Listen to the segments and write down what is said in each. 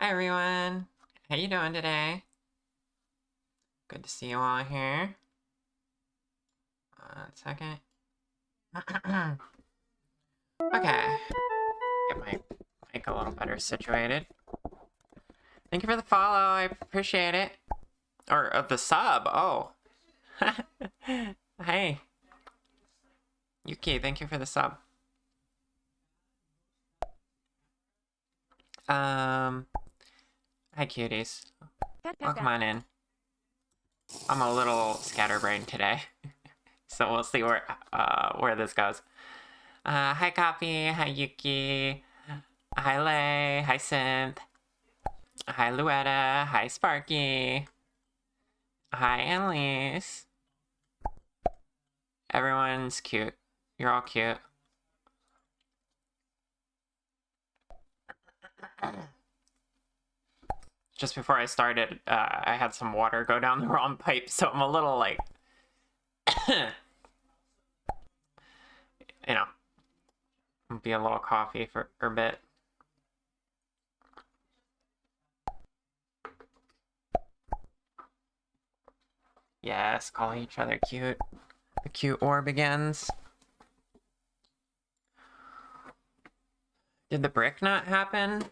Hi everyone, how you doing today? Good to see you all here. 1 second. Okay, get my mic a little better situated. Thank you for the follow, I appreciate it. Or of the sub, oh. Hey. Yuki, thank you for the sub. Hi cuties. Well, come on in. I'm a little scatterbrained today. So we'll see where this goes. Hi Coffee, hi Yuki, hi Lay, hi Synth, hi Luetta, hi Sparky, hi Annalise. Everyone's cute. You're all cute. Just before I started, I had some water go down the wrong pipe, so I'm a little like, you know, be a little coffee for a bit. Yes, calling each other cute. The cute war begins. Did the brick not happen?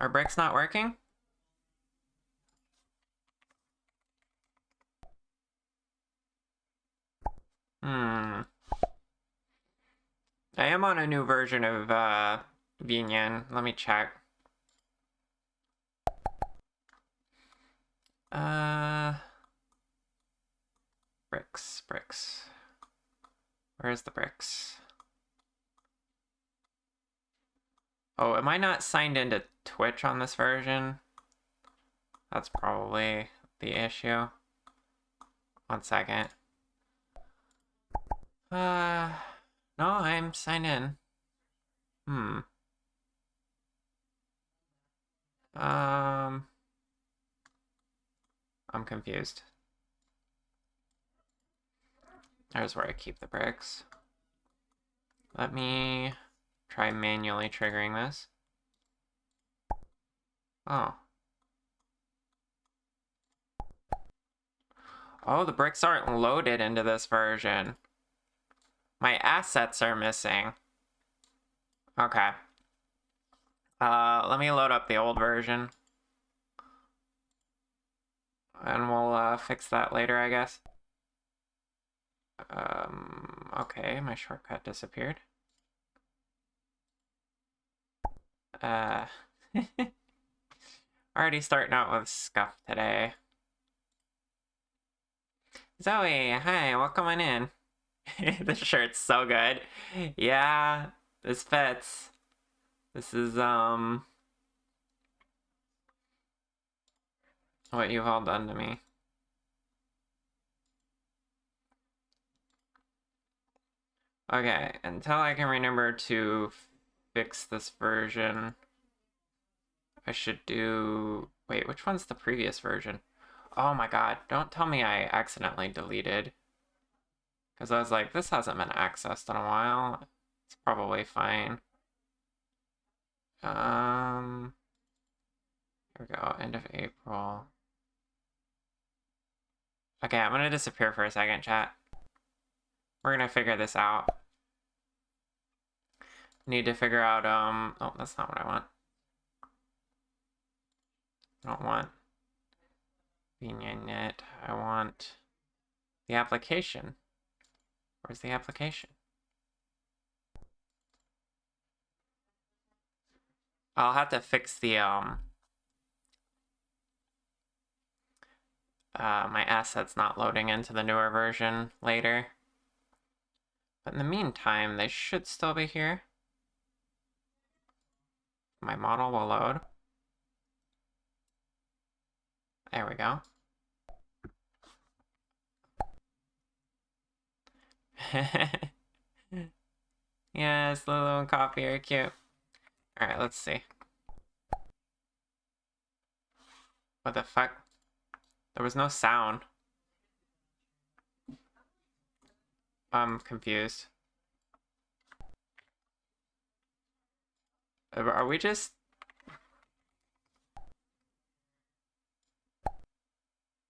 Are bricks not working? I am on a new version of Vinyan. Let me check. Bricks. Where's the bricks? Oh, am I not signed into Twitch on this version? That's probably the issue. 1 second. No, I'm signed in. I'm confused. There's where I keep the bricks. Let me try manually triggering this. Oh. Oh, the bricks aren't loaded into this version. My assets are missing. Okay. Let me load up the old version. And we'll fix that later, I guess. Okay, my shortcut disappeared. Already starting out with scuff today. Zoe, hi, welcome on in. This shirt's so good. Yeah, this fits. This is, what you've all done to me. Okay, until I can remember to fix this version, I should do... Wait, which one's the previous version? Oh my god, don't tell me I accidentally deleted. Because I was like, this hasn't been accessed in a while. It's probably fine. Here we go, end of April. Okay, I'm gonna disappear for a second, chat. We're gonna figure this out. Need to figure out, oh, that's not what I want. I don't want VNet. I want the application. Where's the application? I'll have to fix the, my assets not loading into the newer version later. But in the meantime, they should still be here. My model will load. There we go. Yes, Lulu and Coffee are cute. Alright, let's see. What the fuck? There was no sound. I'm confused. Are we just...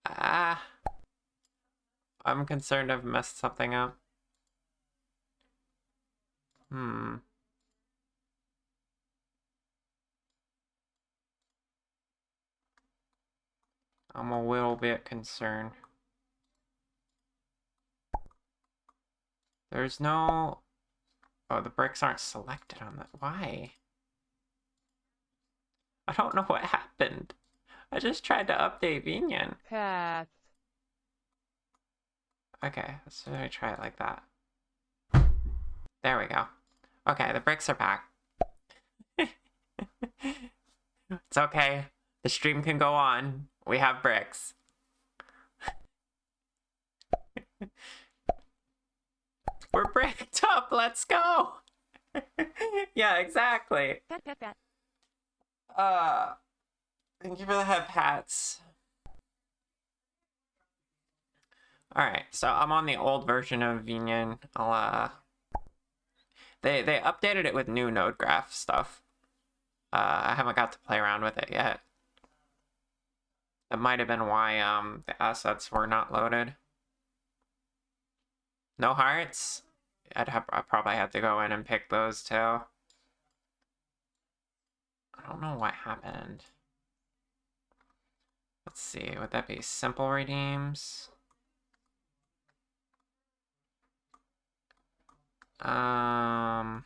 Ah... I'm concerned I've messed something up. Hmm. I'm a little bit concerned. There's no... Oh, the bricks aren't selected on that. Why? I don't know what happened. I just tried to update Vinyan. Path. Okay, so I try it like that. There we go. Okay, the bricks are back. It's okay. The stream can go on. We have bricks. We're bricked up. Let's go. Yeah, exactly. Thank you for the head pats. Alright, so I'm on the old version of Vinyan. They updated it with new node graph stuff. I haven't got to play around with it yet. That might have been why the assets were not loaded. No hearts? I probably have to go in and pick those too. I don't know what happened. Let's see, would that be simple redeems? I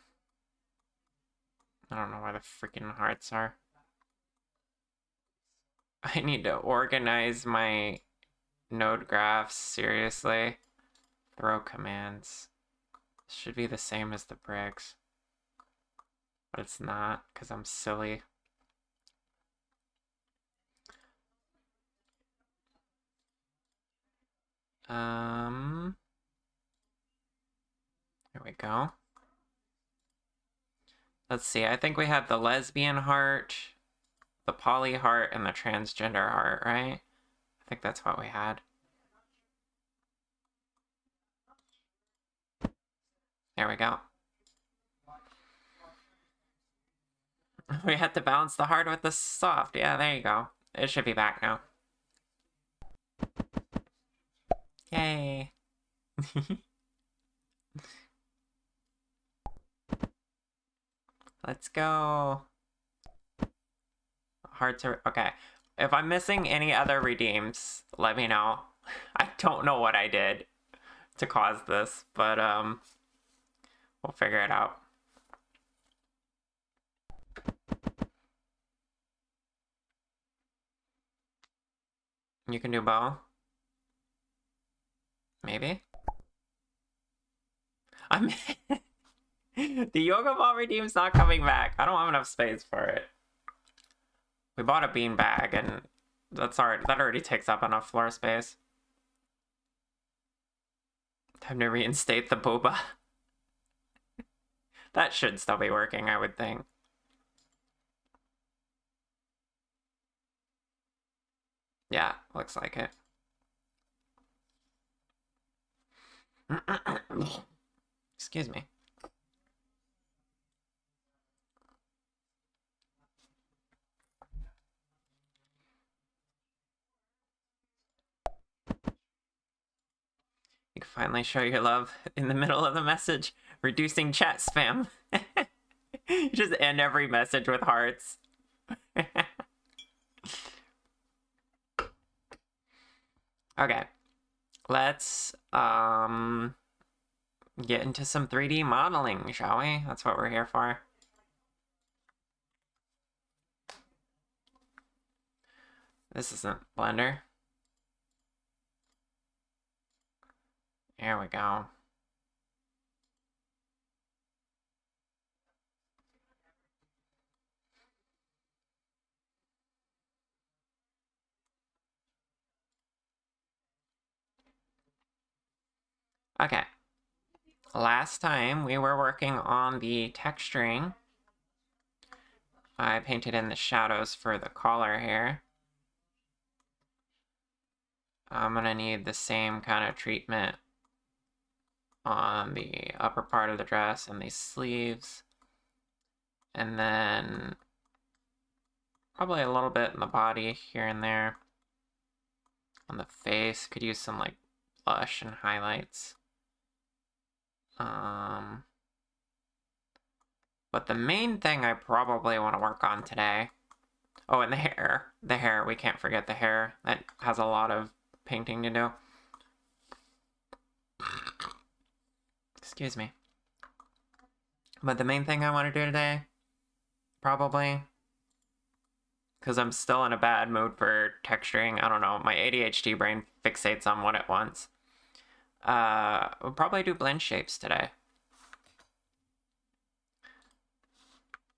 don't know where the freaking hearts are. I need to organize my node graphs, seriously. Throw commands. Should be the same as the bricks. But it's not, because I'm silly. There we go. Let's see, I think we had the lesbian heart, the poly heart, and the transgender heart, right? I think that's what we had. There we go. We had to balance the hard with the soft. Yeah, there you go. It should be back now. Yay. Let's go. Hard to... Okay. If I'm missing any other redeems, let me know. I don't know what I did to cause this, but we'll figure it out. You can do bow? Maybe? I'm... The yoga ball redeem's not coming back. I don't have enough space for it. We bought a bean bag, and that already takes up enough floor space. Time to reinstate the boba. That should still be working, I would think. Yeah, looks like it. Excuse me. You can finally show your love in the middle of the message. Reducing chat spam. You just end every message with hearts. Okay. Let's get into some 3D modeling, shall we? That's what we're here for. This isn't Blender. There we go. Okay. Last time we were working on the texturing. I painted in the shadows for the collar here. I'm gonna need the same kind of treatment on the upper part of the dress and these sleeves. And then probably a little bit in the body here and there. On the face, could use some like blush and highlights. But the main thing I probably want to work on today. Oh, and the hair. The hair, we can't forget the hair. That has a lot of painting to do. Excuse me. But the main thing I want to do today, probably, because I'm still in a bad mood for texturing. I don't know, my ADHD brain fixates on what it wants. We'll probably do blend shapes today.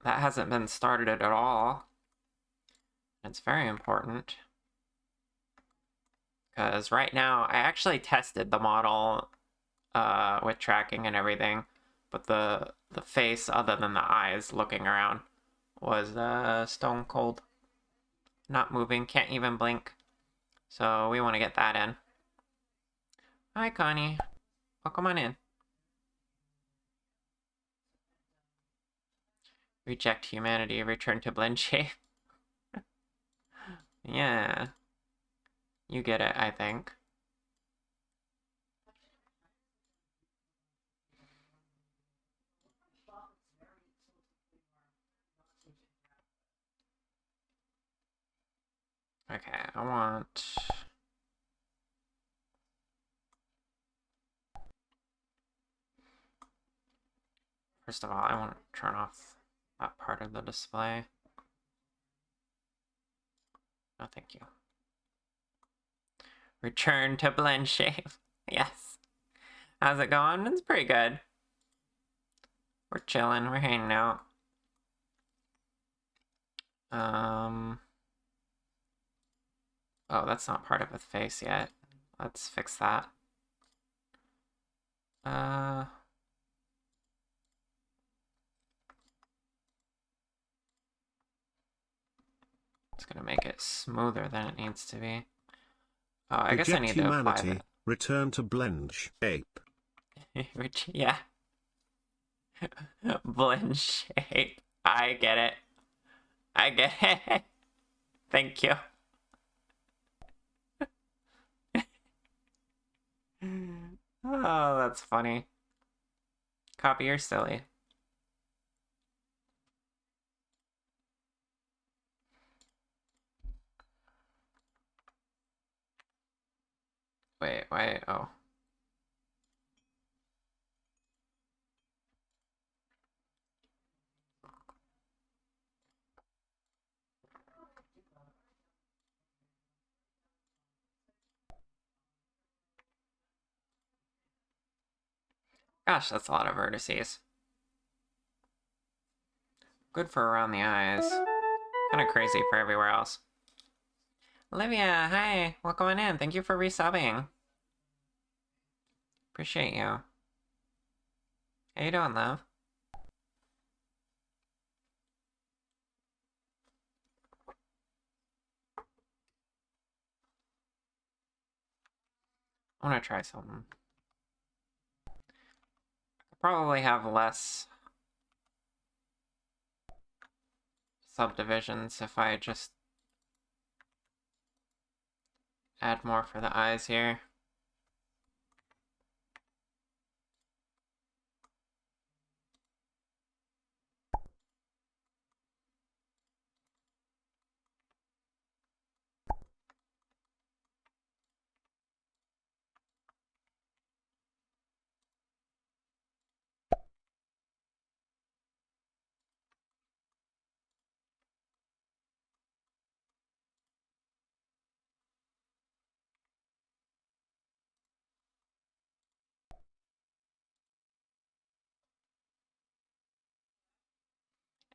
That hasn't been started at all. It's very important. Because right now, I actually tested the model with tracking and everything, but the face, other than the eyes looking around, was stone cold. Not moving, can't even blink. So we want to get that in. Hi, Connie. Welcome on in. Reject humanity, return to blend shape. Yeah. You get it, I think. Okay, I want... First of all, I want to turn off that part of the display. No, thank you. Return to blend shape. Yes. How's it going? It's pretty good. We're chilling. We're hanging out. Oh, that's not part of the face yet. Let's fix that. It's gonna make it smoother than it needs to be. Oh, I guess I need to apply that. Return to blend shape. Yeah. Blend shape. I get it. I get it. Thank you. Oh, that's funny. Copy, you're silly. Wait, oh. Gosh, that's a lot of vertices. Good for around the eyes. Kind of crazy for everywhere else. Olivia, hi. Welcome on in. Thank you for resubbing. Appreciate you. How you doing, love? I want to try something. Probably have less subdivisions if I just add more for the eyes here.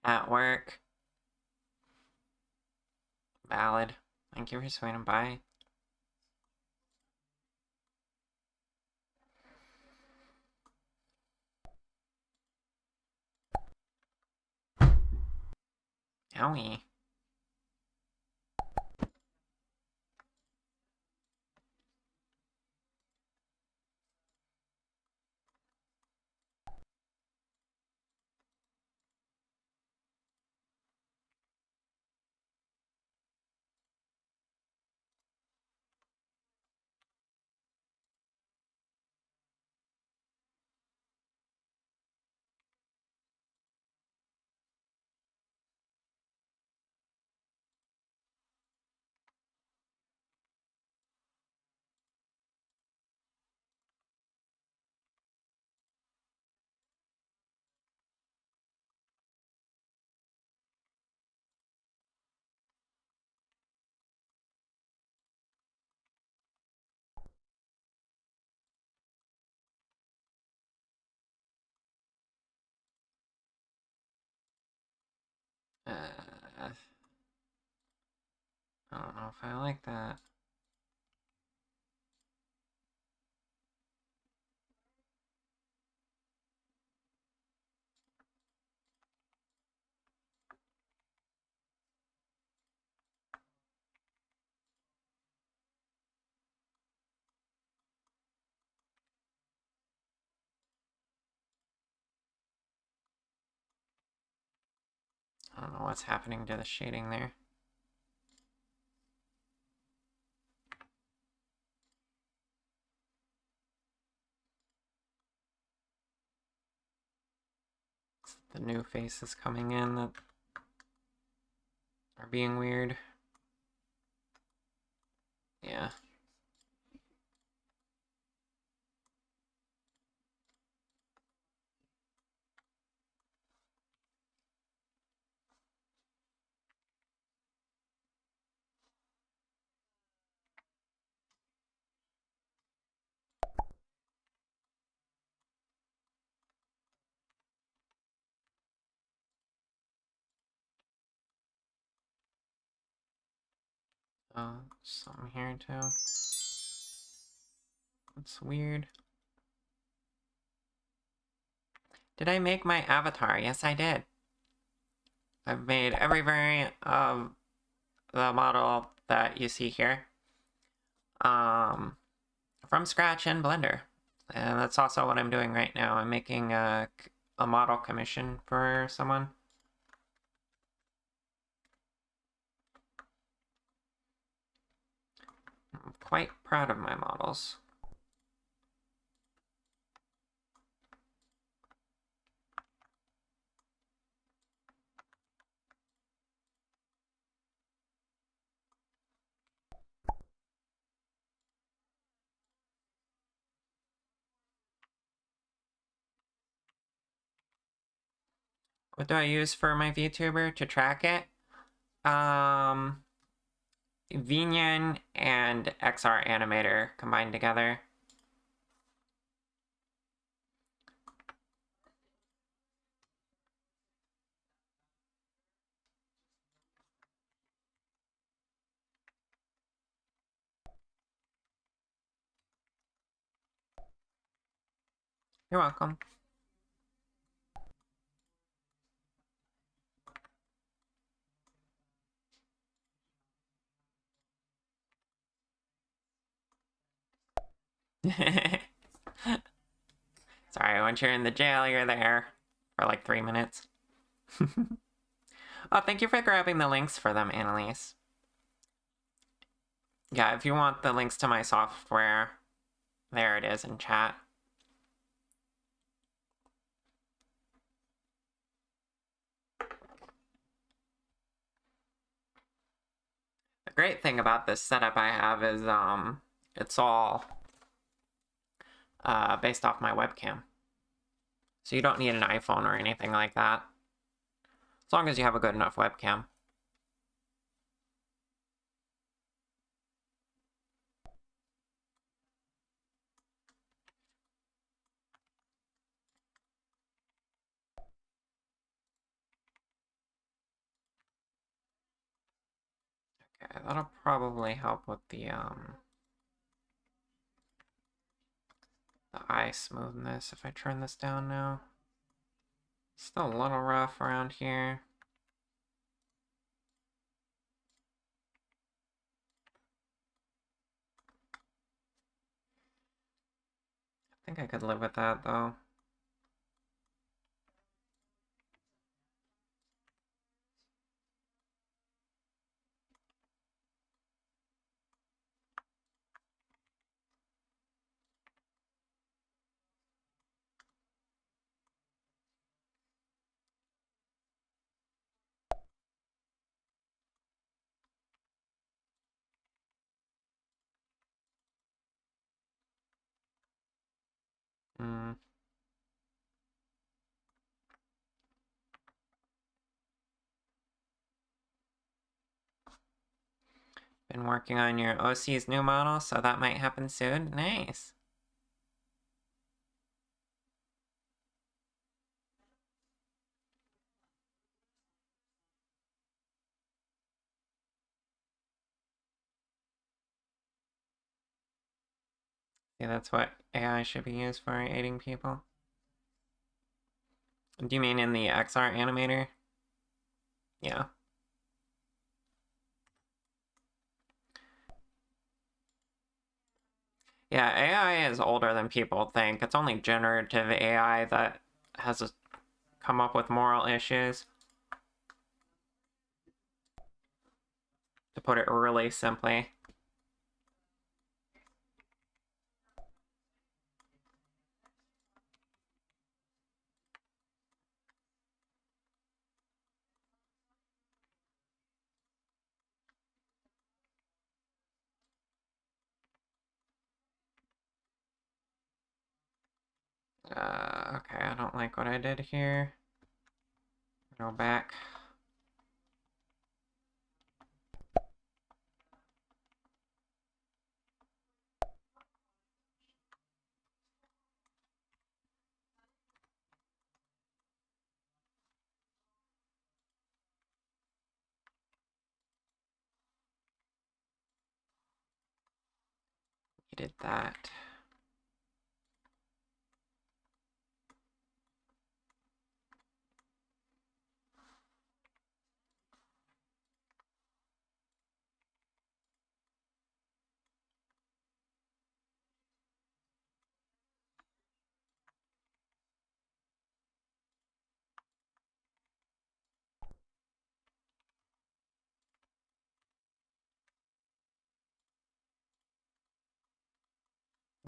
At work. Valid. Thank you for swinging by. Owie. I don't know if I like that. I don't know what's happening to the shading there. The new faces coming in that are being weird. Yeah. Oh, something here too. That's weird. Did I make my avatar? Yes, I did. I've made every variant of the model that you see here from scratch in Blender. And that's also what I'm doing right now. I'm making a model commission for someone. I'm quite proud of my models. What do I use for my VTuber to track it? VNyan and XR Animator combined together. You're welcome. Sorry, once you're in the jail, you're there for like 3 minutes. Oh, thank you for grabbing the links for them, Annalise. Yeah, if you want the links to my software, there it is in chat. The great thing about this setup I have is it's all based off my webcam. So you don't need an iPhone or anything like that. As long as you have a good enough webcam. Okay, that'll probably help with the eye smoothness if I turn this down now. Still a little rough around here. I think I could live with that though. Hmm. Been working on your OC's new model, so that might happen soon. Nice. See, that's what AI should be used for, aiding people. Do you mean in the XR animator? Yeah. Yeah, AI is older than people think. It's only generative AI that has come up with moral issues, to put it really simply. Okay, I don't like what I did here. Go back. You did that.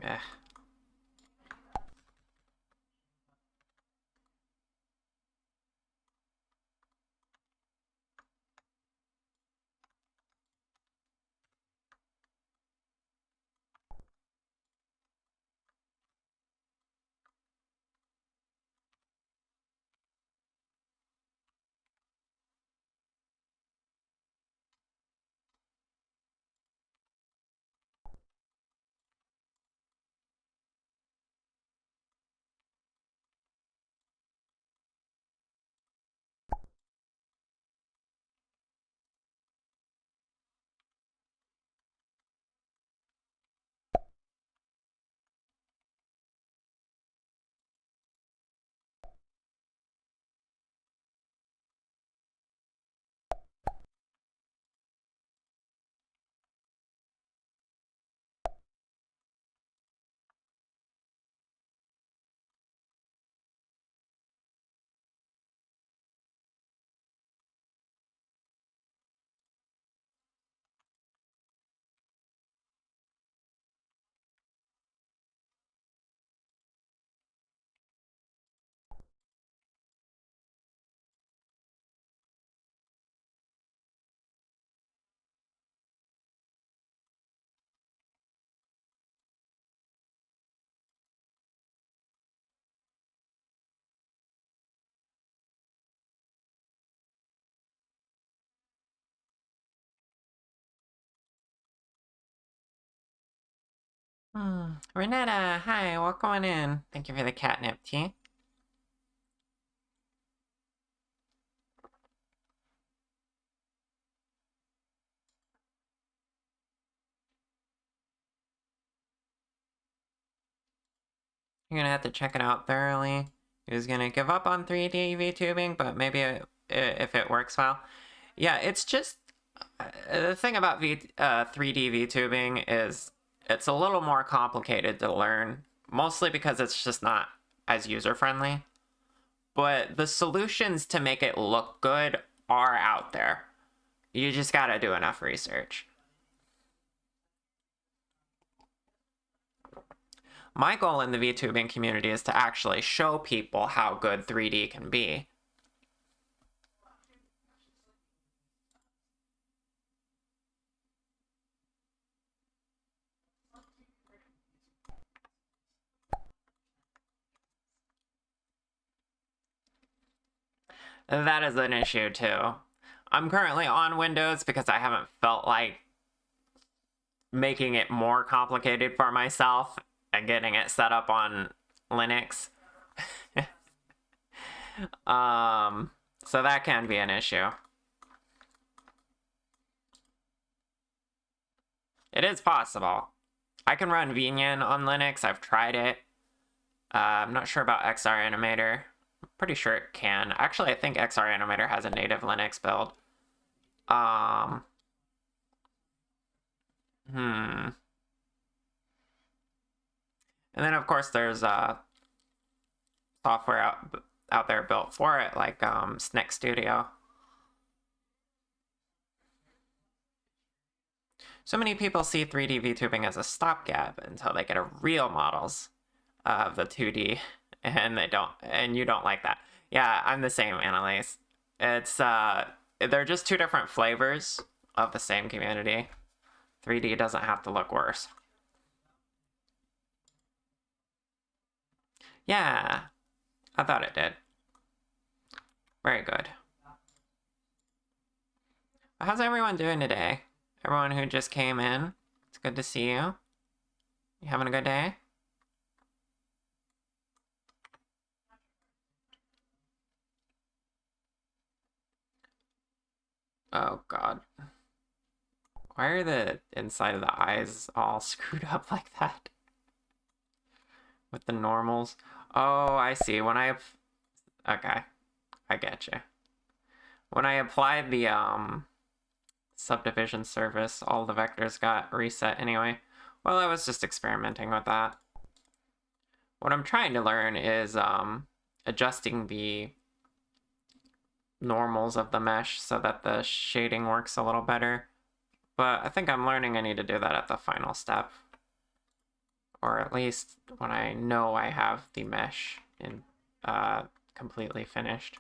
Eh. Renetta, hi, welcome in. Thank you for the catnip tea. You're gonna have to check it out thoroughly. He was gonna give up on 3D VTubing, but maybe if it works well. Yeah, it's just the thing about 3D VTubing is it's a little more complicated to learn, mostly because it's just not as user friendly. But the solutions to make it look good are out there. You just gotta do enough research. My goal in the VTubing community is to actually show people how good 3D can be. That is an issue too. I'm currently on Windows because I haven't felt like making it more complicated for myself and getting it set up on Linux. So that can be an issue. It is possible. I can run VNyan on Linux. I've tried it. I'm not sure about XR Animator. I'm pretty sure it can. Actually, I think XR Animator has a native Linux build. Um, hmm. And then of course there's software out there built for it, like Snick Studio. So many people see 3D VTubing as a stopgap until they get a real models of the 2D, and you don't like that. Yeah, I'm the same, Annalise. It's they're just two different flavors of the same community. 3D doesn't have to look worse. Yeah, I thought it did. Very good. How's everyone doing today? Everyone who just came in, it's good to see you. You having a good day? Oh god. Why are the inside of the eyes all screwed up like that? With the normals? Oh, I see. Okay, I get you. When I applied the subdivision service, all the vectors got reset anyway. Well, I was just experimenting with that. What I'm trying to learn is adjusting the normals of the mesh so that the shading works a little better. But I think I'm learning I need to do that at the final step. Or at least when I know I have the mesh in completely finished.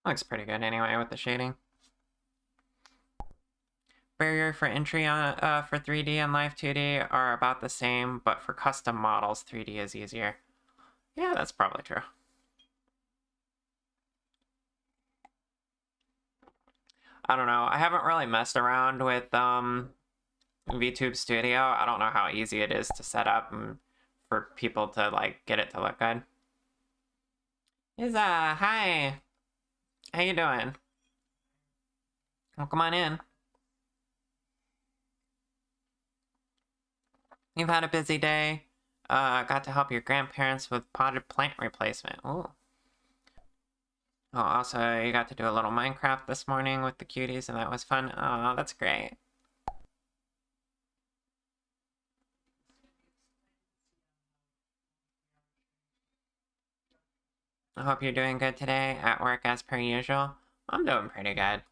Looks pretty good anyway with the shading. Barrier for entry for 3D and Live 2D are about the same, but for custom models, 3D is easier. Yeah, that's probably true. I don't know. I haven't really messed around with VTube Studio. I don't know how easy it is to set up and for people to like get it to look good. Hi. How you doing? Well, come on in. You've had a busy day. Got to help your grandparents with potted plant replacement. Ooh. Oh, also, you got to do a little Minecraft this morning with the cuties, and that was fun. Oh, that's great. I hope you're doing good today at work as per usual. I'm doing pretty good.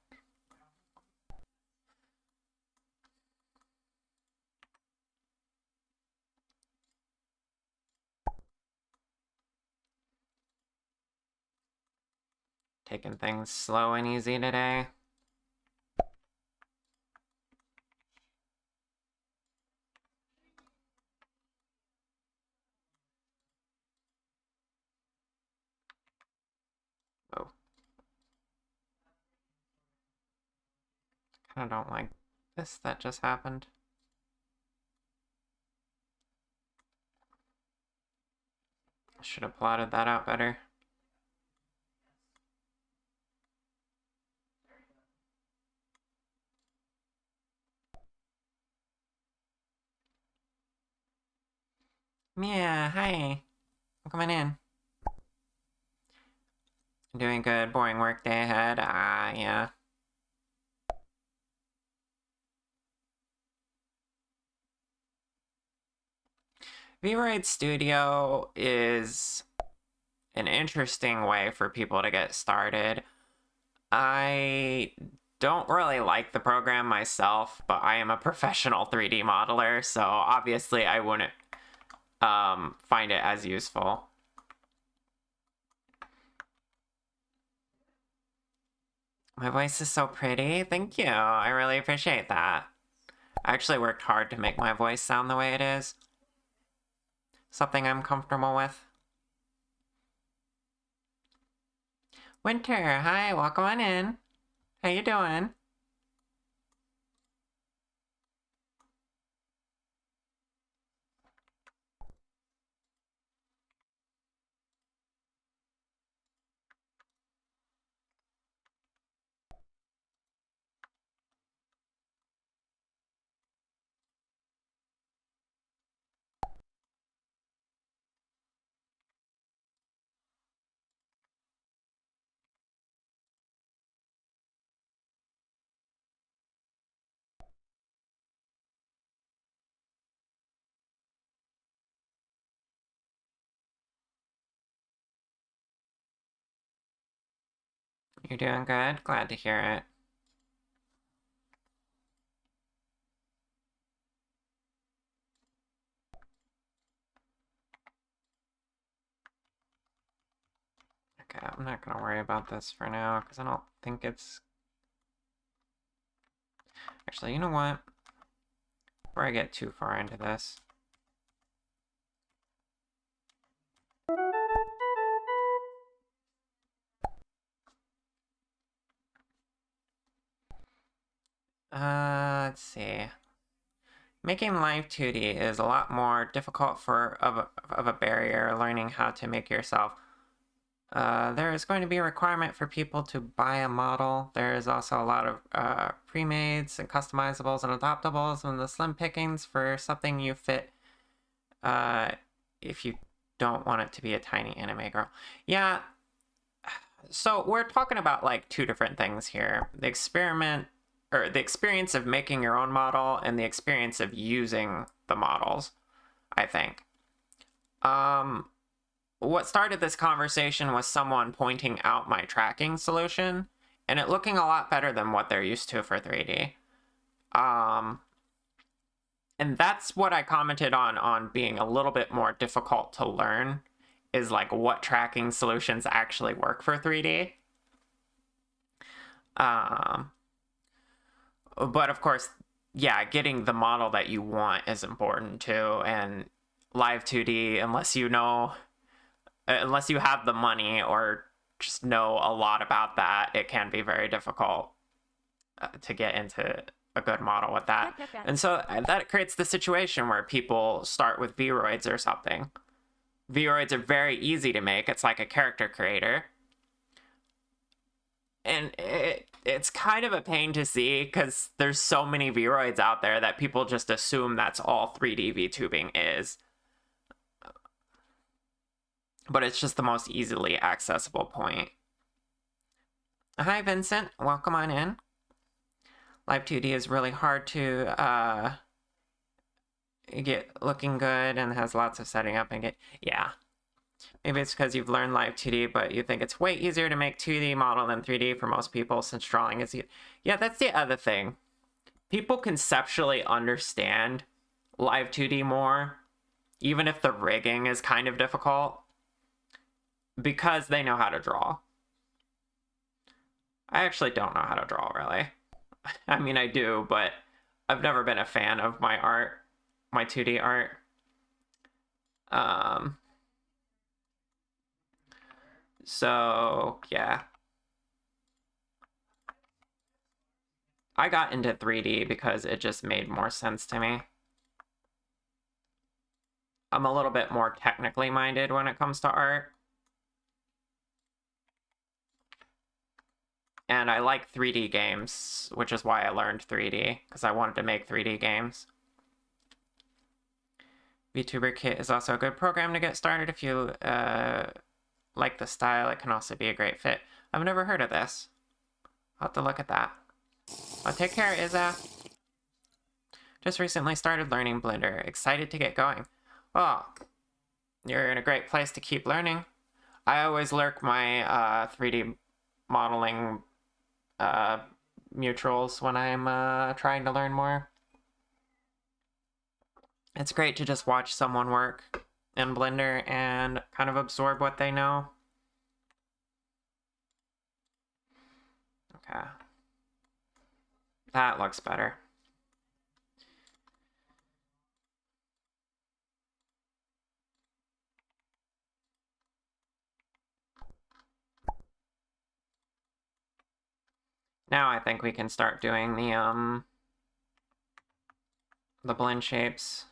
Taking things slow and easy today. Oh. Kinda don't like this that just happened. Should have plotted that out better. Yeah, hi. Coming in. Doing good. Boring work day ahead. Yeah. V-Ride Studio is an interesting way for people to get started. I don't really like the program myself, but I am a professional 3D modeler, so obviously I wouldn't find it as useful. My voice is so pretty. Thank you. I really appreciate that. I actually worked hard to make my voice sound the way it is. Something I'm comfortable with. Winter, hi, welcome on in. How you doing? You're doing good? Glad to hear it. Okay, I'm not gonna worry about this for now, because I don't think it's... Actually, you know what? Before I get too far into this... let's see. Making live 2D is a lot more difficult of a barrier learning how to make yourself. There is going to be a requirement for people to buy a model. There is also a lot of pre-mades and customizables and adoptables and the slim pickings for something you fit if you don't want it to be a tiny anime girl. Yeah, so we're talking about like two different things here. The experience of making your own model and the experience of using the models, I think. What started this conversation was someone pointing out my tracking solution and it looking a lot better than what they're used to for 3D. And that's what I commented on being a little bit more difficult to learn, is like what tracking solutions actually work for 3D. But of course, yeah, getting the model that you want is important too. And live 2D, unless you have the money or just know a lot about that, it can be very difficult to get into a good model with that. And so that creates the situation where people start with Vroids or something. Vroids are very easy to make. It's like a character creator. And it's kind of a pain to see because there's so many Vroids out there that people just assume that's all 3D VTubing is. But it's just the most easily accessible point. Hi, Vincent. Welcome on in. Live 2D is really hard to get looking good and has lots of setting up and get... Yeah. Maybe it's because you've learned live 2D, but you think it's way easier to make 2D model than 3D for most people since drawing is... Yeah, that's the other thing. People conceptually understand live 2D more, even if the rigging is kind of difficult, because they know how to draw. I actually don't know how to draw, really. I mean, I do, but I've never been a fan of my art, my 2D art. So, yeah. I got into 3D because it just made more sense to me. I'm a little bit more technically minded when it comes to art. And I like 3D games, which is why I learned 3D, because I wanted to make 3D games. VTuber Kit is also a good program to get started if you like the style. It can also be a great fit. I've never heard of this. I'll have to look at that. Well, take care, Izza. Just recently started learning Blender. Excited to get going. Well, you're in a great place to keep learning. I always lurk my 3D modeling mutuals when I'm trying to learn more. It's great to just watch someone work in Blender and kind of absorb what they know. Okay. That looks better. Now I think we can start doing the blend shapes.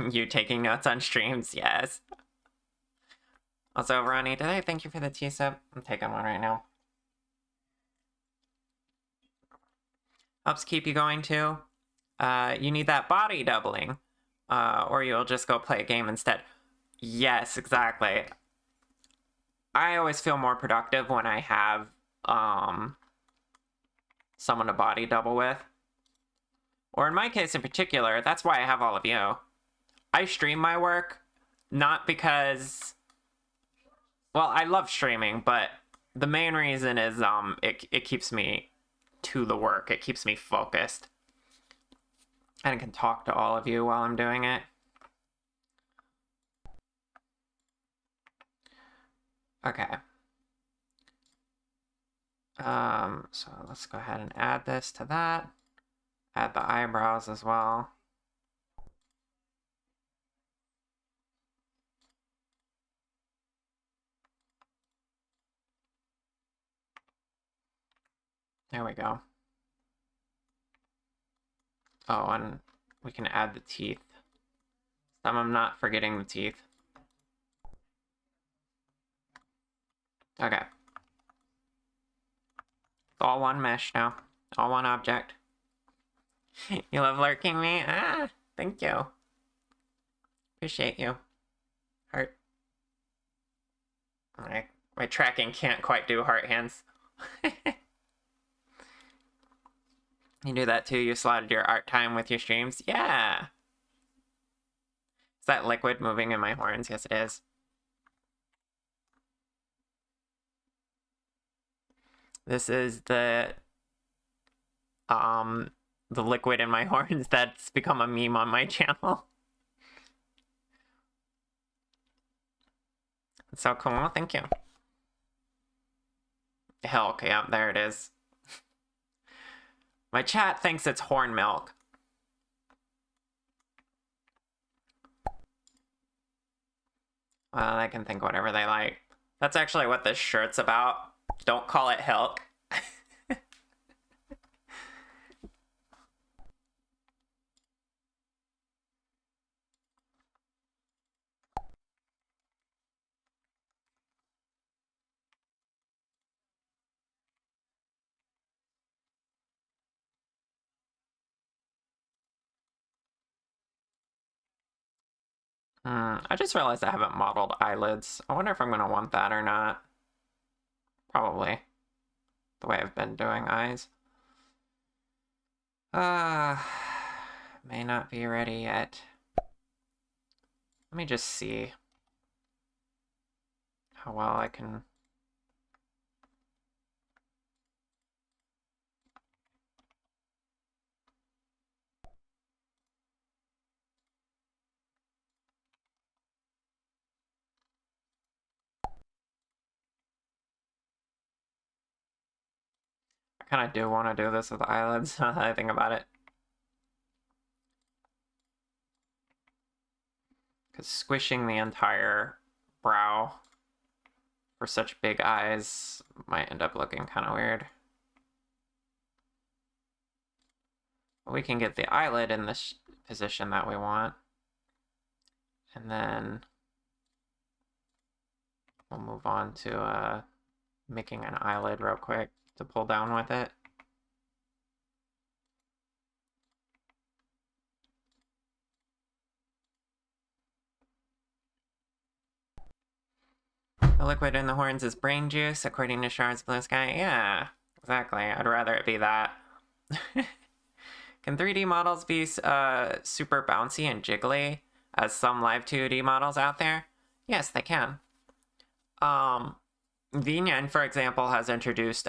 You taking notes on streams? Yes. Also, Ronnie, did I thank you for the tea sip? I'm taking one right now. Helps keep you going too. You need that body doubling, or you'll just go play a game instead. Yes, exactly. I always feel more productive when I have someone to body double with. Or in my case in particular, that's why I have all of you. I stream my work not because, well, I love streaming, but the main reason is it keeps me to the work. It keeps me focused. And I can talk to all of you while I'm doing it. Okay. So let's go ahead and add this to that. Add the eyebrows as well. There we go. Oh, and we can add the teeth. I'm not forgetting the teeth. Okay. It's all one mesh now. All one object. You love lurking me? Ah, thank you. Appreciate you. Heart. My tracking can't quite do heart hands. You do that too? You slotted your art time with your streams? Yeah. Is that liquid moving in my horns? Yes, it is. This is the liquid in my horns that's become a meme on my channel. It's so cool. Thank you. Hilk, yeah, there it is. My chat thinks it's horn milk. Well, they can think whatever they like. That's actually what this shirt's about. Don't call it Hilk. I just realized I haven't modeled eyelids. I wonder if I'm gonna want that or not. Probably. The way I've been doing eyes. May not be ready yet. Let me just see how well I can. I kind of do want to do this with the eyelids now that I think about it. Because squishing the entire brow for such big eyes might end up looking kind of weird. But we can get the eyelid in the position that we want. And then we'll move on to making an eyelid real quick to pull down with it. The liquid in the horns is brain juice, according to Shard's Blue Sky. Yeah, exactly. I'd rather it be that. Can 3D models be super bouncy and jiggly as some live 2D models out there? Yes, they can. Vinyan, for example, has introduced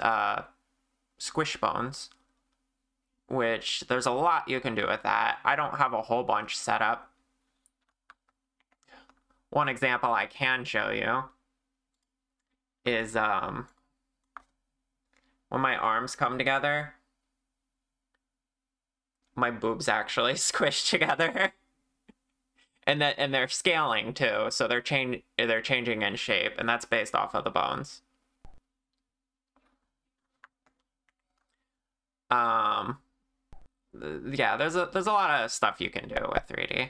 squish bones, which there's a lot you can do with that. I don't have a whole bunch set up. one example I can show you is when my arms come together, my boobs actually squish together. And they're scaling too, so they're changing in shape, and that's based off of the bones. Um yeah, there's a lot of stuff you can do with 3D.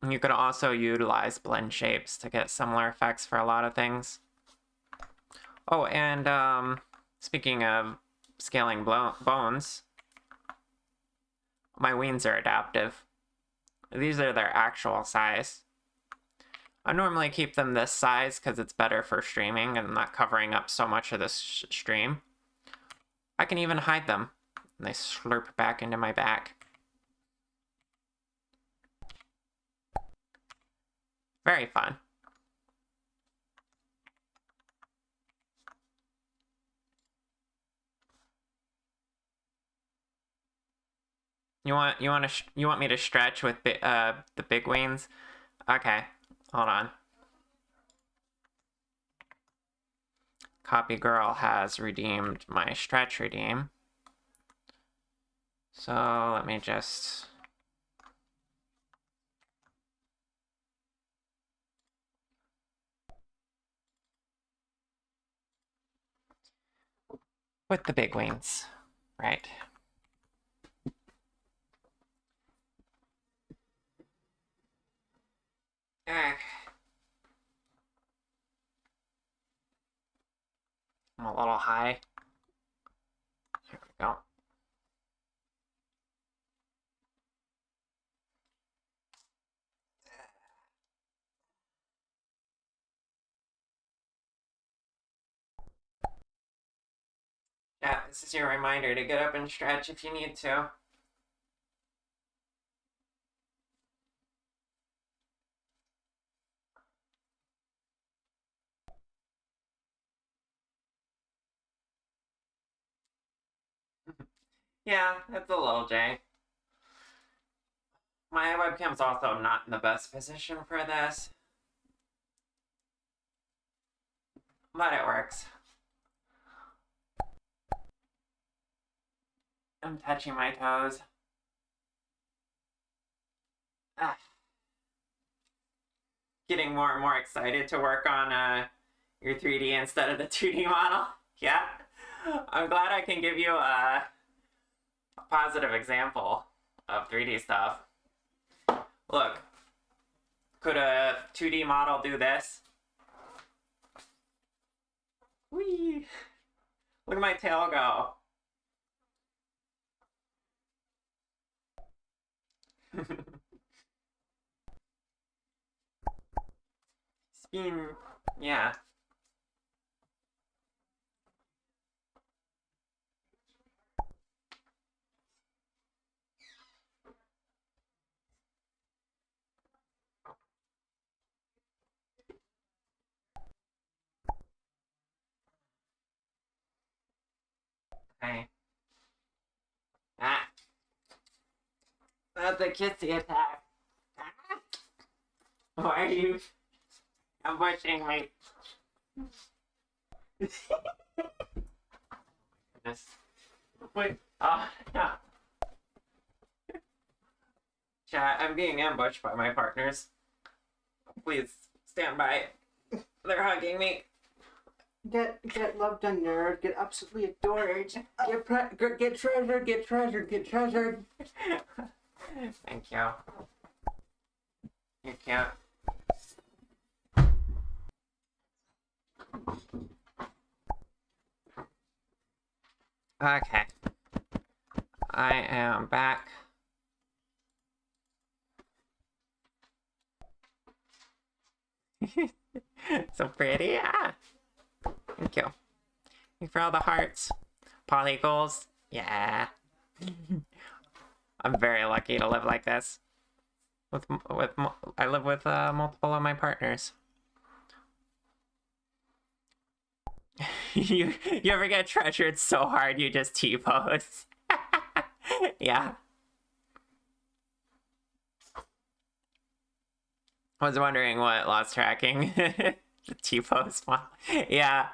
You could also utilize blend shapes to get similar effects for a lot of things. Oh, and speaking of scaling bones, my wings are adaptive. These are their actual size. I normally keep them this size because it's better for streaming and not covering up so much of the stream. I can even hide them, and they slurp back into my back. Very fun. You want me to stretch with the big wings? Okay, hold on. Copy girl has redeemed my stretch redeem. So let me just with the big wings, right? I'm a little high. There we go. Yeah, this is your reminder to get up and stretch if you need to. Yeah, it's a little jank. My webcam's also not in the best position for this, but it works. I'm touching my toes. Ah. Getting more and more excited to work on your 3D instead of the 2D model. Yeah, I'm glad I can give you a positive example of 3D stuff. Look, could a 2D model do this? Whee! Look at my tail go. Spin. Yeah. Okay. Ah. That's a kissy attack. Ah. Why are you ambushing me? Goodness. Wait. Oh, no. Chat, I'm being ambushed by my partners. Please stand by. They're hugging me. Get loved on, nerd. Get absolutely adored. Get treasured. Get treasured. Get treasured. Thank you. You can't. Okay. I am back. So pretty. Ah. Thank you. Thank you for all the hearts. Polygons. Yeah. I'm very lucky to live like this. I live with multiple of my partners. you ever get treasured so hard you just T-pose? Yeah. Was wondering what lost tracking. The T-pose one. Yeah.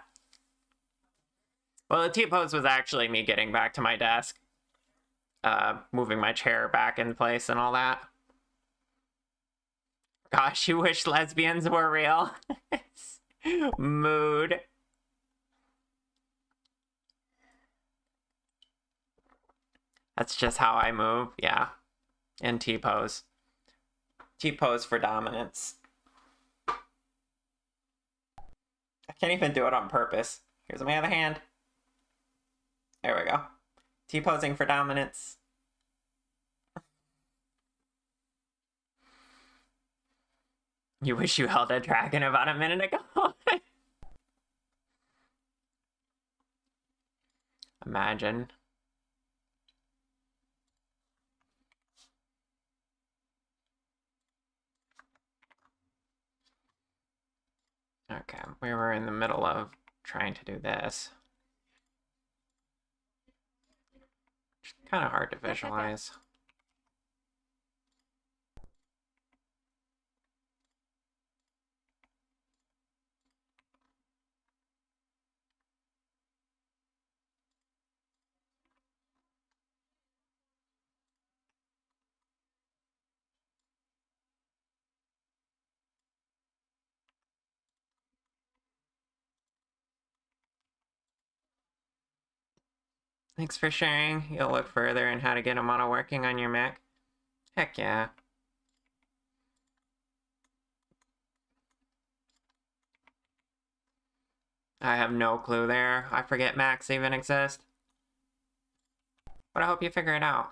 Well, the T-pose was actually me getting back to my desk. Moving my chair back in place and all that. Gosh, you wish lesbians were real. Mood. That's just how I move, yeah. In T-pose. T-pose for dominance. I can't even do it on purpose. Here's my other hand. There we go. T-posing for dominance. You wish you held a dragon about a minute ago. Imagine. Okay, we were in the middle of trying to do this. It's kind of hard to visualize. Thanks for sharing. You'll look further in how to get a model working on your Mac. Heck yeah. I have no clue there. I forget Macs even exist. But I hope you figure it out.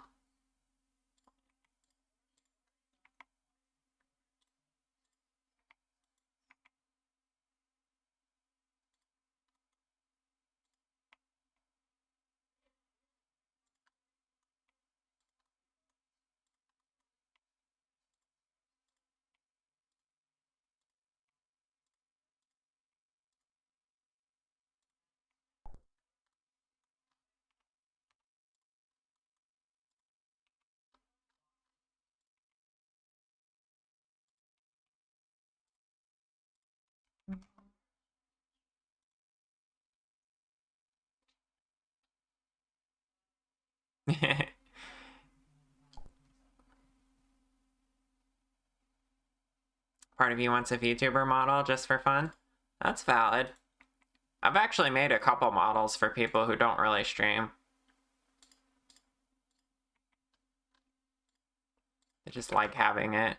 Part of you wants a VTuber model just for fun? That's valid. I've actually made a couple models for people who don't really stream. They just like having it.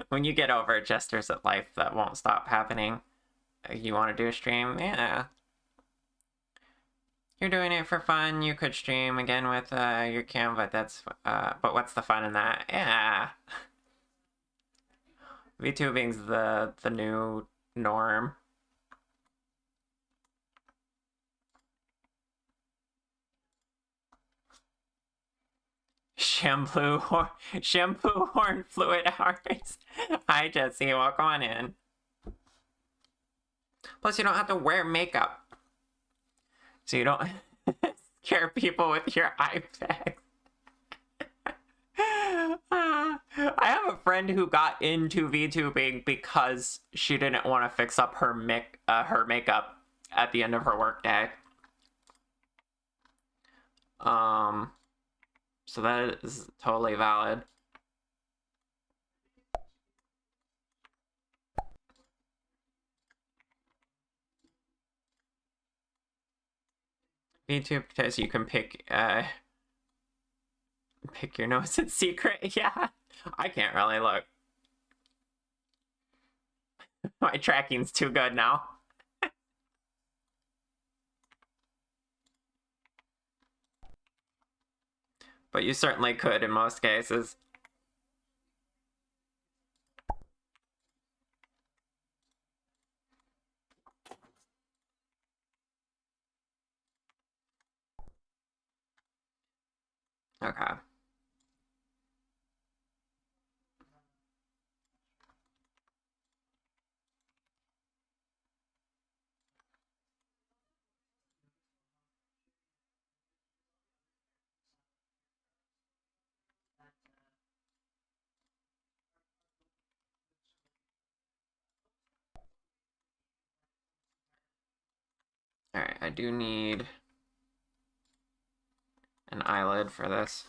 When you get over jesters at life that won't stop happening, you want to do a stream? Yeah. You're doing it for fun. You could stream again with your cam, but but what's the fun in that? Yeah. VTubing's the new norm. Shampoo horn fluid hours. Hi Jesse, welcome on in. Plus you don't have to wear makeup. So you don't scare people with your iPad. I have a friend who got into VTubing because she didn't want to fix up her makeup at the end of her workday. So that is totally valid. VTube because you can pick your nose in secret. Yeah, I can't really look. My tracking's too good now. but you certainly could in most cases. Okay. Alright, I do need an eyelid for this.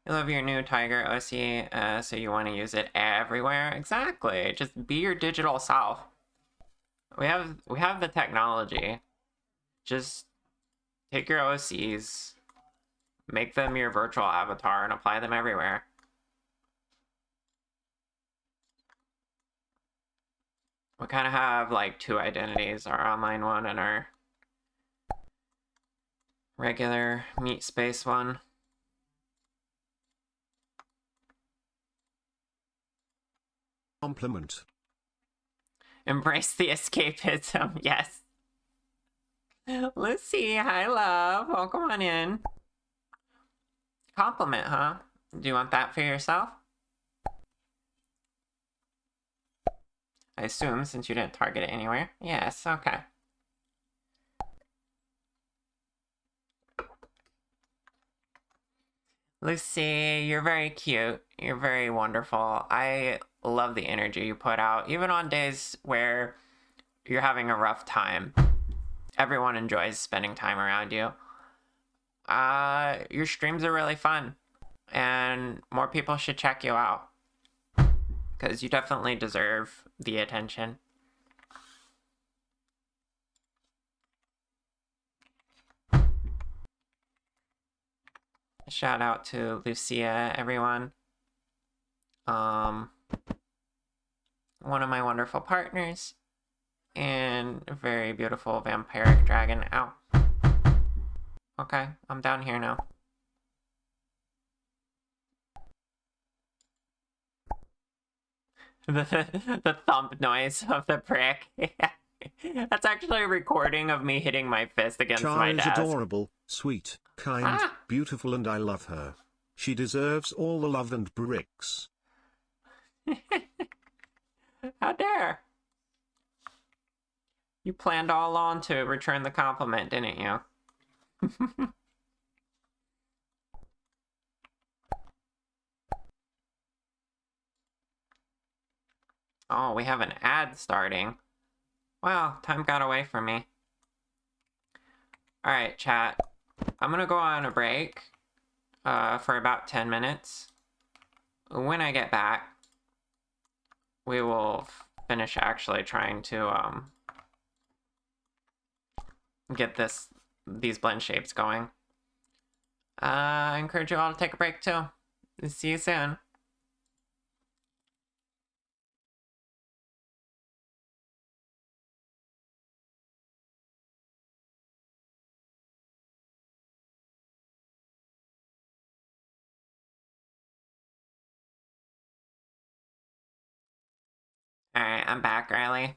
You love your new Tiger OC, so you want to use it everywhere? Exactly. Just be your digital self. We have the technology. Just take your OCs, make them your virtual avatar, and apply them everywhere. We kind of have like two identities, our online one and our regular meat space one. Compliment. Embrace the escapism, yes. Lucy, hi love, welcome on in. Compliment, huh? Do you want that for yourself? I assume, since you didn't target it anywhere. Yes, okay. Lucy, you're very cute. You're very wonderful. I love the energy you put out. Even on days where you're having a rough time, everyone enjoys spending time around you. Your streams are really fun, and more people should check you out, because you definitely deserve the attention. Shout out to Lucia, everyone. One of my wonderful partners, and a very beautiful vampiric dragon. Ow. Okay, I'm down here now. The thump noise of the brick. That's actually a recording of me hitting my fist against my Char is desk. adorable, sweet, kind, beautiful, and I love her. She deserves all the love and bricks. How dare! You planned all along to return the compliment, didn't you? Oh, we have an ad starting. Wow, time got away from me. Alright, chat. I'm gonna go on a break for about 10 minutes. When I get back, we will finish actually trying to get these blend shapes going. I encourage you all to take a break too. See you soon. Alright, I'm back, Riley.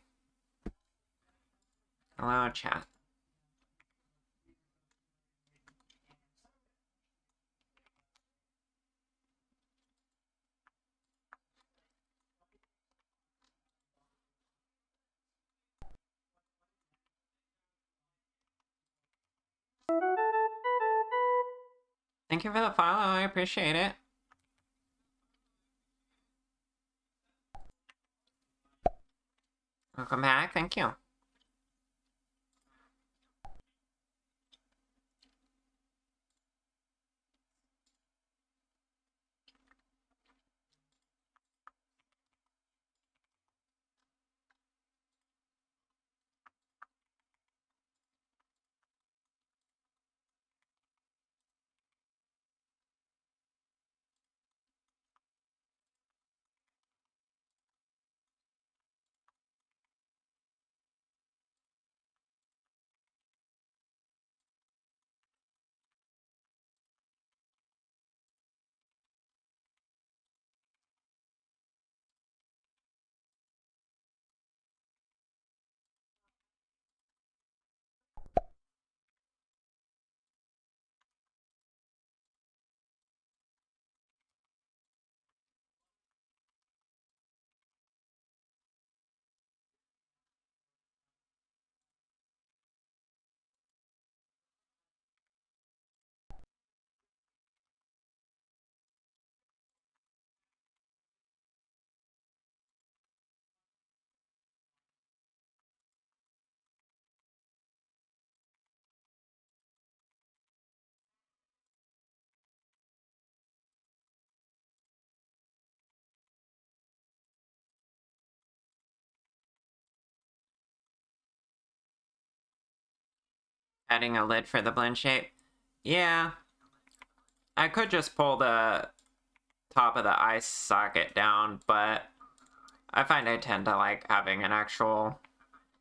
Hello, chat. Thank you for the follow, I appreciate it. Welcome back, thank you. Adding a lid for the blend shape. Yeah. I could just pull the top of the eye socket down, but I find I tend to like having an actual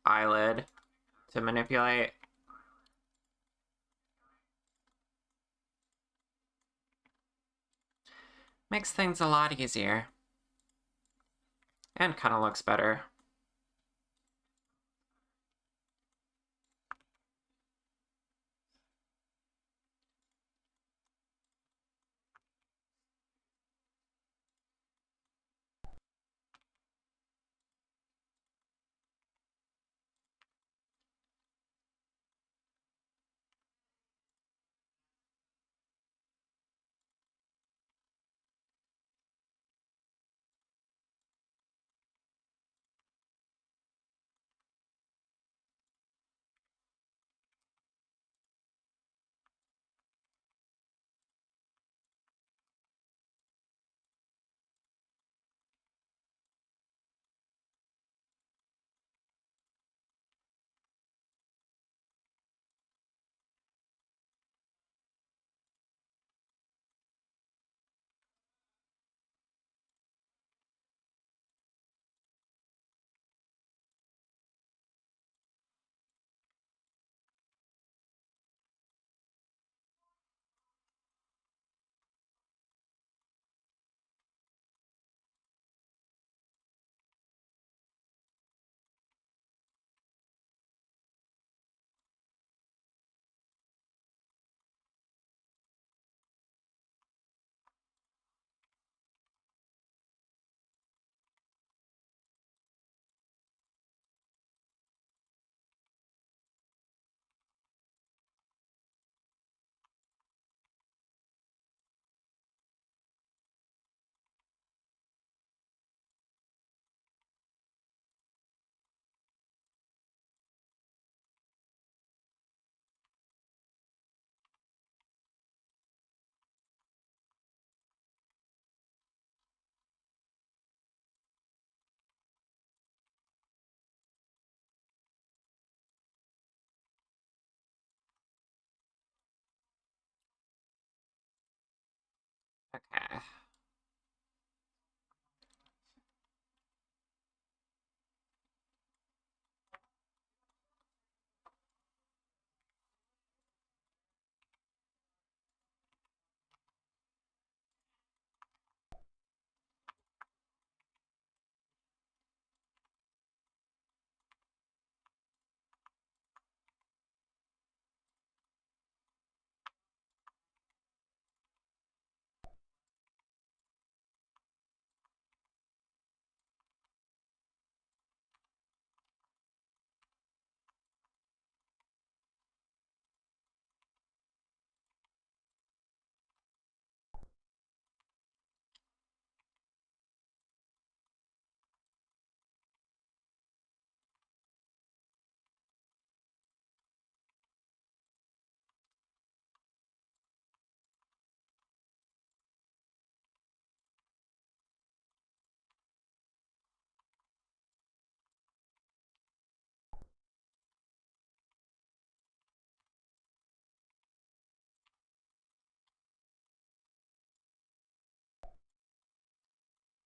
eyelid to manipulate. Makes things a lot easier. And kind of looks better. Okay.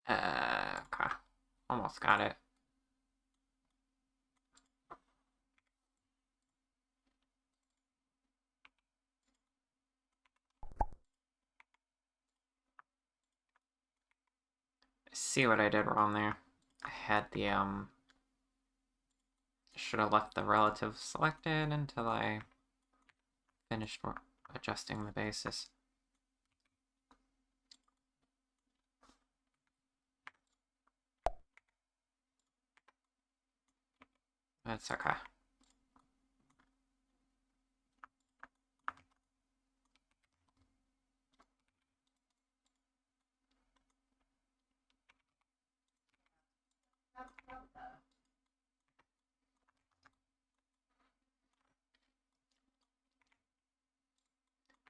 Okay. Almost got it. See what I did wrong there. I had the, should have left the relative selected until I finished adjusting the basis. That's okay.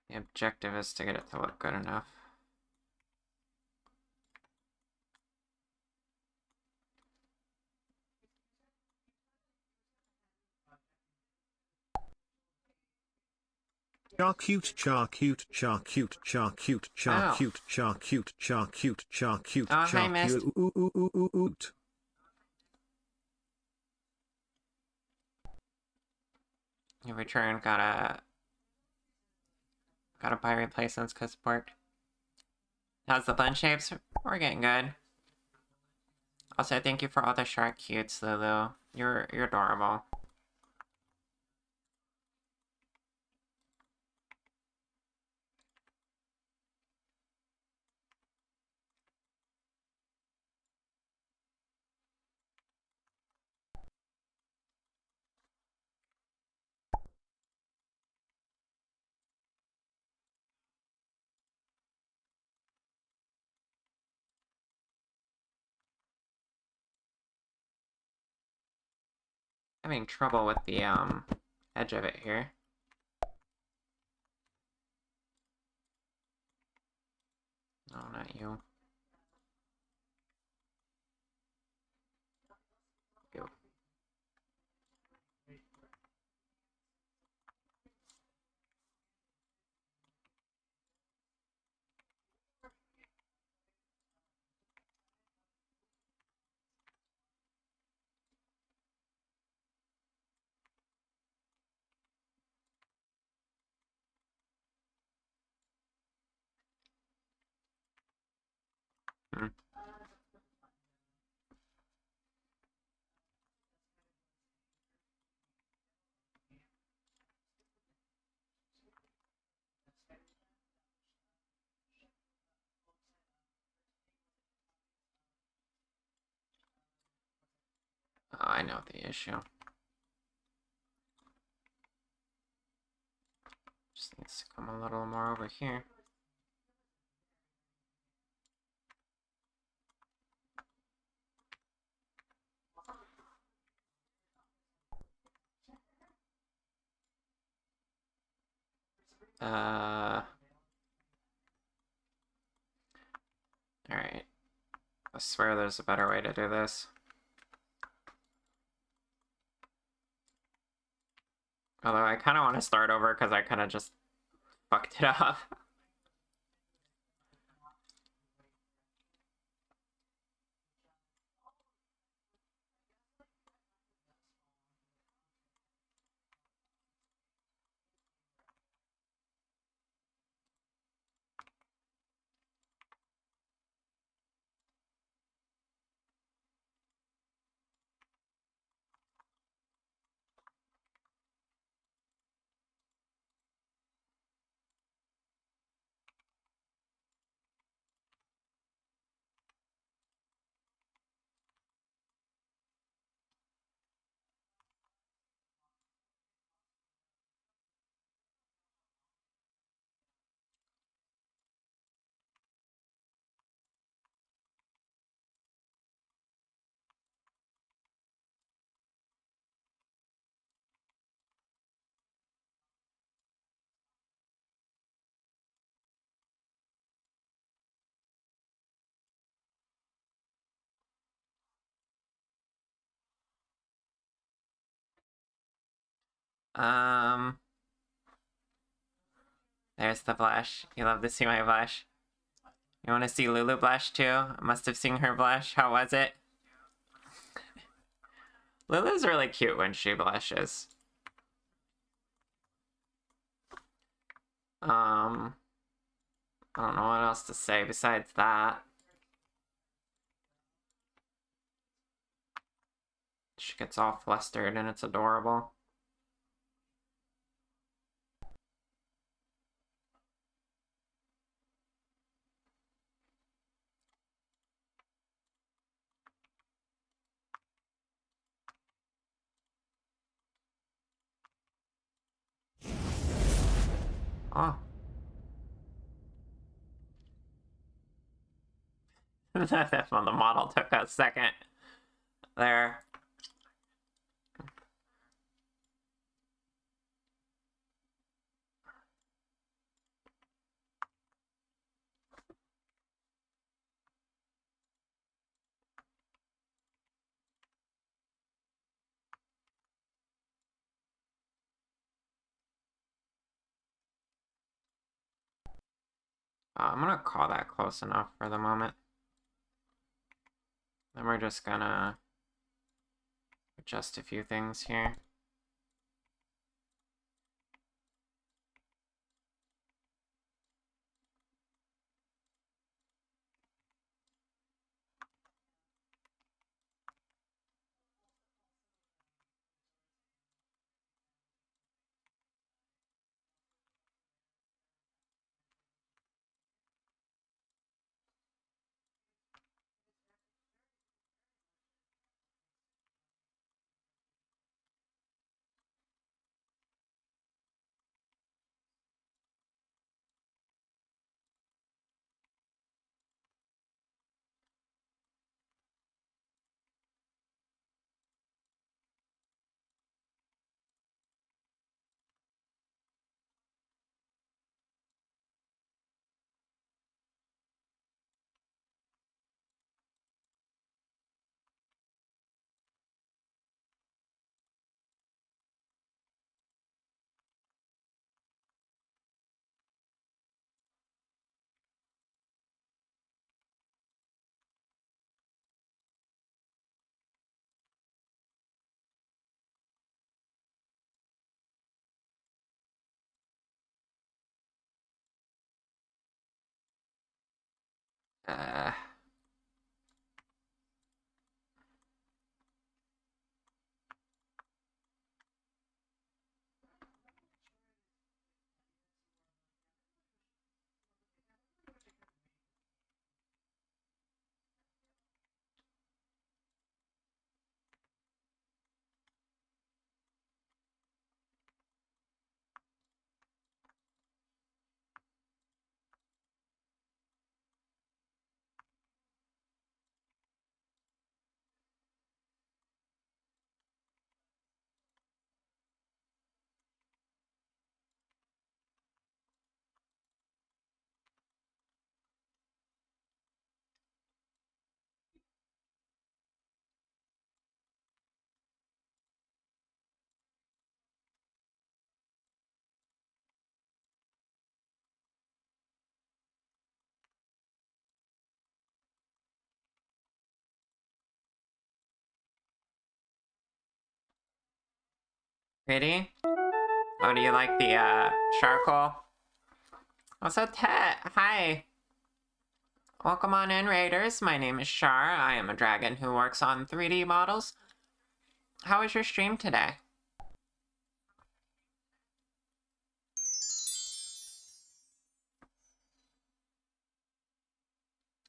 The objective is to get it to look good enough. Char cute, char cute, char cute, char cute, char Oh. cute, char cute, char cute, char cute, Oh, hi, char Mist. cute. You return, got a pirate license cause support. How's the bun shapes? We're getting good. Also, thank you for all the shark cutes, Lulu. You're adorable. Having trouble with the edge of it here. No, not you. You. Hmm. Oh, I know the issue. Just needs to come a little more over here. Alright. I swear there's a better way to do this. Although I kind of want to start over because I kind of just fucked it up. Um, there's the blush. You love to see my blush. You want to see Lulu blush too? I must have seen her blush. How was it? Lulu's really cute when she blushes. I don't know what else to say besides that. She gets all flustered and it's adorable. Oh. That one, the model took a second. There. I'm gonna call that close enough for the moment. Then we're just gonna adjust a few things here. Uh, Pretty? Oh, do you like the, charcoal? What's up, Tet? Hi. Welcome on in, Raiders. My name is Shar. I am a dragon who works on 3D models. How was your stream today?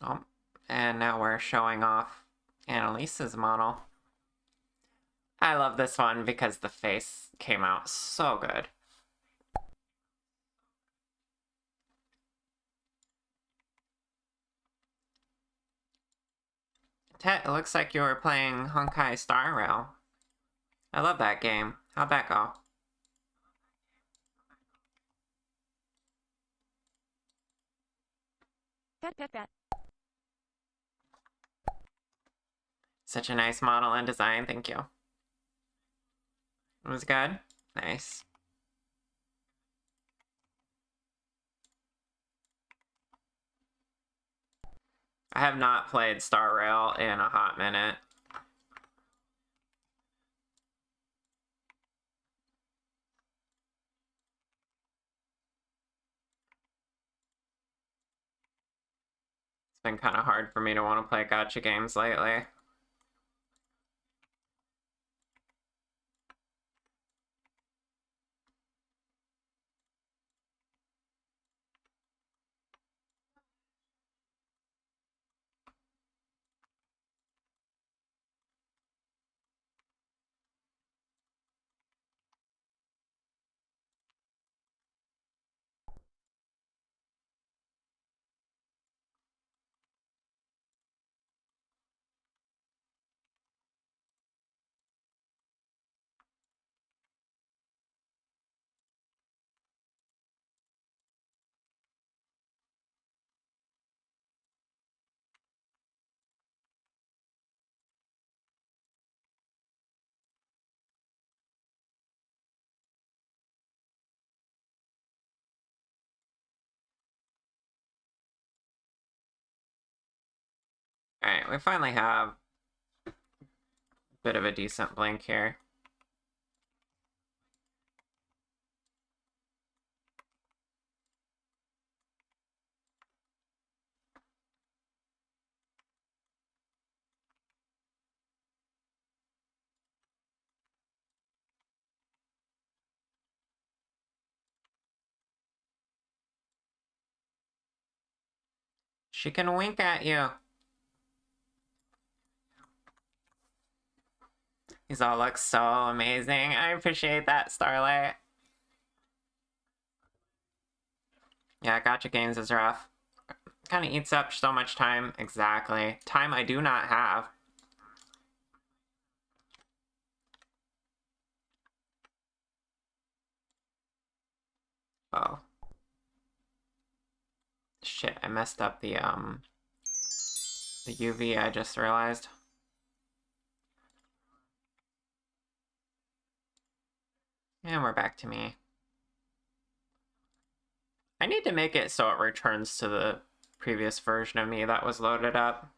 Oh, and now we're showing off Annalise's model. I love this one because the face came out so good. Tet, it looks like you were playing Honkai Star Rail. I love that game. How'd that go? Pet. Such a nice model and design, thank you. It was good? Nice. I have not played Star Rail in a hot minute. It's been kind of hard for me to want to play gacha games lately. Alright, we finally have a bit of a decent blink here. She can wink at you. These all look so amazing. I appreciate that, Starlight. Yeah, gotcha games is rough. Kind of eats up so much time. Exactly. Time I do not have. Oh. Shit, I messed up the UV, I just realized. And we're back to me. I need to make it so it returns to the previous version of me that was loaded up.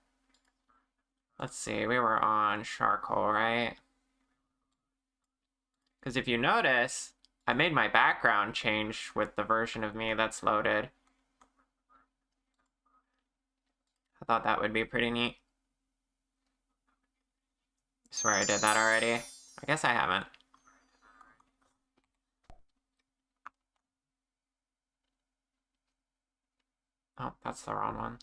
Let's see, we were on charcoal, right? Because if you notice, I made my background change with the version of me that's loaded. I thought that would be pretty neat. I swear I did that already. I guess I haven't. Oh, that's the wrong one.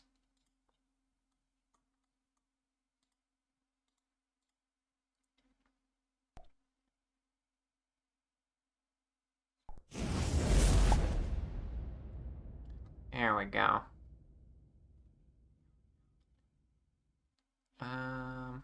There we go. Um...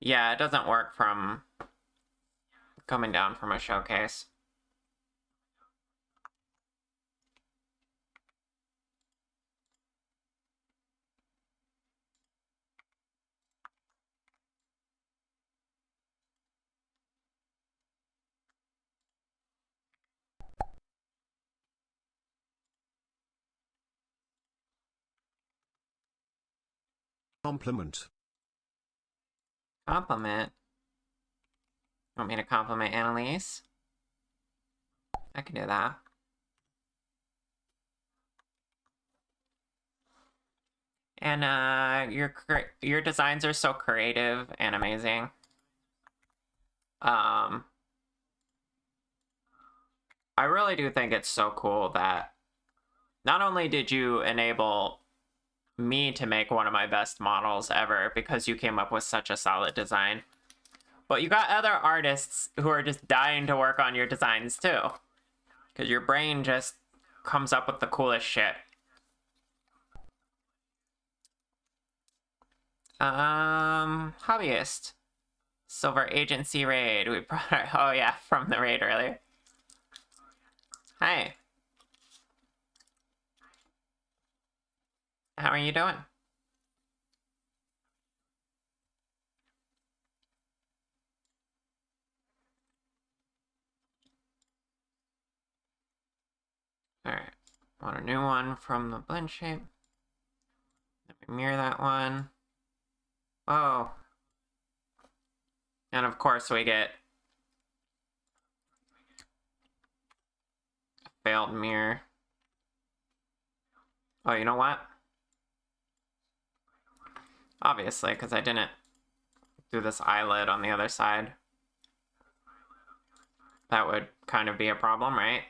Yeah, it doesn't work from coming down from a showcase. Compliment. Compliment? Want me to compliment Annalise? I can do that. And your designs are so creative and amazing. I really do think it's so cool that not only did you enable me to make one of my best models ever because you came up with such a solid design, but you got other artists who are just dying to work on your designs too. Because your brain just comes up with the coolest shit. Hobbyist. Silver Agency raid. We brought our, oh yeah, from the raid earlier. Hi. How are you doing? Alright. Want a new one from the blend shape. Let me mirror that one. Oh. And of course we get a failed mirror. Oh, you know what? Obviously, because I didn't do this eyelid on the other side. That would kind of be a problem, right?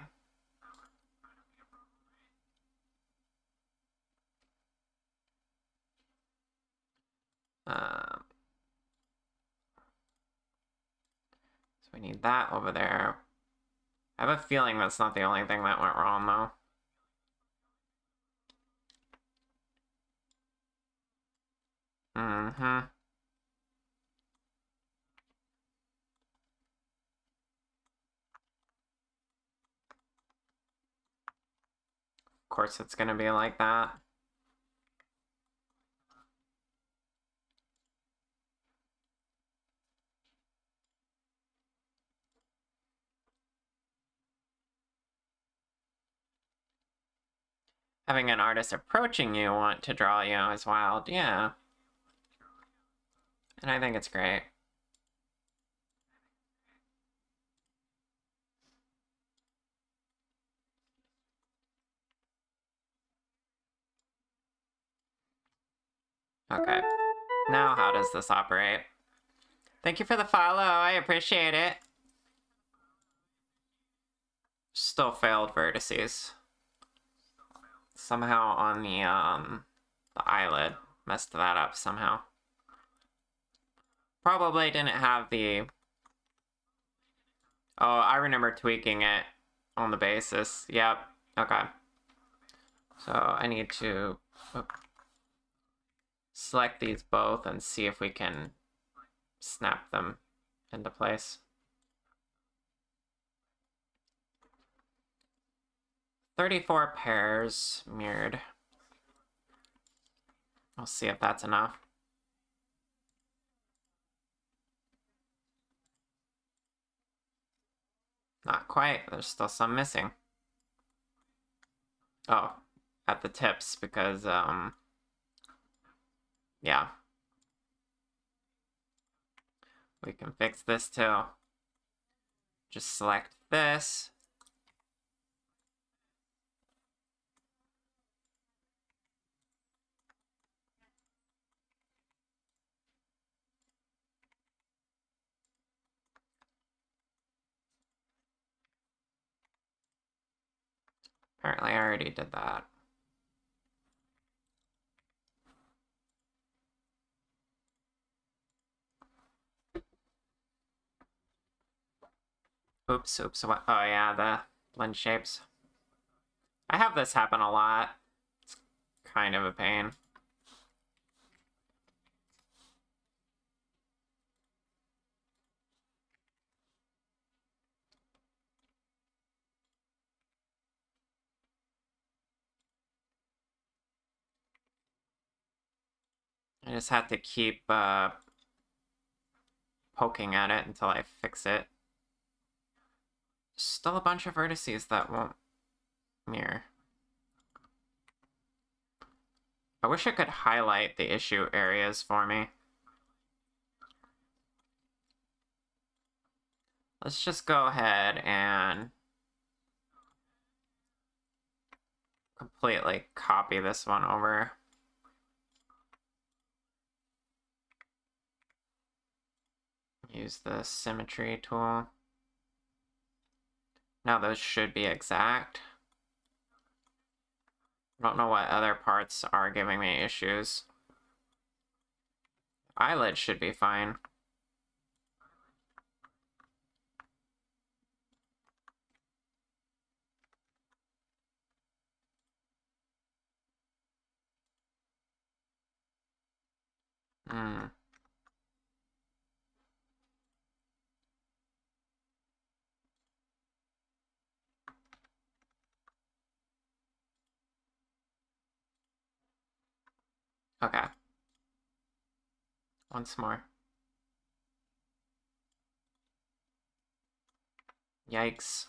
So we need that over there. I have a feeling that's not the only thing that went wrong, though. Mm-hmm. Of course it's gonna be like that. Having an artist approaching you want to draw you is wild, yeah. And I think it's great. Okay. Now how does this operate? Thank you for the follow, I appreciate it. Still failed vertices. Somehow on the eyelid. Messed that up somehow. Probably didn't have the... Oh, I remember tweaking it on the basis. Yep, okay. So I need to select these both and see if we can snap them into place. 34 pairs mirrored. I'll see if that's enough. Not quite, there's still some missing. Oh, at the tips because, yeah. We can fix this too. Just select this. Apparently I already did that. Oops, what? Oh yeah, the blend shapes. I have this happen a lot. It's kind of a pain. I just have to keep poking at it until I fix it. Still a bunch of vertices that won't mirror. I wish I could highlight the issue areas for me. Let's just go ahead and completely copy this one over. Use the symmetry tool. Now those should be exact. I don't know what other parts are giving me issues. Eyelid should be fine. Hmm. Okay. Once more. Yikes.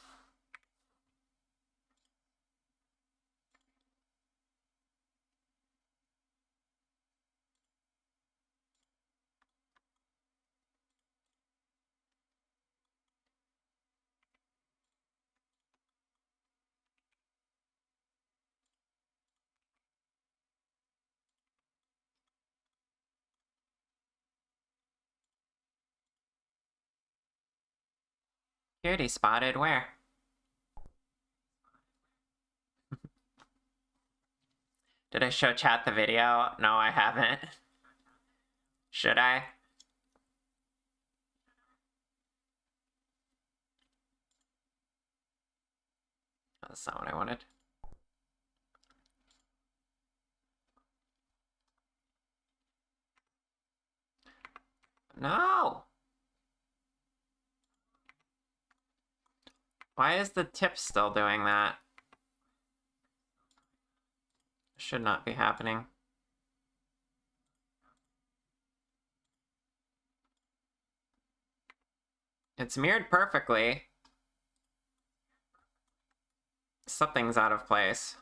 Cutie spotted where? Did I show chat the video? No, I haven't. Should I? That's not what I wanted. No! Why is the tip still doing that? Should not be happening. It's mirrored perfectly. Something's out of place.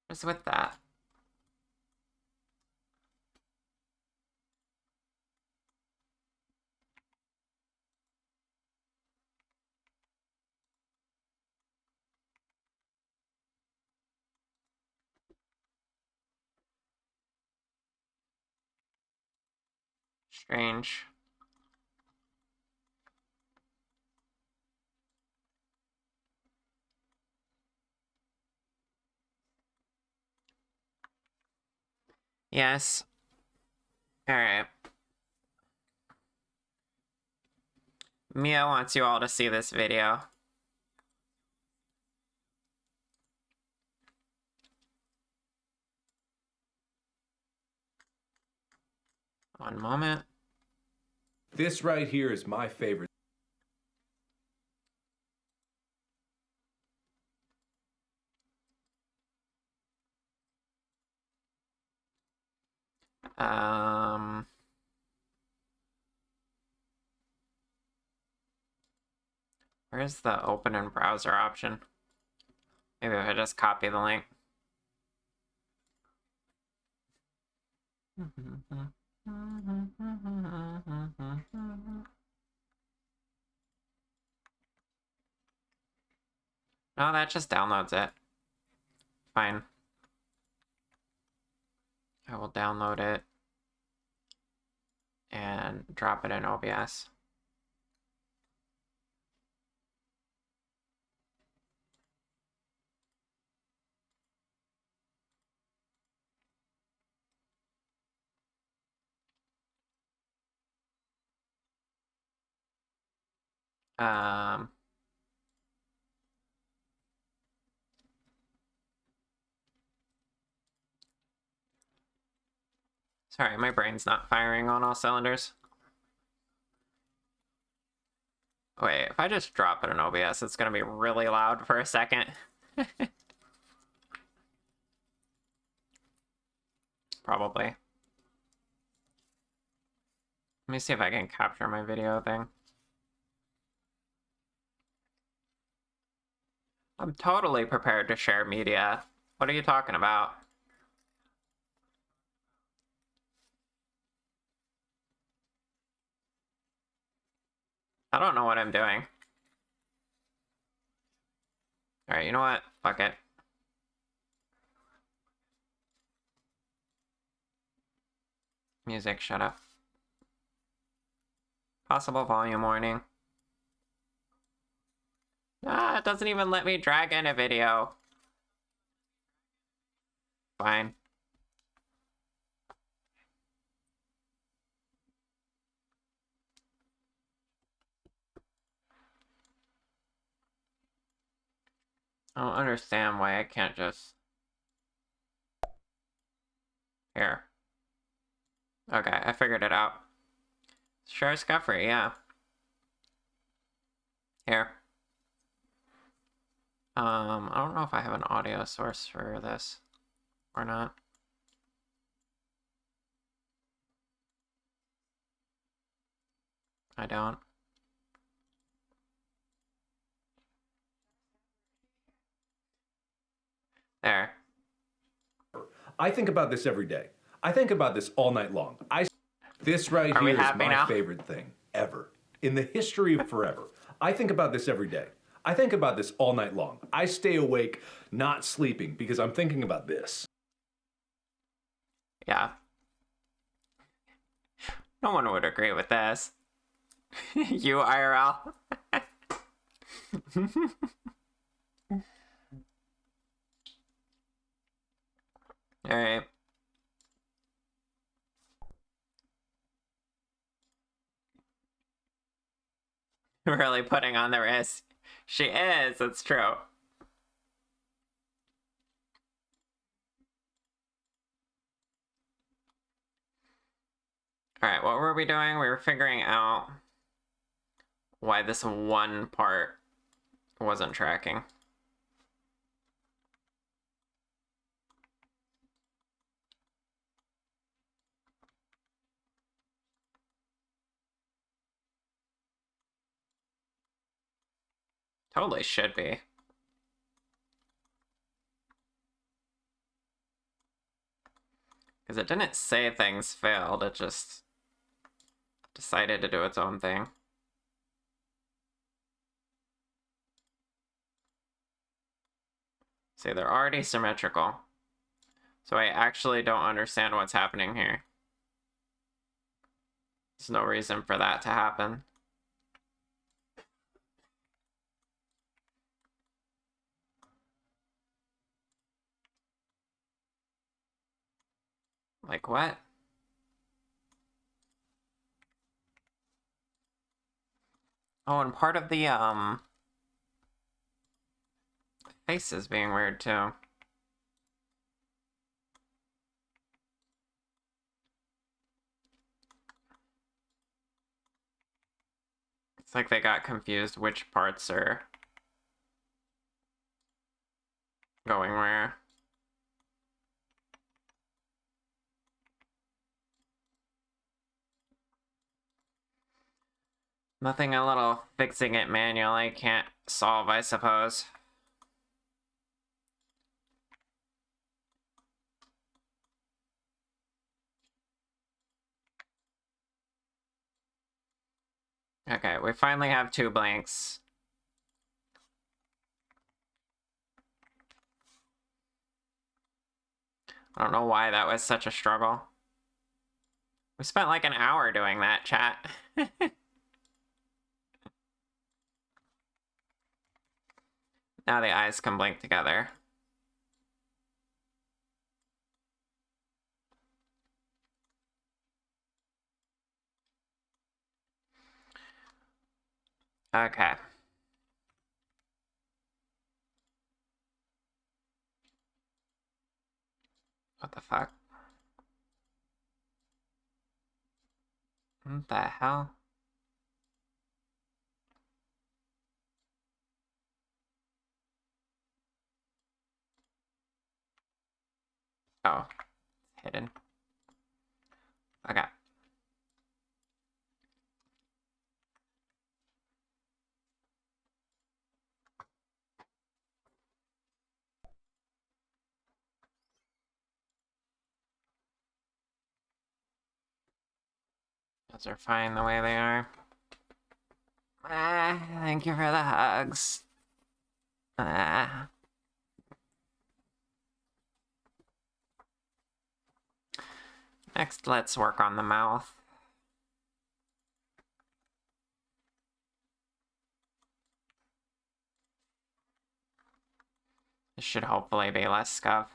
What's with that? Strange. Yes. Alright. Mia wants you all to see this video. One moment. This right here is my favorite. Um... Where's the open in browser option? Maybe if I just copy the link. No, that just downloads it. Fine. I will download it and drop it in OBS. Um, Sorry, my brain's not firing on all cylinders. Wait, if I just drop it in OBS, it's gonna be really loud for a second. Probably. Let me see if I can capture my video thing. I'm totally prepared to share media. What are you talking about? I don't know what I'm doing. Alright, you know what? Fuck it. Music, shut up. Possible volume warning. Ah, it doesn't even let me drag in a video. Fine. I don't understand why I can't just... Here. Okay, I figured it out. Share Scuffrey, yeah. Here. I don't know if I have an audio source for this or not. I don't. There. I think about this every day. I think about this all night long. This right Are we here is happy my now? favorite thing ever. In the history of forever. I think about this every day. I think about this all night long. I stay awake, not sleeping, because I'm thinking about this. Yeah. No one would agree with this. You, IRL. Alright. Really putting on the risk. She is, it's true. Alright, what were we doing? We were figuring out why this one part wasn't tracking. Totally should be. Because it didn't say things failed, it just decided to do its own thing. See, they're already symmetrical. So I actually don't understand what's happening here. There's no reason for that to happen. Like what? Oh, and part of the face is being weird too. It's like they got confused which parts are going where. Nothing a little fixing it manually can't solve, I suppose. Okay, we finally have 2 blanks. I don't know why that was such a struggle. We spent like an hour doing that, chat. Now the eyes can blink together. Okay. What the fuck? What the hell? Oh, hidden. Okay. Those are fine the way they are. Thank you for the hugs. Next, let's work on the mouth. This should hopefully be less scuff.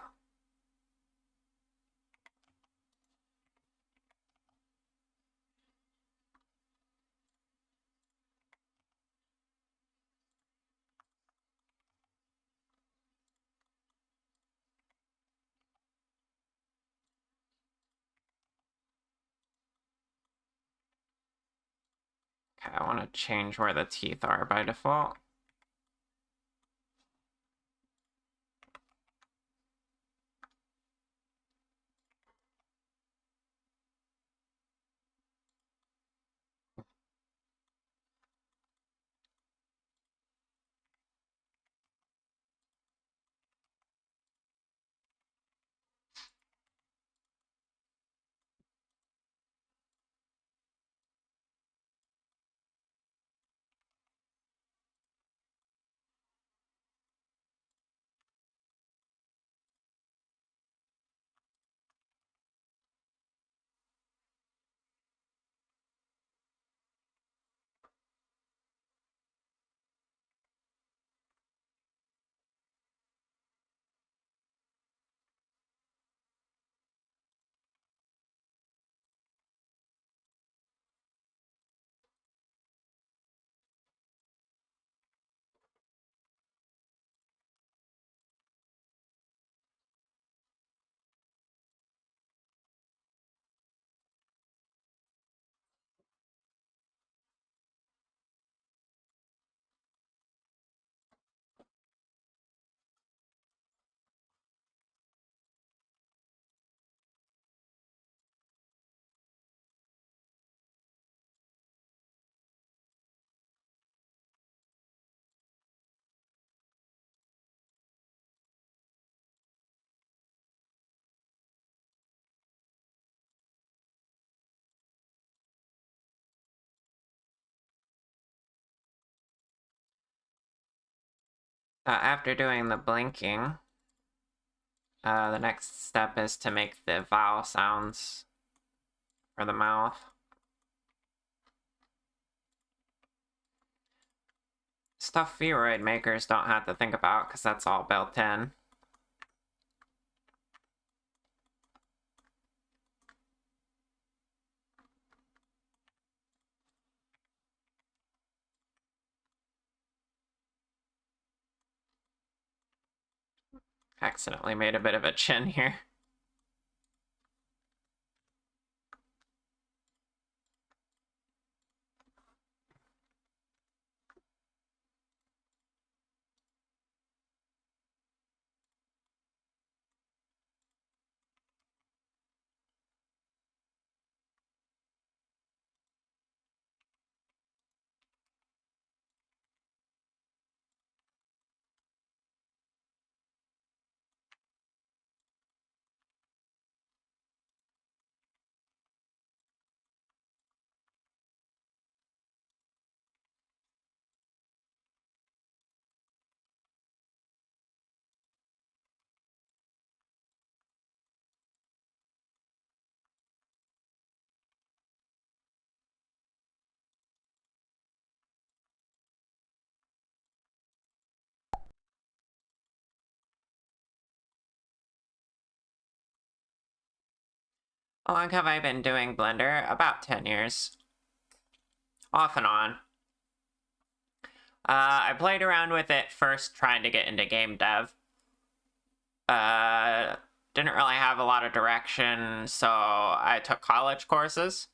Okay, I want to change where the teeth are by default. After doing the blinking, the next step is to make the vowel sounds for the mouth. Stuff Vroid makers don't have to think about because that's all built in. Accidentally made a bit of a chin here. How long have I been doing Blender? About 10 years. Off and on. I played around with it first trying to get into game dev. Didn't really have a lot of direction, so I took college courses.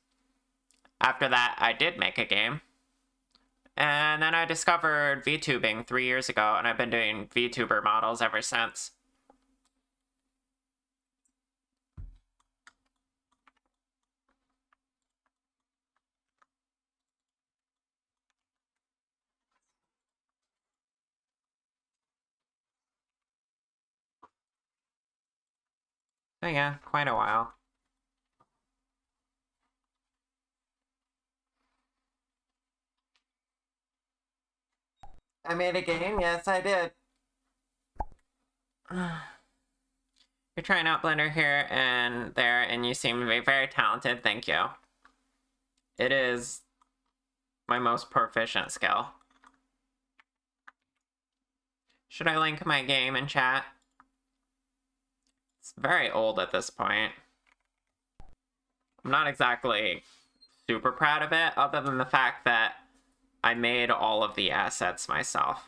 After that, I did make a game. And then I discovered VTubing 3 years ago, and I've been doing VTuber models ever since. So yeah, quite a while. I made a game? Yes, I did. You're trying out Blender here and there, and you seem to be very talented. Thank you. It is my most proficient skill. Should I link my game in chat? It's very old at this point. I'm not exactly super proud of it, other than the fact that I made all of the assets myself.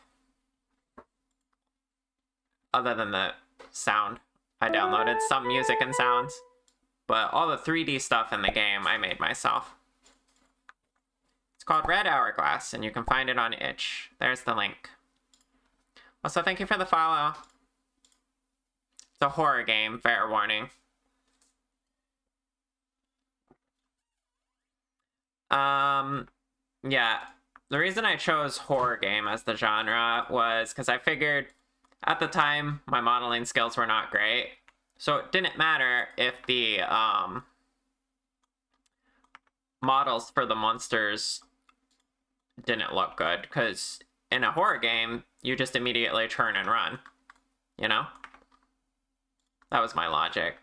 Other than the sound. I downloaded some music and sounds, but all the 3D stuff in the game I made myself. It's called Red Hourglass, and you can find it on itch. There's the link. Also, thank you for the follow. It's a horror game, fair warning. Yeah. The reason I chose horror game as the genre was because I figured at the time my modeling skills were not great. So it didn't matter if the models for the monsters didn't look good, because in a horror game, you just immediately turn and run, you know? That was my logic.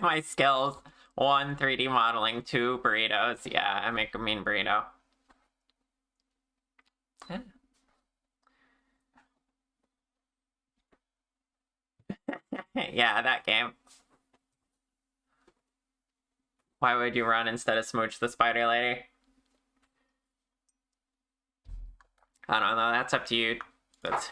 My skills: 1, 3D modeling, 2, burritos. Yeah, I make a mean burrito. Yeah, that game. Why would you run instead of smooch the spider lady? I don't know, that's up to you. That's...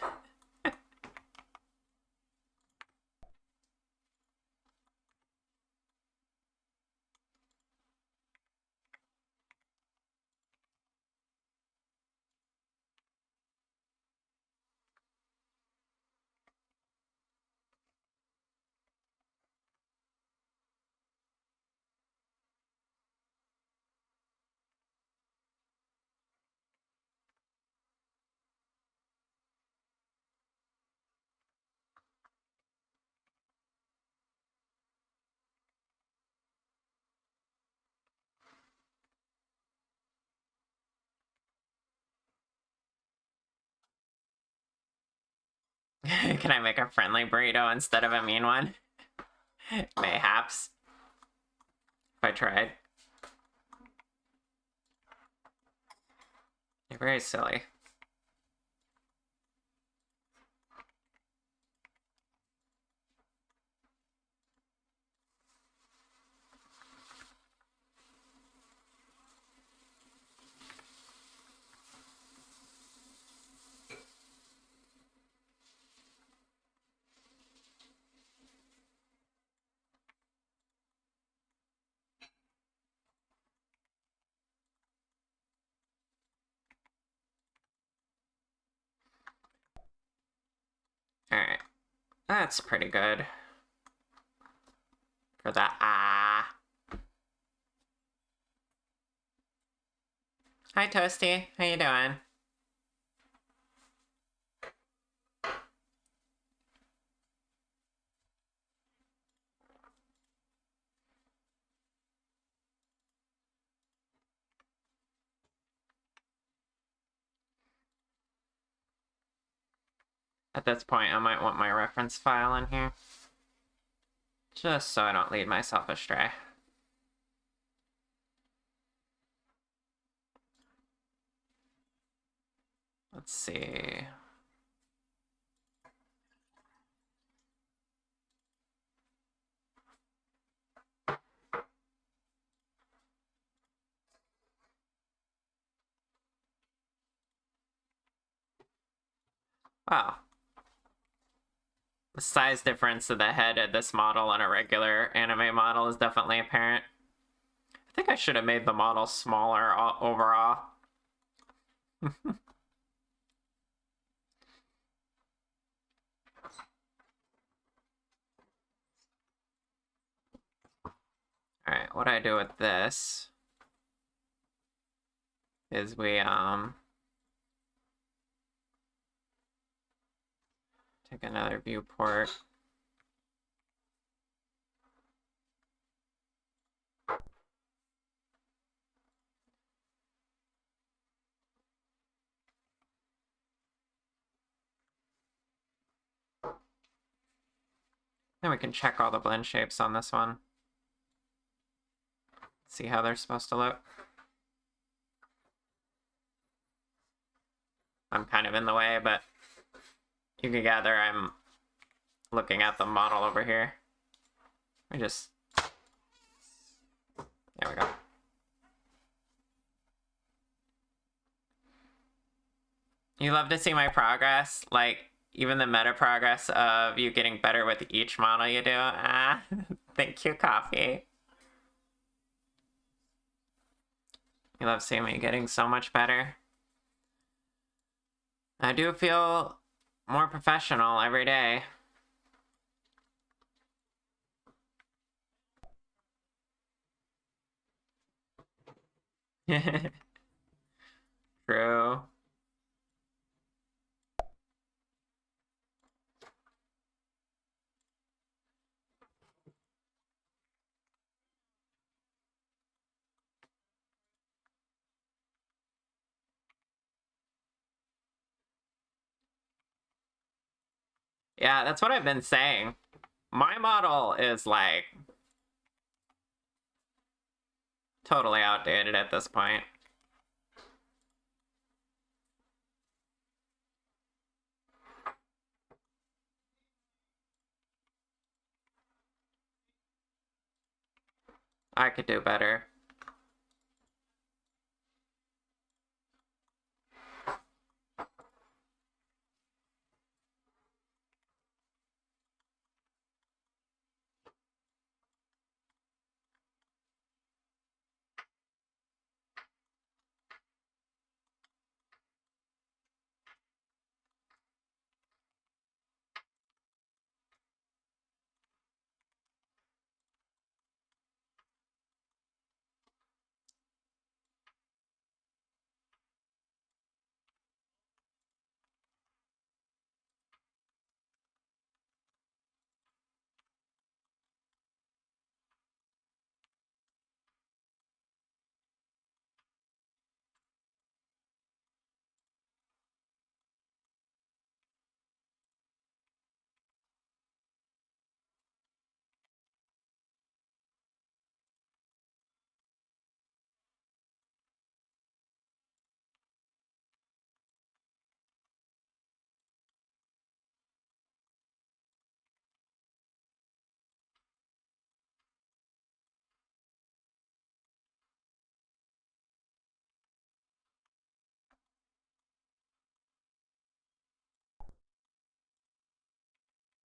Can I make a friendly burrito instead of a mean one? Mayhaps. If I tried. You're very silly. Alright. That's pretty good. For the ah. Hi, Toasty. How you doing? At this point, I might want my reference file in here. Just so I don't lead myself astray. Let's see. Wow. The size difference of the head of this model and a regular anime model is definitely apparent. I think I should have made the model smaller overall. Alright, what I do with this is we take another viewport. Then we can check all the blend shapes on this one. See how they're supposed to look. I'm kind of in the way, but you can gather I'm looking at the model over here. We just... There we go. You love to see my progress? Like, even the meta progress of you getting better with each model you do? Ah, thank you, Coffee. You love seeing me getting so much better. I do feel more professional every day. True. Yeah, that's what I've been saying. My model is like totally outdated at this point. I could do better.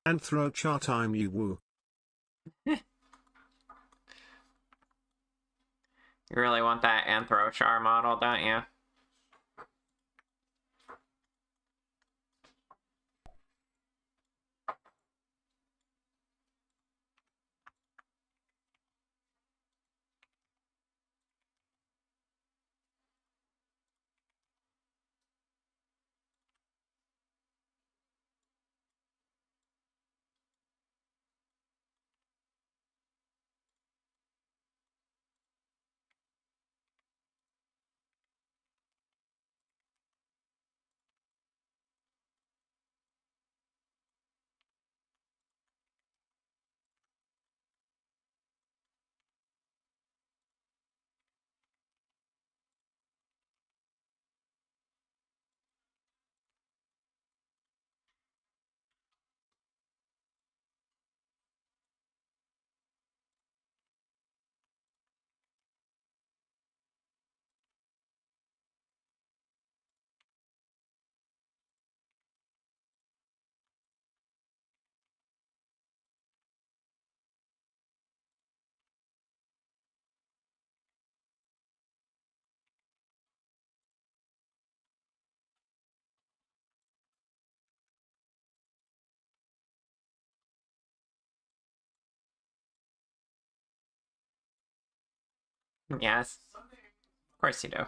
Anthro time you woo. You really want that Anthrochar model, don't you? Yes. Of course you do.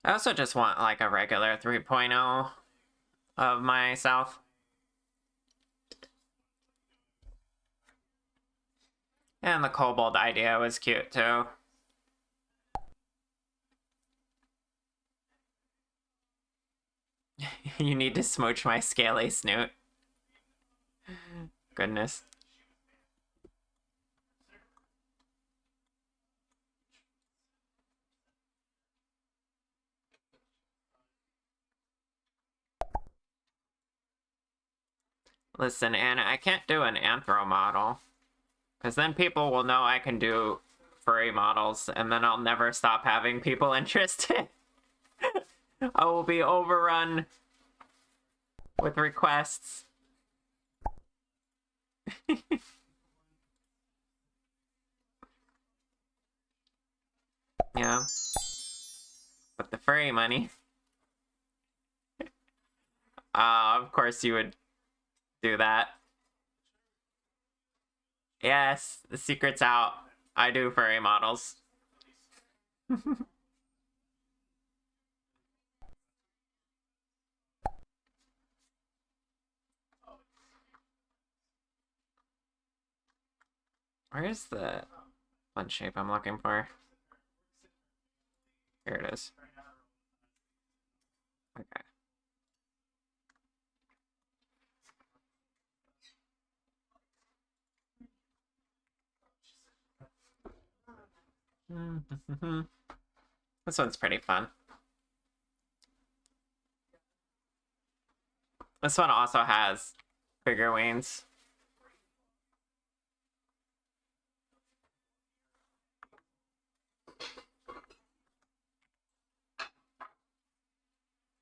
I also just want like a regular 3.0 of myself. And the kobold idea was cute too. You need to smooch my scaly snoot. Goodness. Listen, Anna, I can't do an anthro model. Because then people will know I can do furry models, and then I'll never stop having people interested. I will be overrun with requests. Yeah. With the furry money. Of course you would do that. Yes, the secret's out. I do furry models. Where's the one shape I'm looking for? Here it is. Okay. This one's pretty fun. This one also has figurines.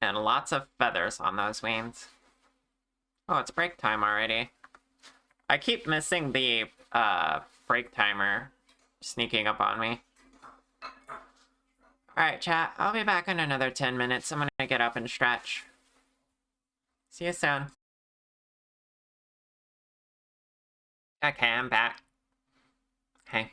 And lots of feathers on those wings. Oh, it's break time already. I keep missing the break timer sneaking up on me. Alright, chat. I'll be back in another 10 minutes. I'm gonna get up and stretch. See you soon. Okay, I'm back. Okay.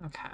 Okay.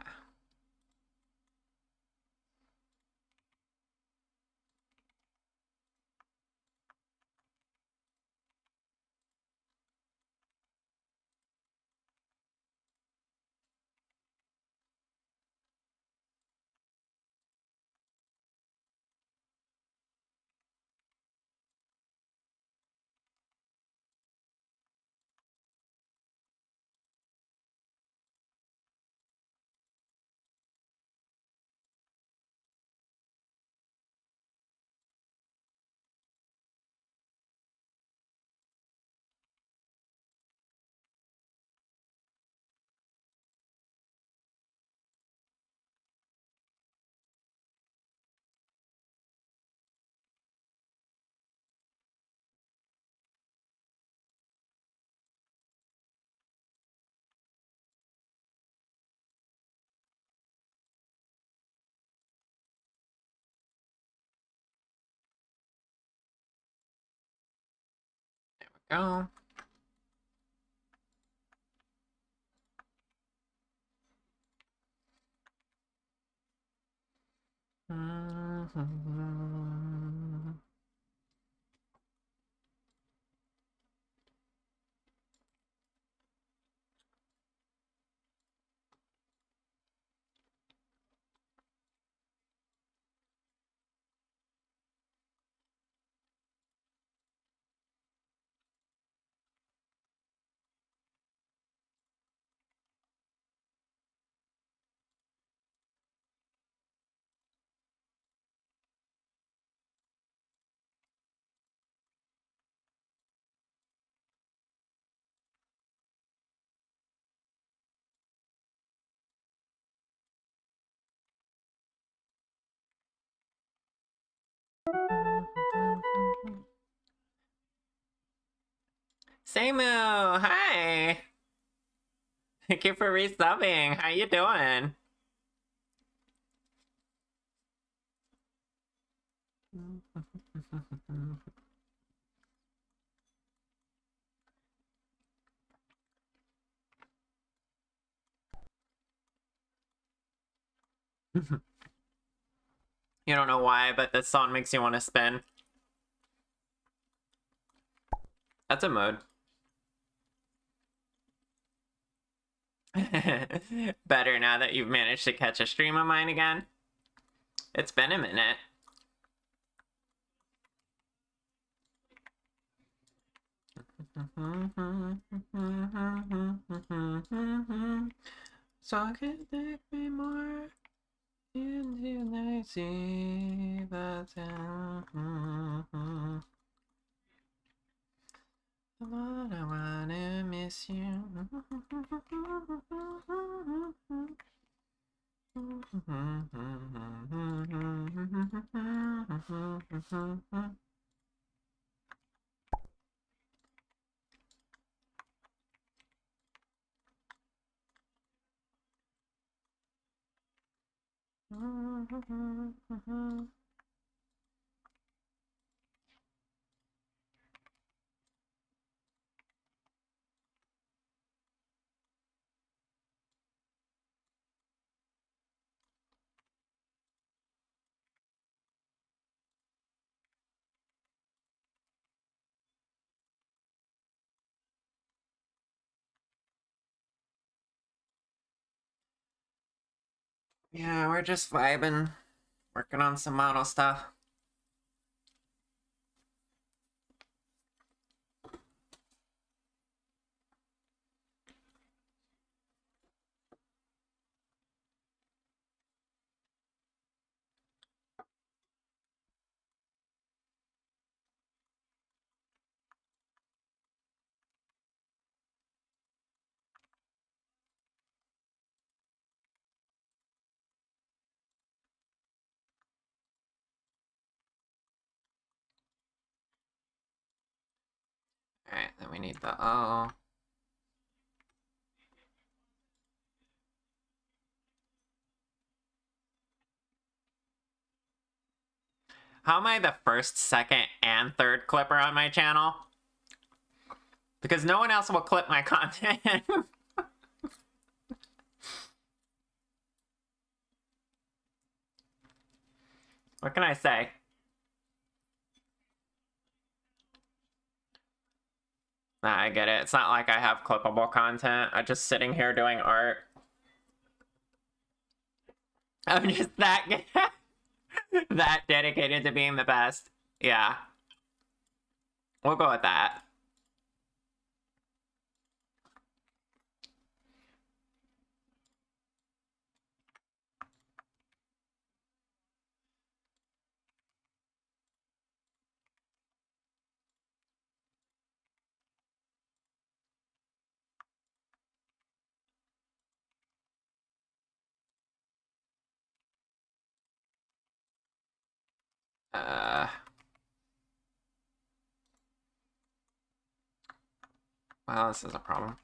Go. Samu, hi. Thank you for resubbing. How you doing? You don't know why, but this song makes you want to spin. That's a mode. Better now that you've managed to catch a stream of mine again. It's been a minute. So I can take me more into I see that I wanna miss you. Yeah, we're just vibing, working on some model stuff. Alright, then we need the O. How am I the first, second, and third clipper on my channel? Because no one else will clip my content. What can I say? Nah, I get it. It's not like I have clippable content. I'm just sitting here doing art. I'm just that that dedicated to being the best. Yeah. We'll go with that. Uh, well, this is a problem.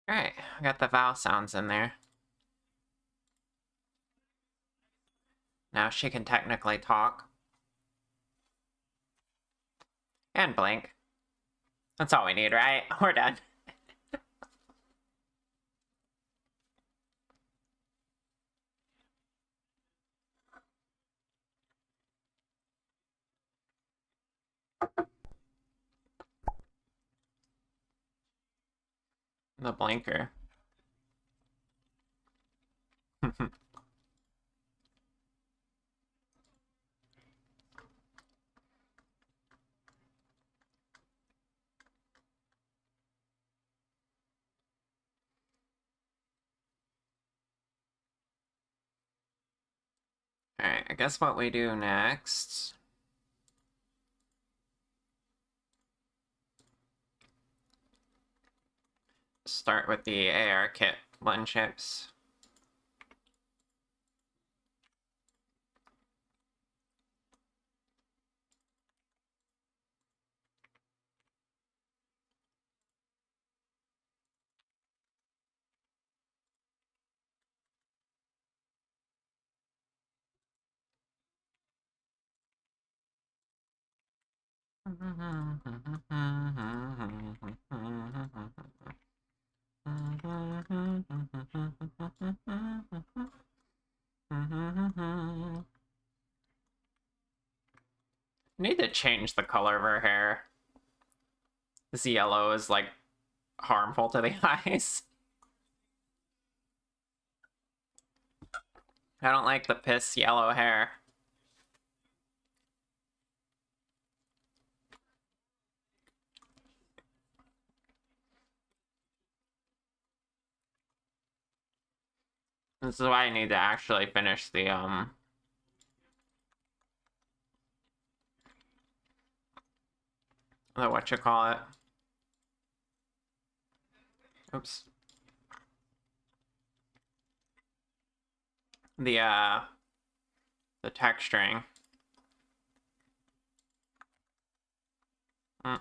Alright, I got the vowel sounds in there. Now she can technically talk. And blink. That's all we need, right? We're done. The blinker. Alright, I guess what we do next... Start with the AR kit blend chips. Need to change the color of her hair. This yellow is like harmful to the eyes. I don't like the piss yellow hair. This is why I need to actually finish the whatchamacallit. Oops. The texturing. Mm.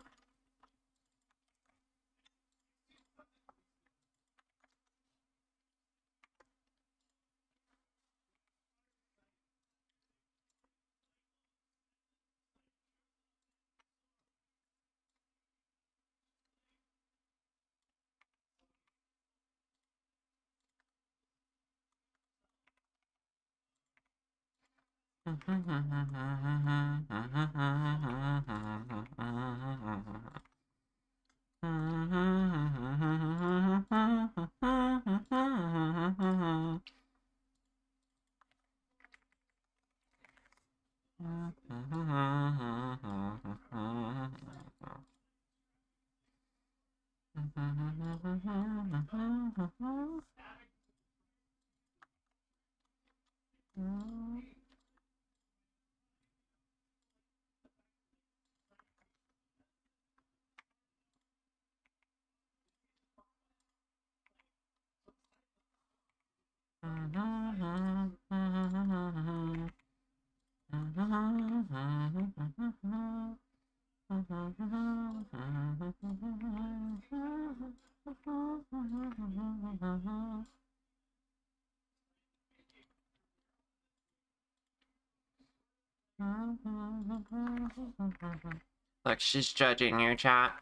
Look, she's judging you, chat.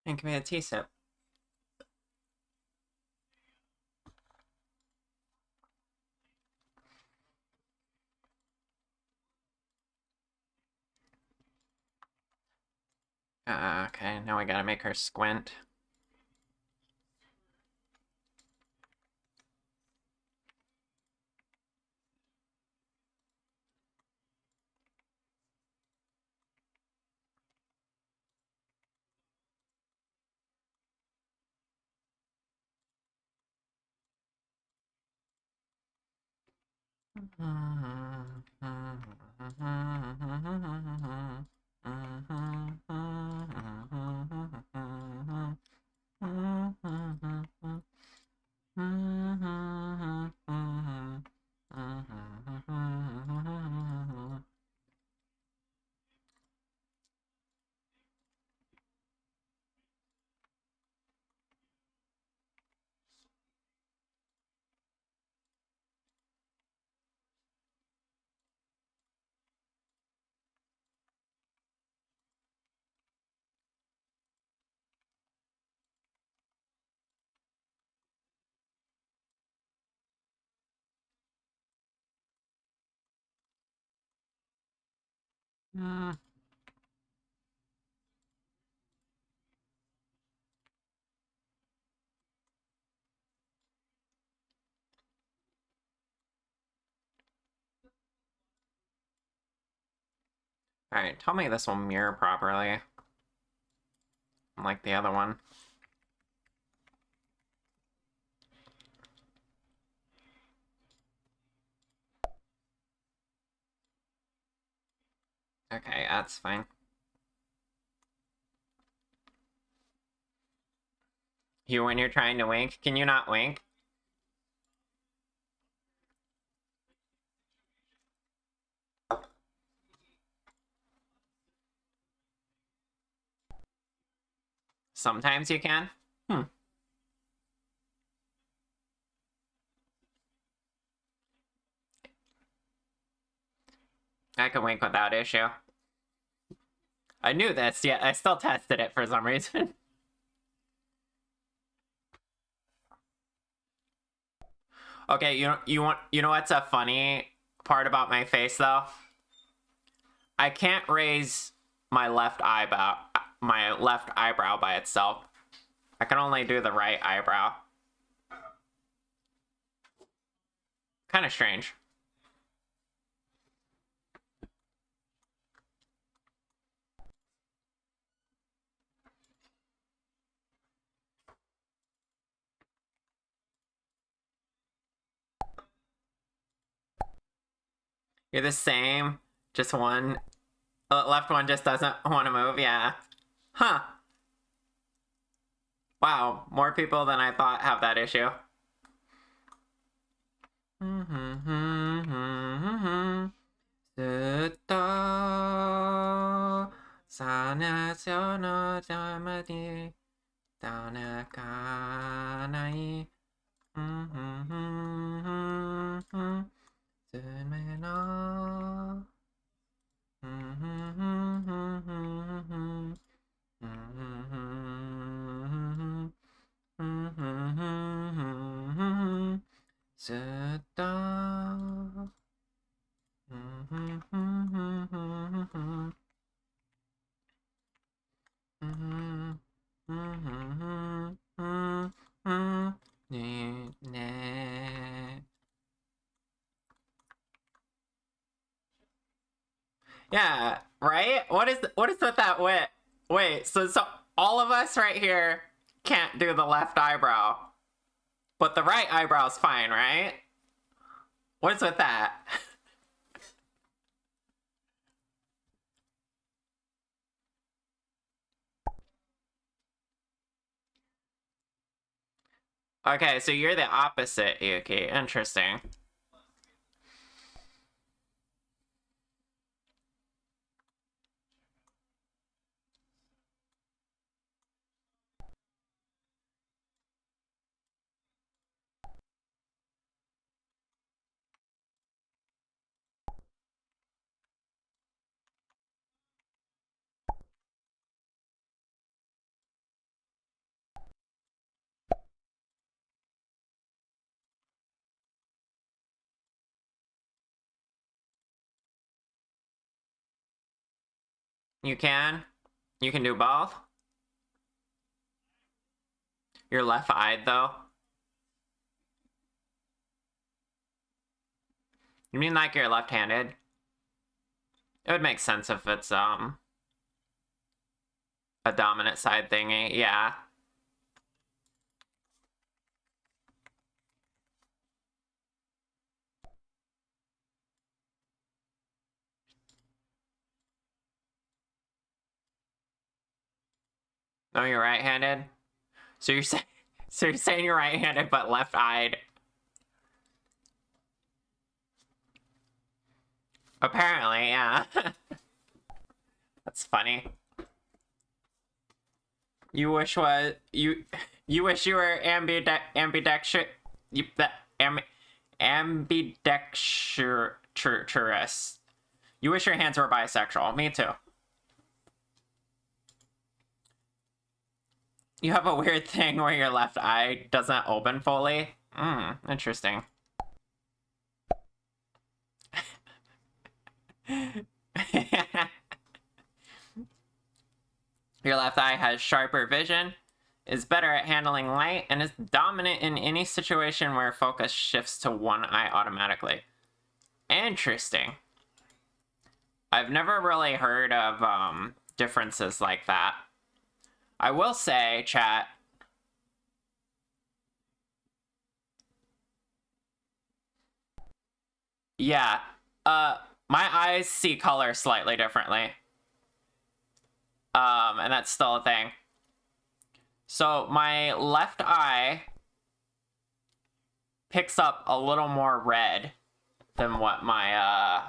And give me a tea sip. Okay, now I gotta make her squint. Alright, tell me this will mirror properly. Like the other one. Okay, that's fine. You when you're trying to wink? Can you not wink? Sometimes you can? Hmm. I can wink without issue. I knew this, yet I still tested it for some reason. Okay, you know what's a funny part about my face though? I can't raise my left eyebrow by itself. I can only do the right eyebrow. Kind of strange. You're the same. Just one. Left one just doesn't want to move. Yeah. Huh. Wow. More people than I thought have that issue. Yeah, right? What is with that wit? Wait, so all of us right here can't do the left eyebrow. But the right eyebrow's fine, right? What is with that? Okay, so you're the opposite, Yuki. Interesting. You can? You can do both? You're left-eyed, though? You mean like you're left-handed? It would make sense if it's, a dominant side thingy, yeah. No, you're right-handed? So you're saying, so you're saying you're right-handed but left-eyed? Apparently, yeah. That's funny. You wish you wish you were ambidextrous. Ambidextrous. You wish your hands were bisexual. Me too. You have a weird thing where your left eye doesn't open fully. Interesting. Your left eye has sharper vision, is better at handling light, and is dominant in any situation where focus shifts to one eye automatically. Interesting. I've never really heard of differences like that. I will say, chat, yeah, my eyes see color slightly differently. And that's still a thing. So my left eye picks up a little more red than what my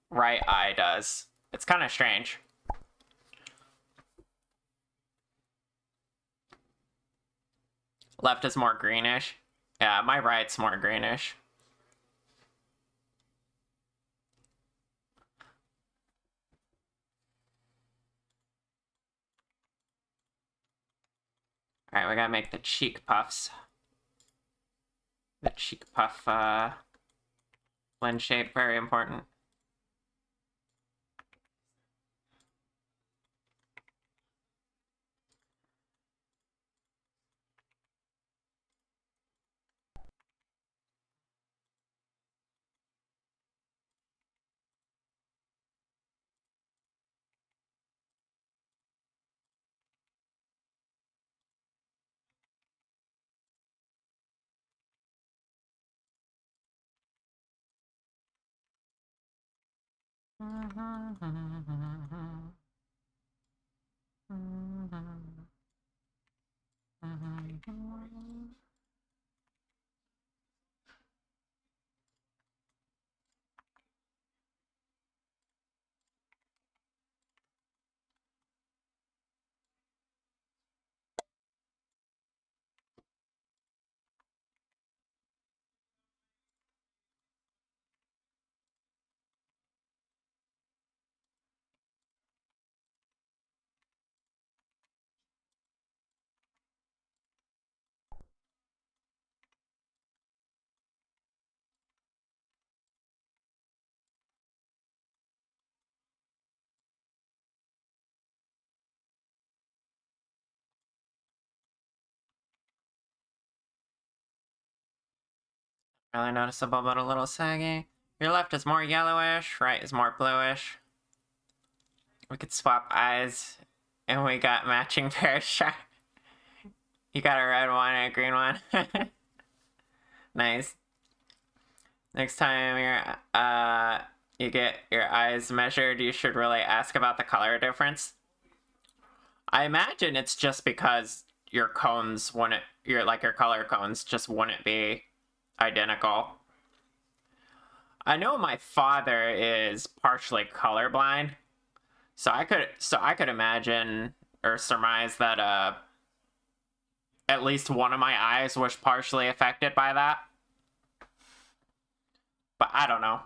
right eye does. It's kind of strange. Left is more greenish. Yeah, my right's more greenish. Alright, we gotta make the cheek puffs. The cheek puff blend shape, very important. Really noticeable, but a little saggy. Your left is more yellowish, right is more bluish. We could swap eyes, and we got matching pairs. You got a red one and a green one. Nice. Next time you get your eyes measured, you should really ask about the color difference. I imagine it's just because your cones wouldn't, your color cones just wouldn't be identical. I know my father is partially colorblind, so I could imagine or surmise that at least one of my eyes was partially affected by that. But I don't know.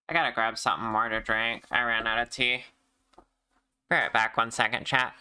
I gotta grab something more to drink. I ran out of tea. Be right back, 1 second, chat.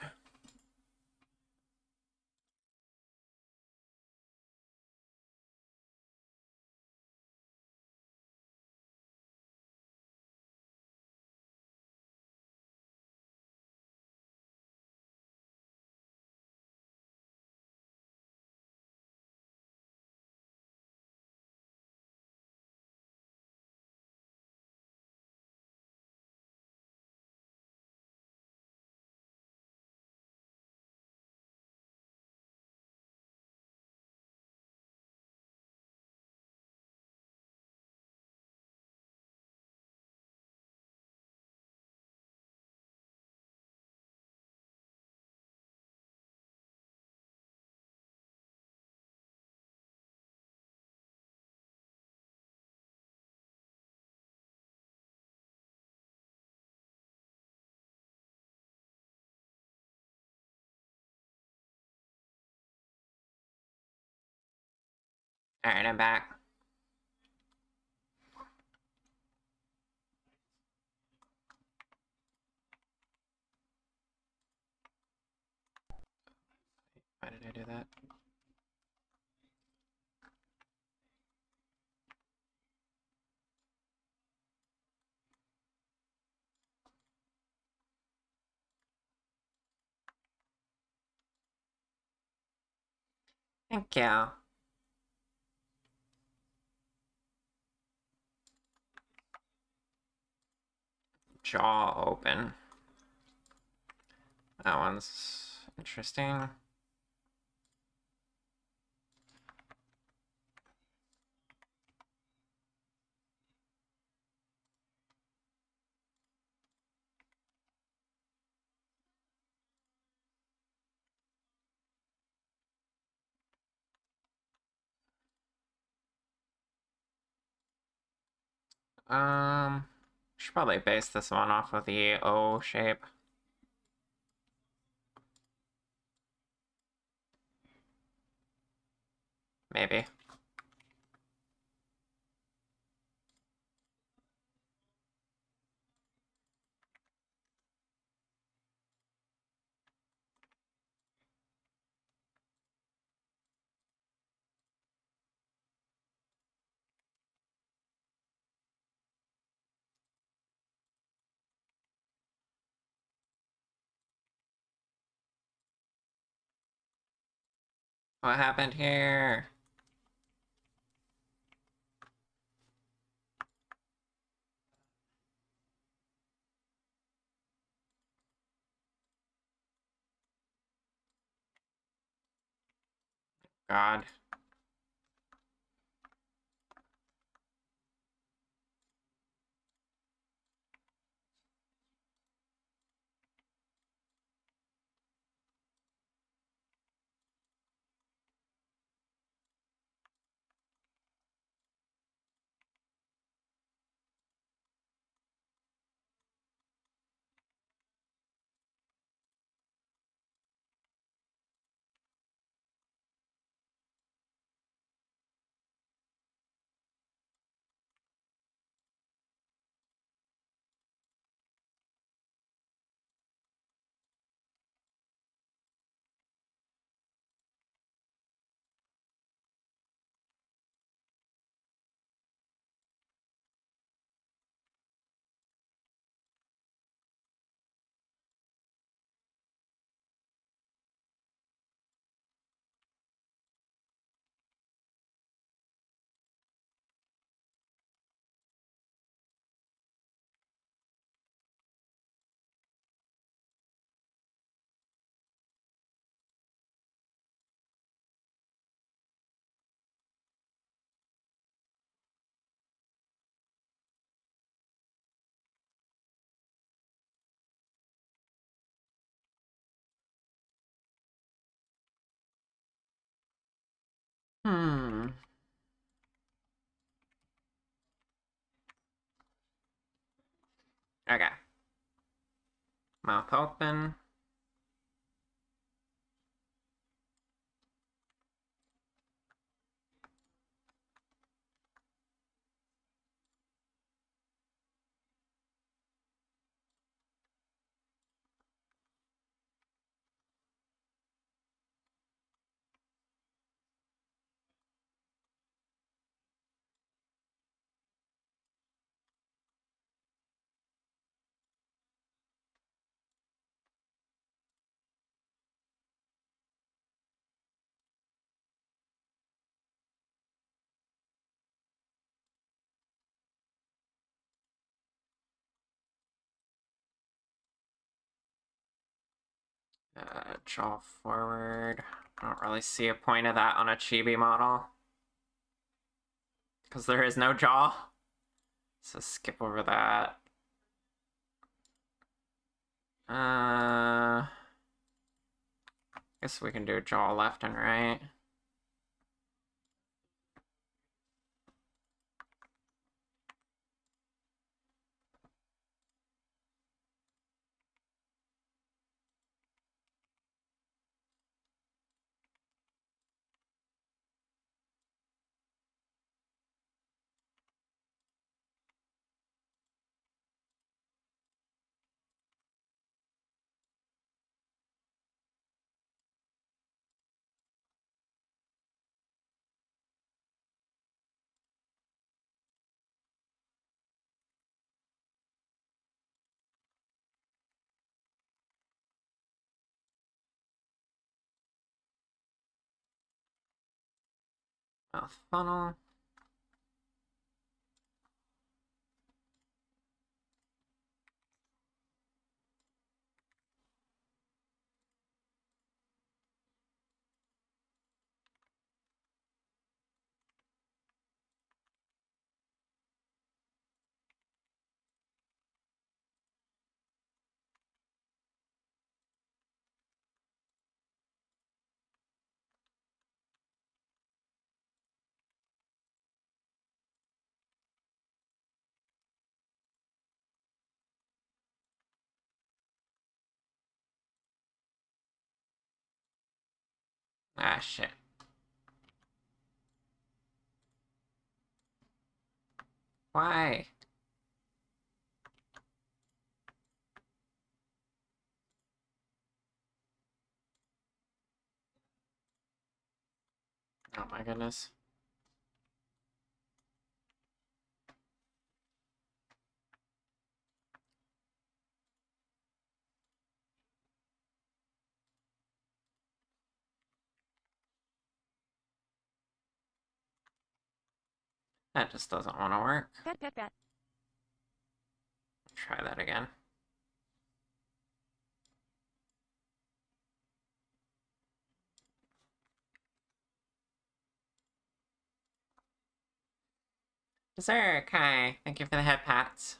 Alright, I'm back. Why did I do that? Thank you. Jaw open. That one's interesting. Should probably base this one off of the O shape. Maybe. What happened here? God. Hmm. Okay. Mouth open. Jaw forward. I don't really see a point of that on a Chibi model. Because there is no jaw. So skip over that. Guess we can do jaw left and right. Mouth funnel. Ah, shit. Why? Oh my goodness. That just doesn't want to work. Try that again. Dessert, Kai. Thank you for the head pats.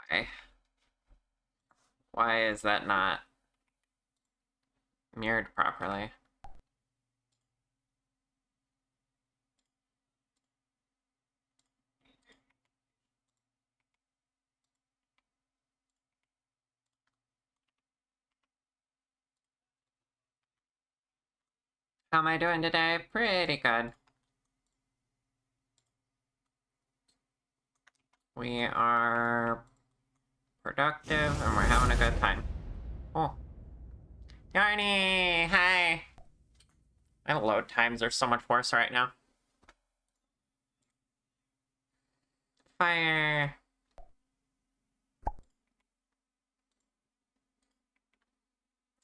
Why? Why is that not mirrored properly? How am I doing today? Pretty good. We are productive and we're having a good time. Oh. Yarny! Hi! My load times are so much worse right now. Fire!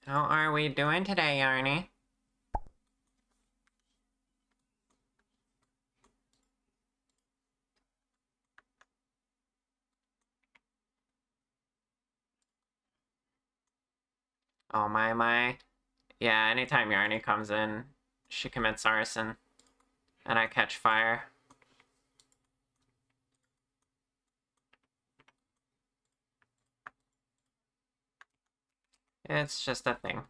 How are we doing today, Yarny? Oh my. Yeah, anytime Yarny comes in, she commits arson. And I catch fire. It's just a thing.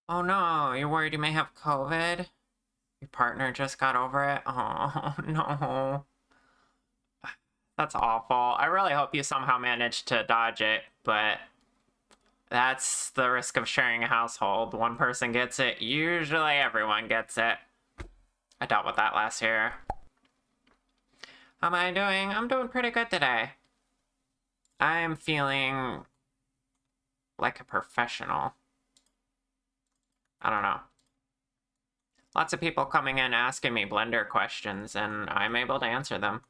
Oh no, you're worried you may have COVID? Your partner just got over it? Oh no. That's awful. I really hope you somehow managed to dodge it, but that's the risk of sharing a household. One person gets it, usually everyone gets it. I dealt with that last year. How am I doing? I'm doing pretty good today. I'm feeling like a professional. I don't know. Lots of people coming in asking me Blender questions, and I'm able to answer them.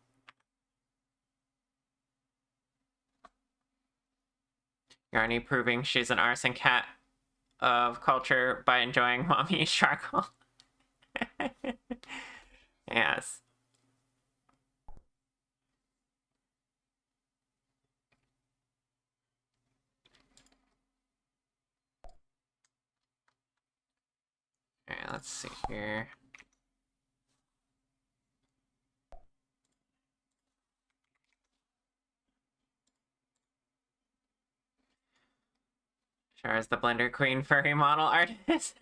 Yarny proving she's an arson cat of culture by enjoying mommy struggle. Yes. Alright, let's see here. Char is the blender queen furry model artist.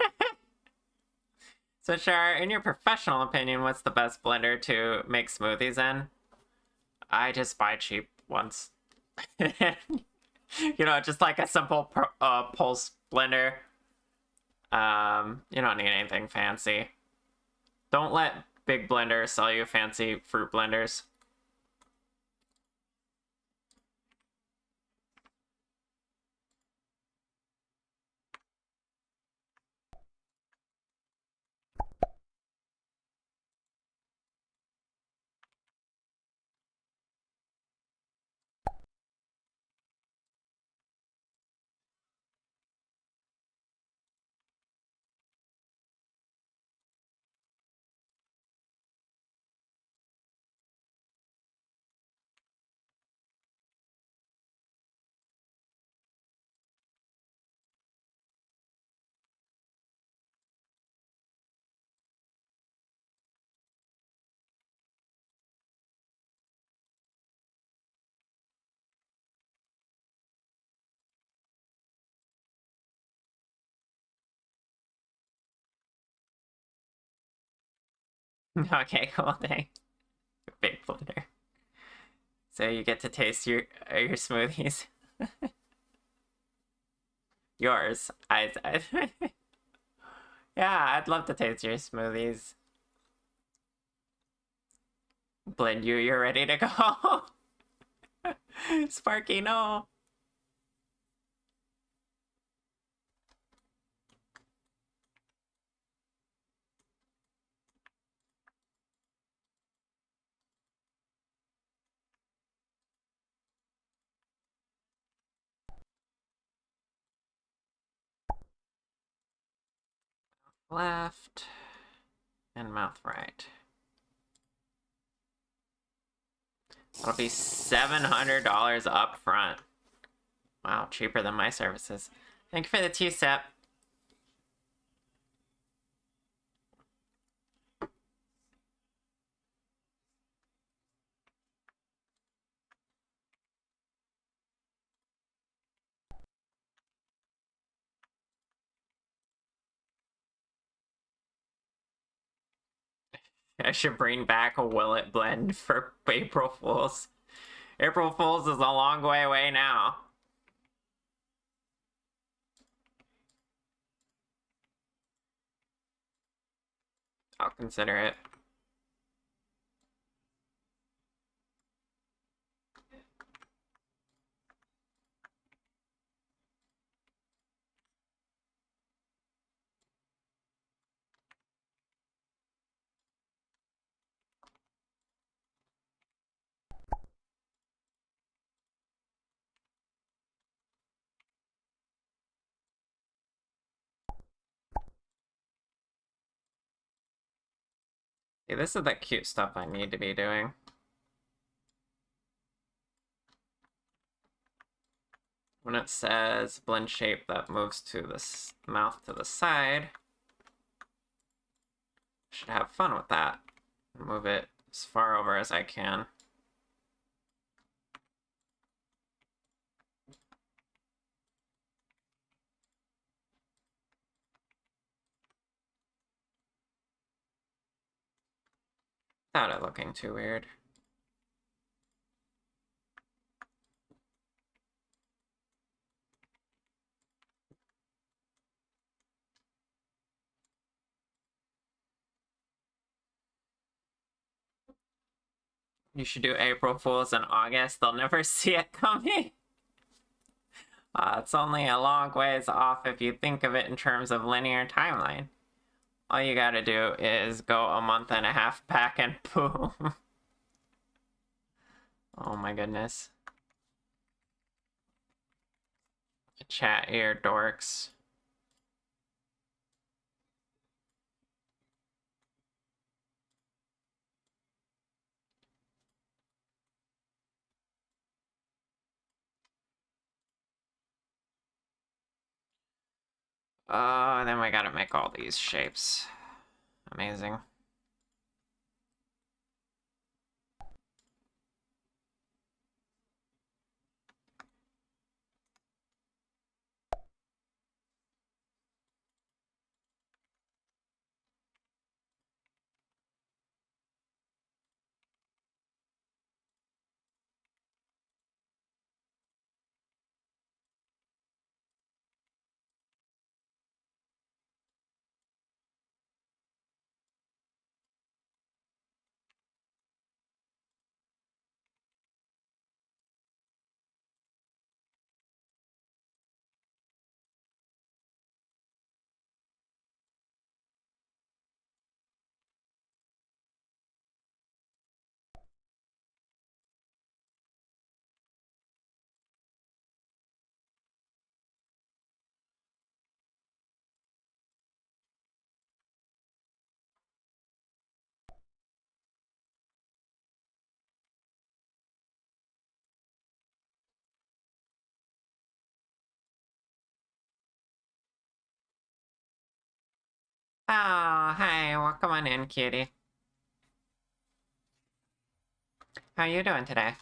So Char, in your professional opinion, what's the best blender to make smoothies in? I just buy cheap ones. You know, just like a simple pulse blender. You don't need anything fancy. Don't let big blenders sell you fancy fruit blenders. Okay, cool thing. Big blender. So you get to taste your smoothies. Yours. Yeah, I'd love to taste your smoothies. Blend you, you're ready to go. Sparky, no. Left and mouth right. That'll be $700 up front. Wow, cheaper than my services. Thank you for the two-step. I should bring back a Willet blend for April Fools. April Fools is a long way away now. I'll consider it. See, this is the cute stuff I need to be doing. When it says blend shape that moves to this mouth to the side, I should have fun with that. Move it as far over as I can. Without it looking too weird. You should do April Fools in August. They'll never see it coming. It's only a long ways off if you think of it in terms of linear timeline. All you gotta do is go a month and a half back and boom. Oh my goodness. Chat here, dorks. And then we gotta make all these shapes. Amazing. Oh, hey, well, come on in, cutie. How you doing today?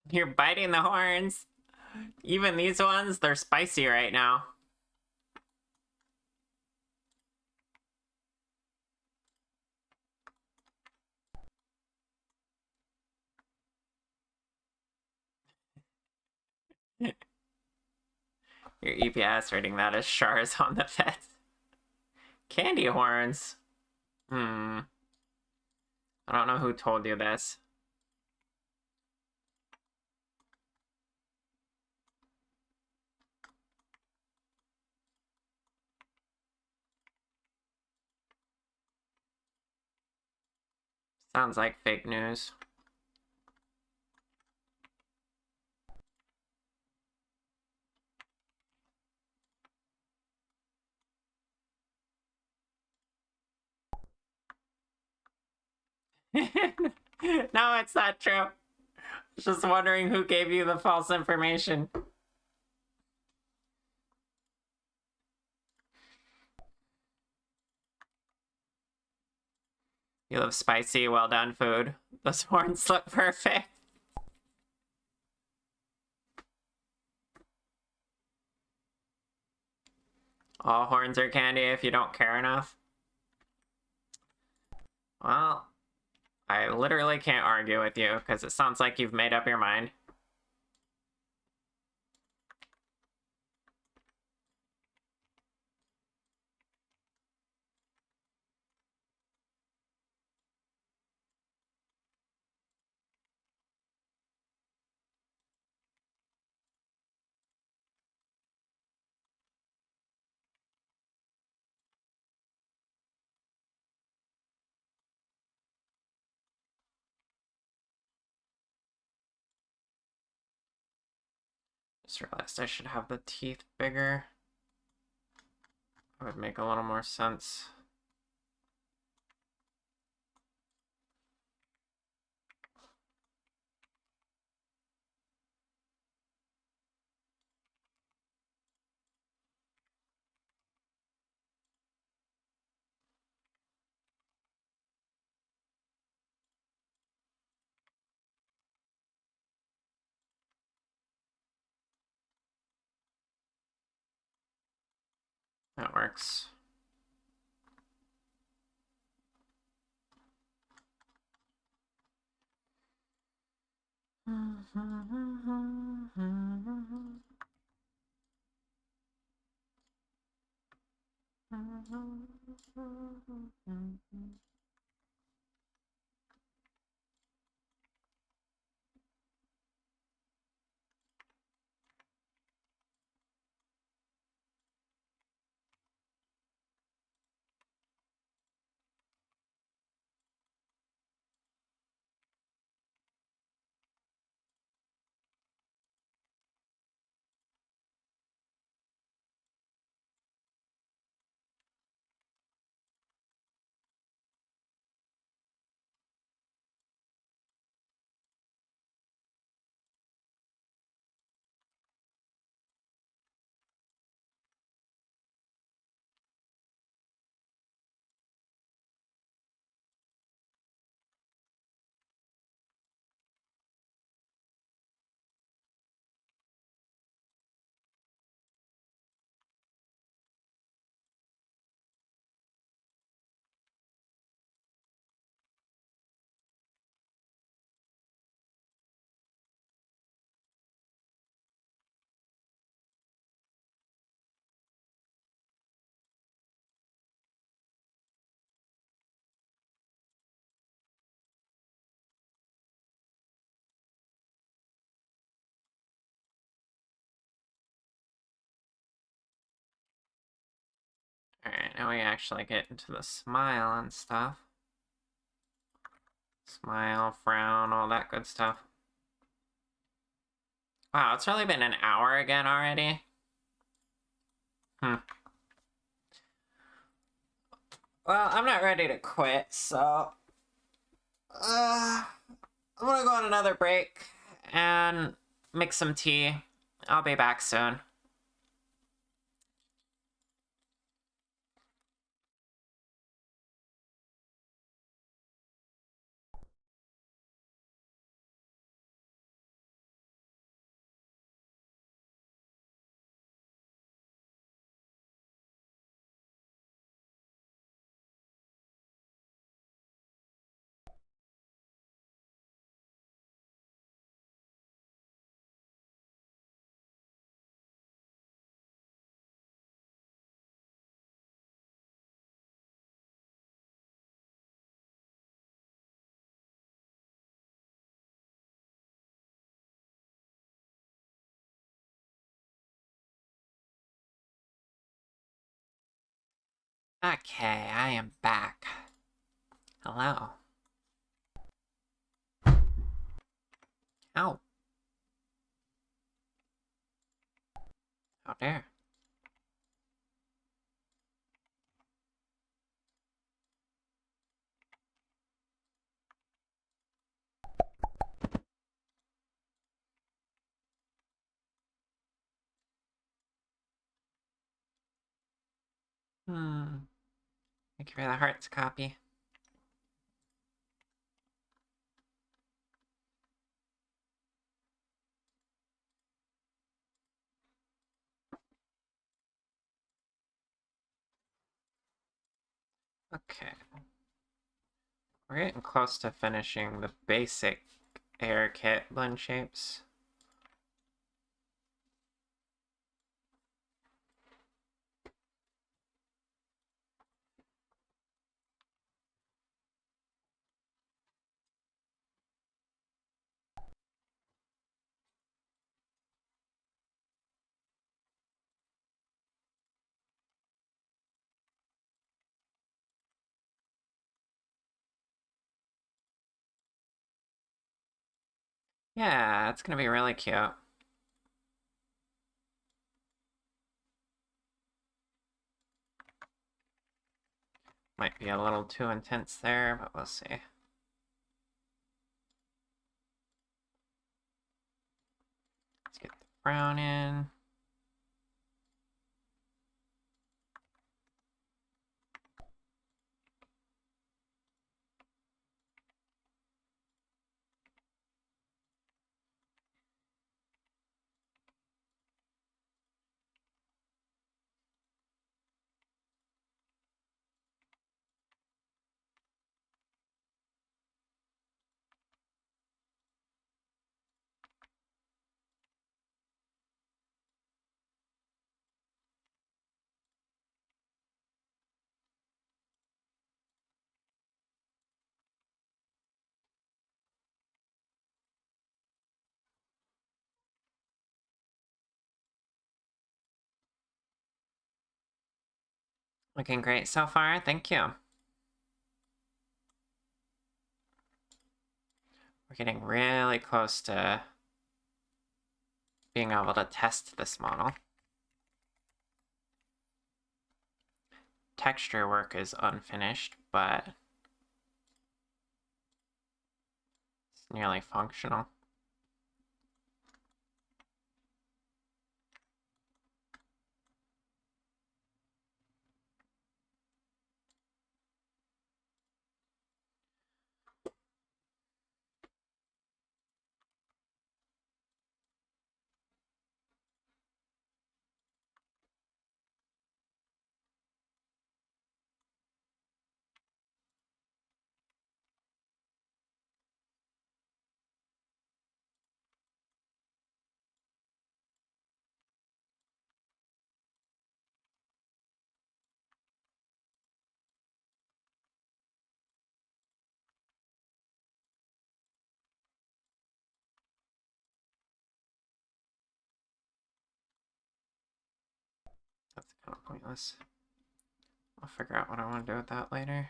You're biting the horns. Even these ones, they're spicy right now. Your EPS rating that as Shars on the fence. Candy horns. I don't know who told you this. Sounds like fake news. No, it's not true. Just wondering who gave you the false information. You love spicy, well done food. Those horns look perfect. All horns are candy if you don't care enough. Well, I literally can't argue with you because it sounds like you've made up your mind. Just realized I should have the teeth bigger. That would make a little more sense. That works. now we actually get into the smile and stuff. Smile, frown, all that good stuff. Wow, it's really been an hour again already. Well, I'm not ready to quit, so... I'm gonna go on another break and make some tea. I'll be back soon. Okay, I am back. Hello. Ow. How dare. Thank you for the hearts copy. Okay. We're getting close to finishing the basic air kit blend shapes. Yeah, it's gonna be really cute. Might be a little too intense there, but we'll see. Let's get the brown in. Looking great so far, thank you. We're getting really close to being able to test this model. Texture work is unfinished, but it's nearly functional. That's kind of pointless. I'll figure out what I want to do with that later.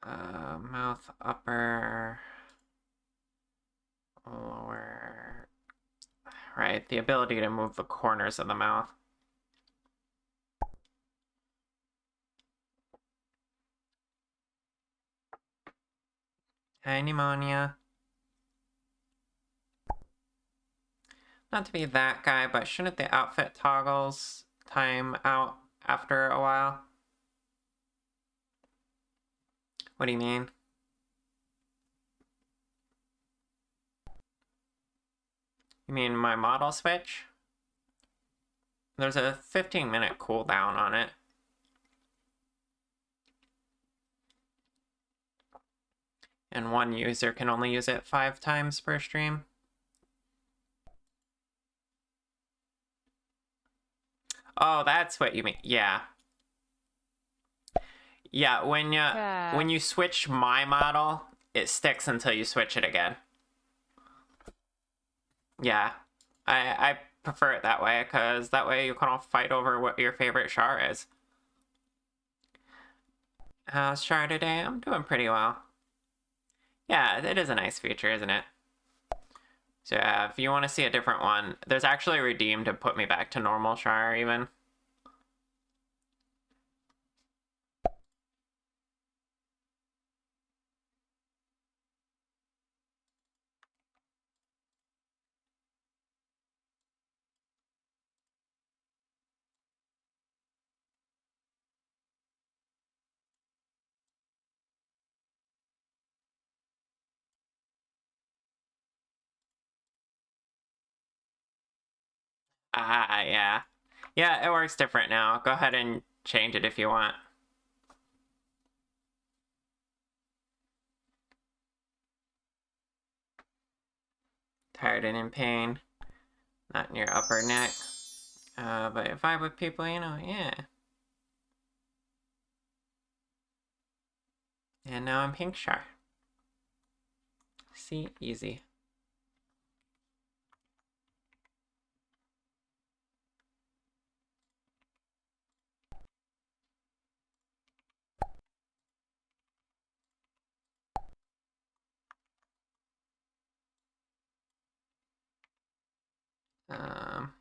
Mouth upper, lower. Right, the ability to move the corners of the mouth. Hi, pneumonia. Not to be that guy, but shouldn't the outfit toggles time out after a while? What do you mean? You mean my model switch? There's a 15-minute cooldown on it. And one user can only use it 5 times per stream. Oh, that's what you mean. Yeah. Yeah, when you switch my model, it sticks until you switch it again. Yeah. I prefer it that way, because that way you can all fight over what your favorite char is. How's char today? I'm doing pretty well. Yeah, it is a nice feature, isn't it? So yeah, if you want to see a different one, there's actually a redeem to put me back to normal char even. Ah, yeah. Yeah, it works different now. Go ahead and change it if you want. Tired and in pain. Not in your upper neck. But if I with people, you know, yeah. And now I'm pink char. See, easy. Um,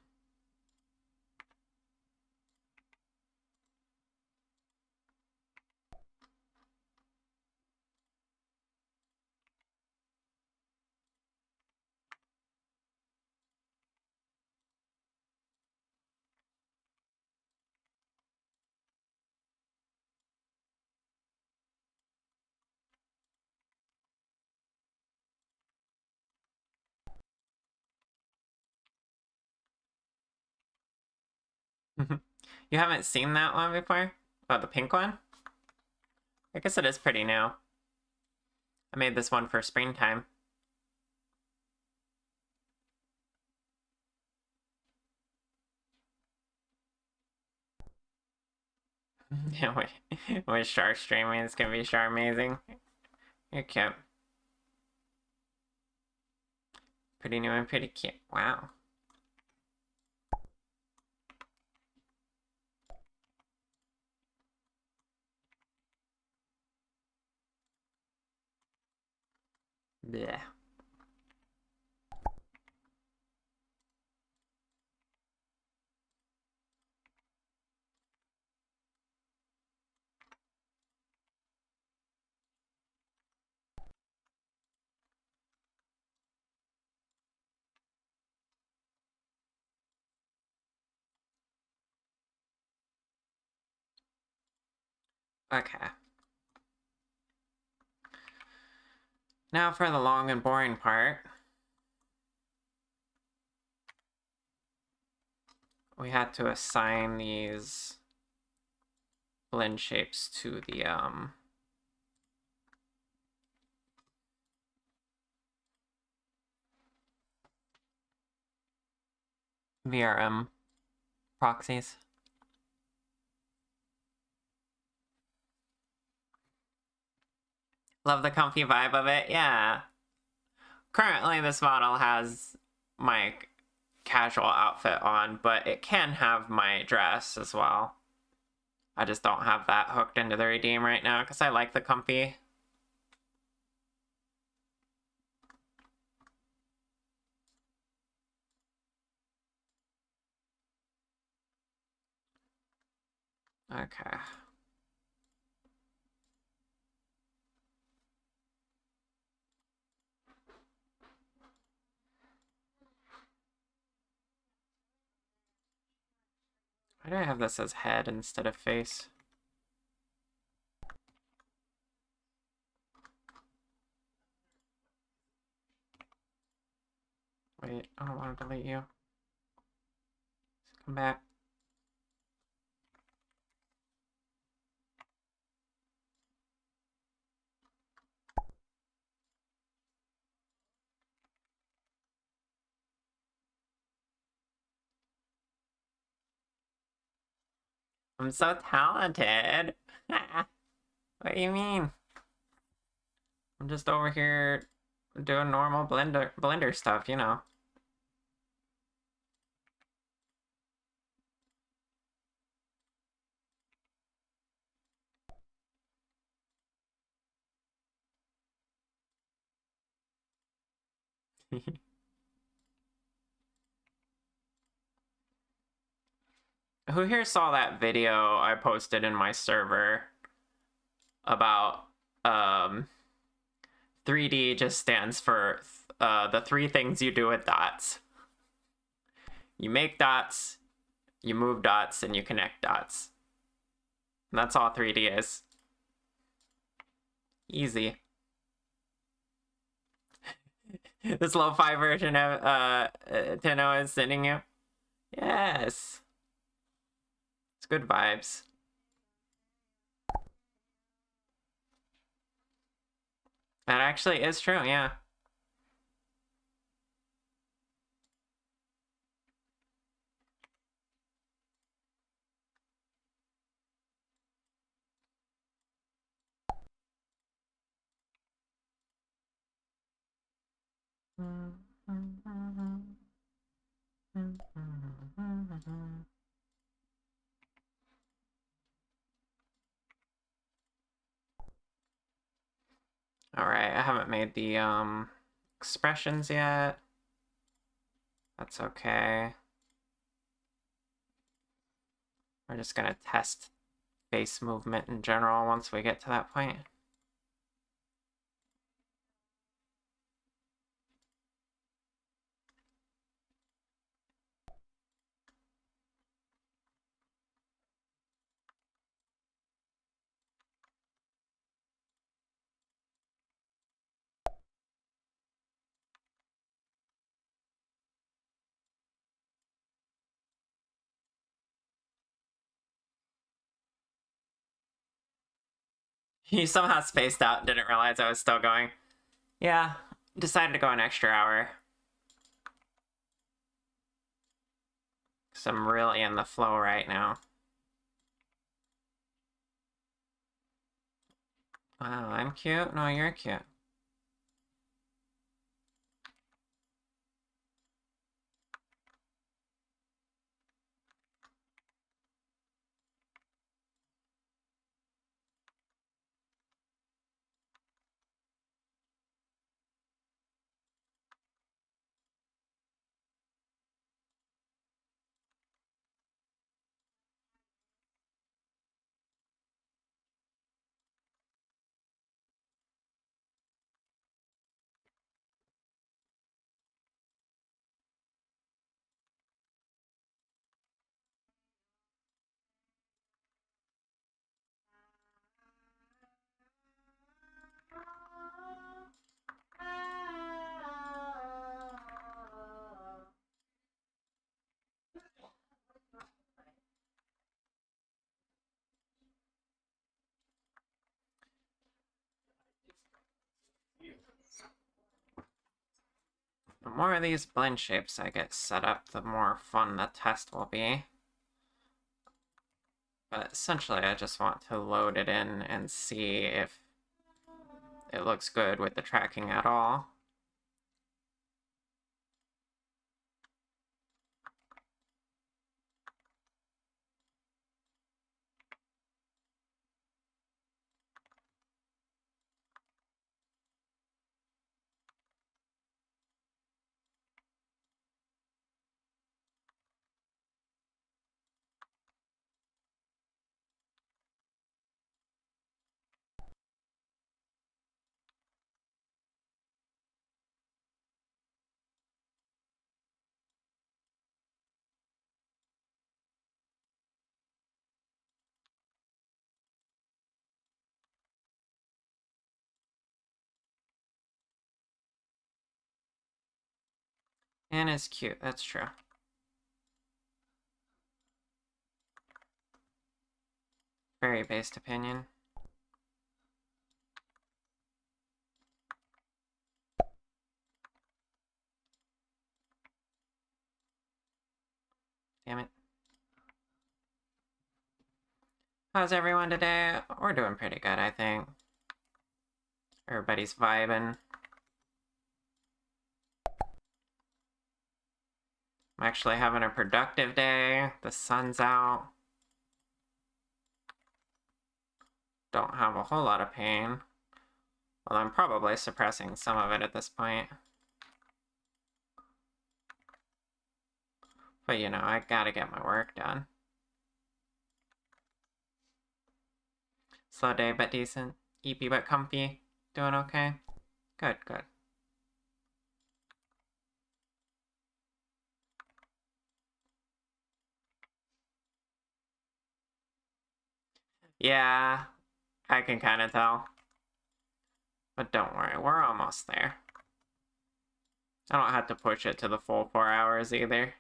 you haven't seen that one before? Oh, the pink one? I guess it is pretty new. I made this one for springtime. Yeah, with char streaming, it's gonna be char amazing. You're cute. Pretty new and pretty cute. Wow. Yeah. Okay. Now for the long and boring part. We had to assign these blend shapes to the VRM proxies. Love the comfy vibe of it, yeah. Currently, this model has my casual outfit on, but it can have my dress as well. I just don't have that hooked into the redeem right now because I like the comfy. Okay. Why do I have this as head instead of face? Wait, I don't want to delete you. Come back. I'm so talented. What do you mean? I'm just over here doing normal blender stuff, you know. Who here saw that video I posted in my server about 3D just stands for the three things you do with dots. You make dots, you move dots, and you connect dots. And that's all 3D is. Easy. This lo-fi version of Tenno is sending you? Yes. It's good vibes. That actually is true, yeah. Alright, I haven't made the expressions yet. That's okay. We're just gonna test face movement in general once we get to that point. You somehow spaced out and didn't realize I was still going. Yeah, decided to go an extra hour. Because I'm really in the flow right now. Wow, I'm cute? No, you're cute. The more of these blend shapes I get set up, the more fun the test will be. But essentially, I just want to load it in and see if it looks good with the tracking at all. Anna's cute, that's true. Very based opinion. Damn it. How's everyone today? We're doing pretty good, I think. Everybody's vibing. I'm actually having a productive day. The sun's out. Don't have a whole lot of pain. Well, I'm probably suppressing some of it at this point. But you know, I gotta get my work done. Slow day, but decent. Eepy, but comfy. Doing okay? Good, good. Yeah, I can kind of tell. But don't worry, we're almost there. I don't have to push it to the full 4 hours either.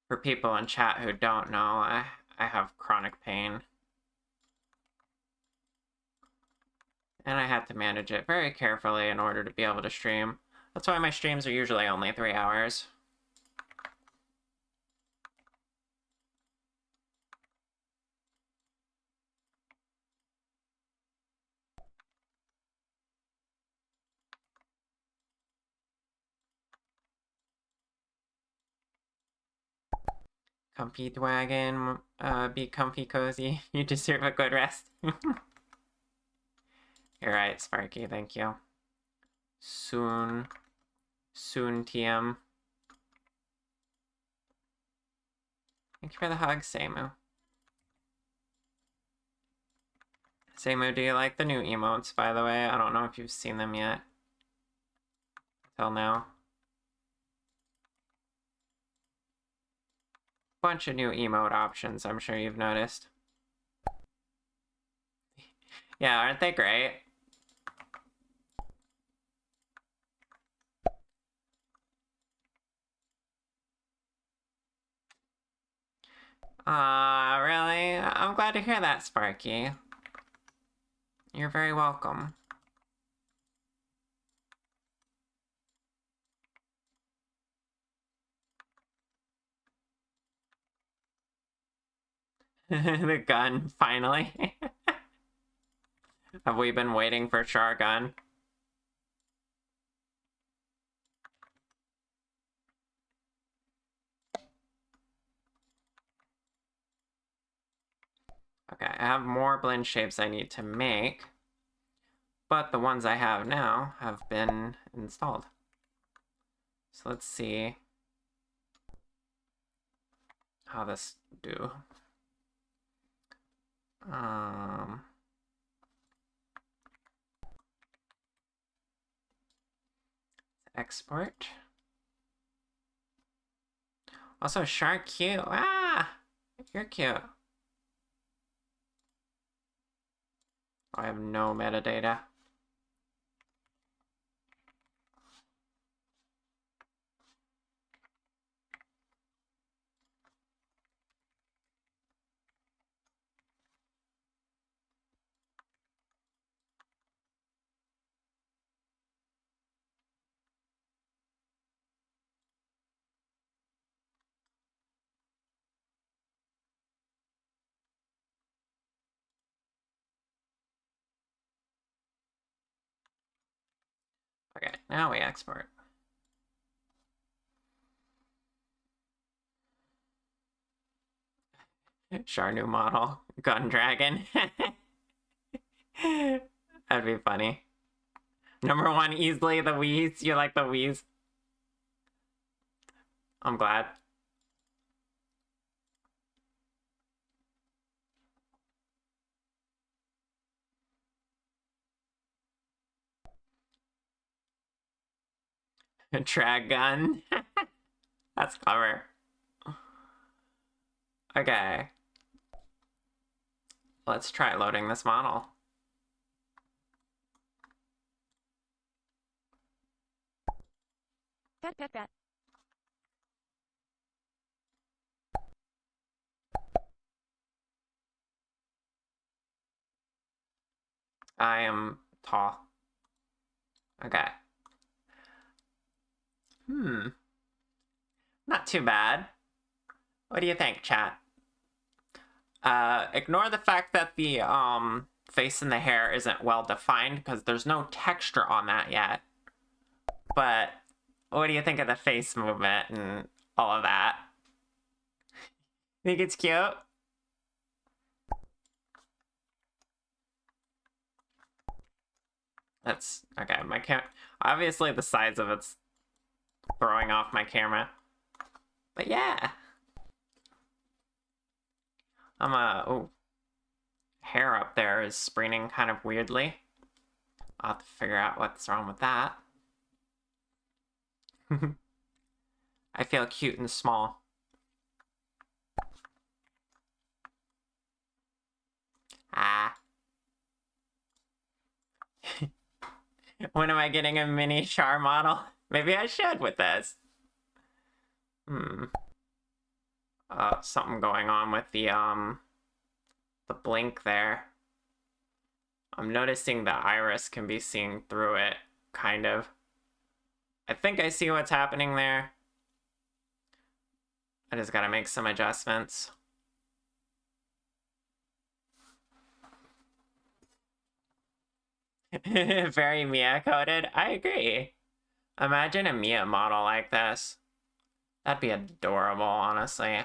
For people in chat who don't know, I have chronic pain. And I had to manage it very carefully in order to be able to stream. That's why my streams are usually only 3 hours. Comfy Dwagon, be comfy cozy. You deserve a good rest. You're right, Sparky, thank you. Soon TM. Thank you for the hug, Seimu. Seimu, do you like the new emotes, by the way? I don't know if you've seen them yet. Till now. Bunch of new emote options, I'm sure you've noticed. Yeah, aren't they great? Really? I'm glad to hear that, Sparky. You're very welcome. The gun, finally. Have we been waiting for Chargun? Okay, I have more blend shapes I need to make, but the ones I have now have been installed. So let's see how this do. Export. Also, Shark cute. Ah, you're cute. I have no metadata. Okay, now we export. Char new model. Gun Dragon. That'd be funny. Number one, easily the Wheeze. You like the Wheeze? I'm glad. Drag gun. That's clever. Okay. let's try loading this model. Pet pet pet. I am tall. Okay. Not too bad. What do you think, chat? Ignore the fact that the face and the hair isn't well defined because there's no texture on that yet. But what do you think of the face movement and all of that? Think it's cute? That's okay. My obviously the size of it's throwing off my camera, but yeah. Oh, hair up there is spraining kind of weirdly. I'll have to figure out what's wrong with that. I feel cute and small. Ah. When am I getting a mini Char model? Maybe I should with this. Something going on with the blink there. I'm noticing the iris can be seen through it, kind of. I think I see what's happening there. I just gotta make some adjustments. Very Mia coded. I agree. Imagine a Mia model like this. That'd be adorable, honestly.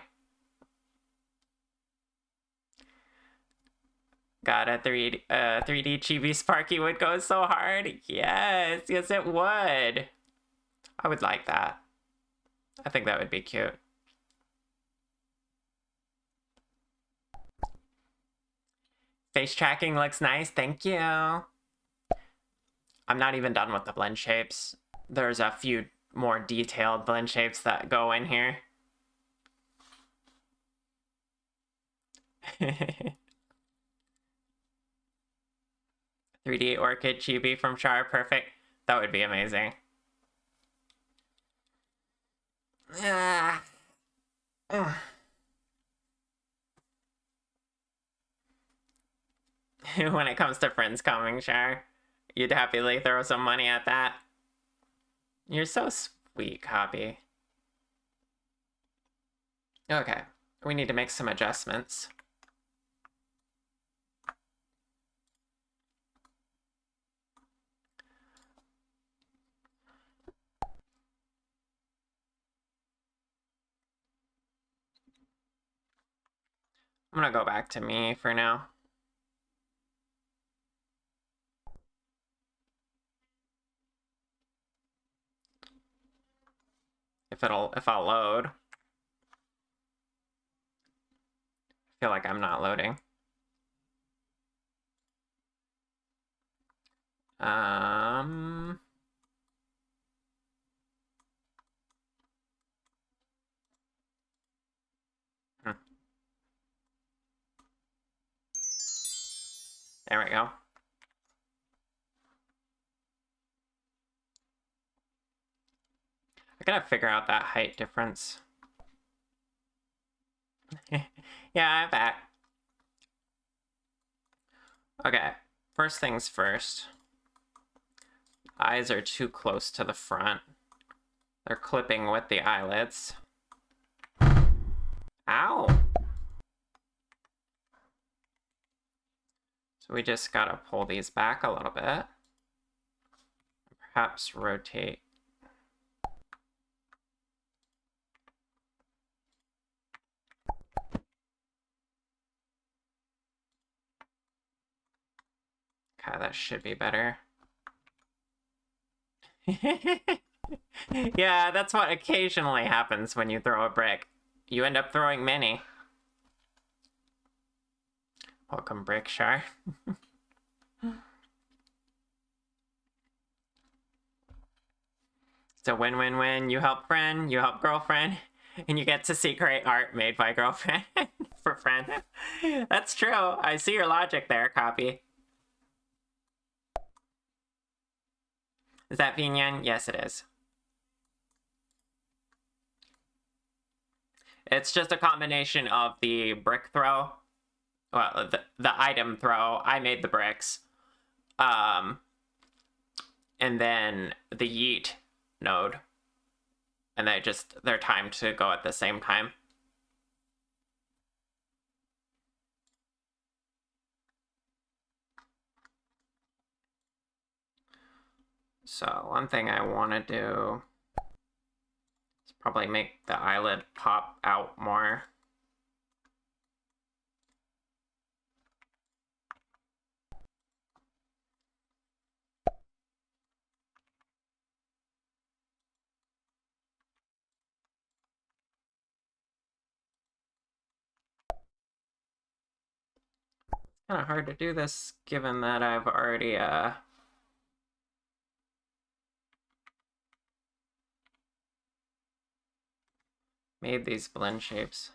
God, a 3D Chibi Sparky would go so hard. Yes, yes it would. I would like that. I think that would be cute. Face tracking looks nice, thank you. I'm not even done with the blend shapes. There's a few more detailed blend shapes that go in here. 3D Orchid Chibi from Char, perfect. That would be amazing. Ah. When it comes to friends coming, Char, you'd happily throw some money at that. You're so sweet, Copy. Okay, we need to make some adjustments. I'm gonna go back to me for now. If I'll load. I feel like I'm not loading. Hmm. There we go. I gotta figure out that height difference. Yeah, I'm back. Okay, first things first. Eyes are too close to the front. They're clipping with the eyelids. Ow! So we just gotta pull these back a little bit. Perhaps rotate. Okay, that should be better. Yeah, that's what occasionally happens when you throw a brick. You end up throwing many. Welcome, Brick Shar. It's a win-win-win. You help friend, you help girlfriend, and you get to see great art made by girlfriend. for friend. That's true. I see your logic there, copy. Is that Vinyan? Yes, it is. It's just a combination of the brick throw. Well, the item throw. I made the bricks. And then the yeet node. And they're timed to go at the same time. So one thing I want to do is probably make the eyelid pop out more. Kind of hard to do this given that I've already made these blend shapes.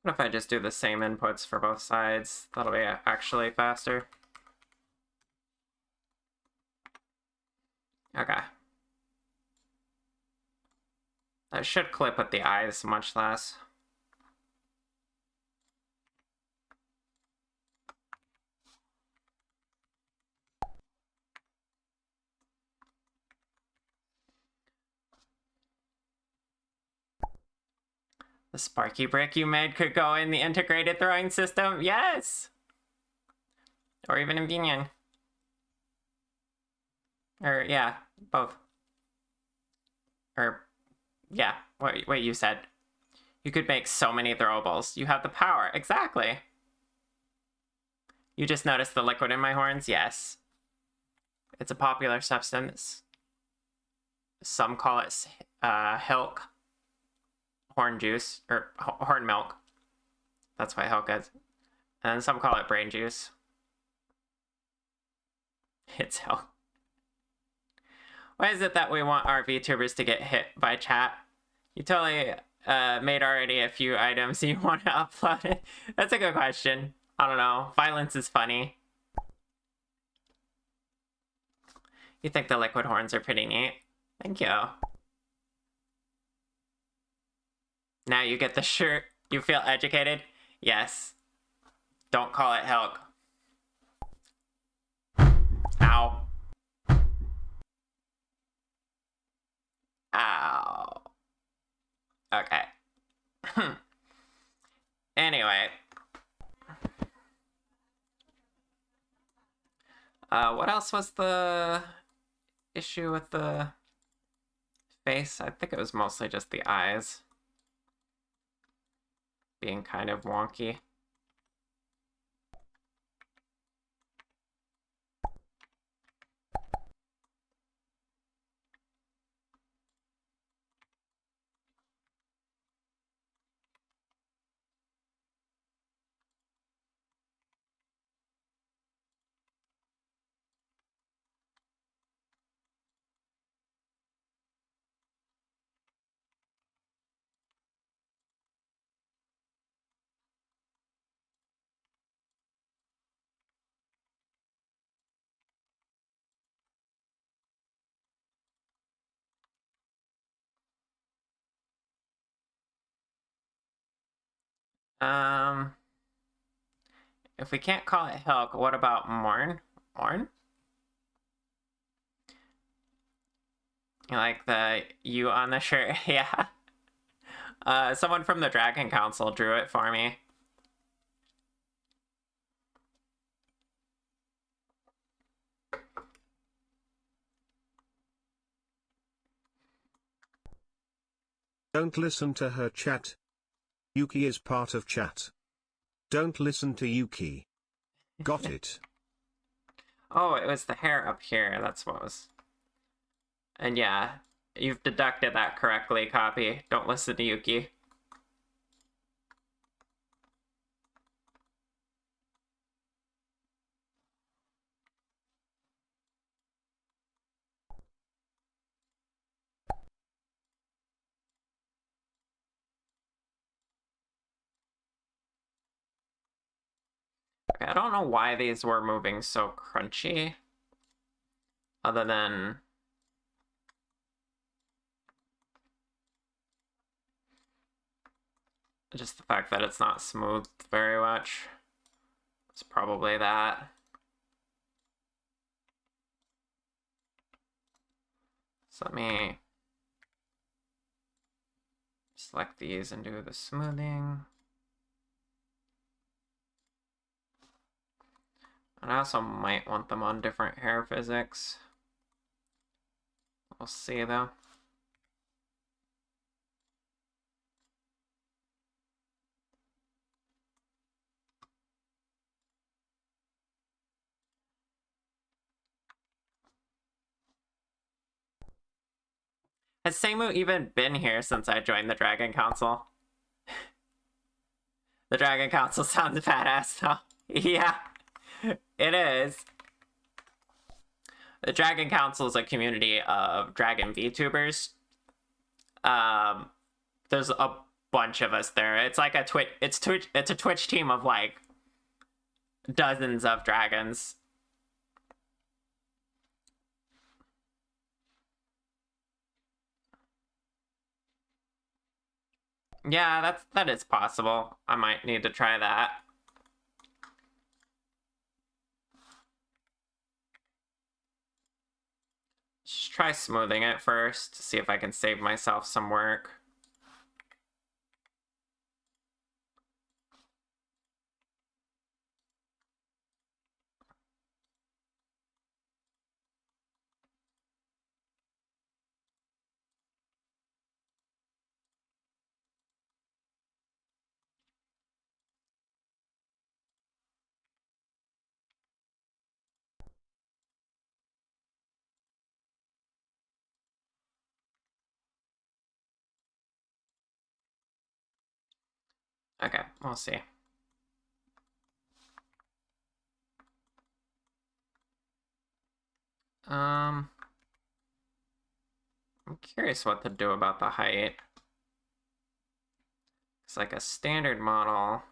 What if I just do the same inputs for both sides? That'll be actually faster. Okay. That should clip with the eyes much less. The Sparky brick you made could go in the integrated throwing system? Yes! Or even in Vinyan. Or, yeah, both. Or, yeah, what you said. You could make so many throwables. You have the power. Exactly. You just noticed the liquid in my horns? Yes. It's a popular substance. Some call it hilk. Horn juice, or horn milk. That's why hilk is. And then some call it brain juice. It's hilk. Why is it that we want our VTubers to get hit by chat? You totally made already a few items you want to upload it. That's a good question. I don't know. Violence is funny. You think the liquid horns are pretty neat? Thank you. Now you get the shirt. You feel educated? Yes. Don't call it Helk. Ow. Ow. Okay. Anyway. What else was the issue with the face? I think it was mostly just the eyes being kind of wonky. If we can't call it Helk, what about Morn? Morn? You like the U on the shirt? Yeah. Someone from the Dragon Council drew it for me. Don't listen to her chat. Yuki is part of chat. Don't listen to Yuki. Got it. Oh, it was the hair up here. That's what was. And yeah, you've deducted that correctly, copy. Don't listen to Yuki. Okay, I don't know why these were moving so crunchy. Other than... just the fact that it's not smoothed very much. It's probably that. So let me select these and do the smoothing. And I also might want them on different hair physics. We'll see though. Has Seimu even been here since I joined the Dragon Council? The Dragon Council sounds badass though. Yeah, it is. The Dragon Council is a community of Dragon VTubers. There's a bunch of us there. It's like a it's a Twitch team of like dozens of dragons. Yeah, that is possible. I might need to try that. Just try smoothing it first to see if I can save myself some work. Okay, we'll see. I'm curious what to do about the height. It's like a standard model.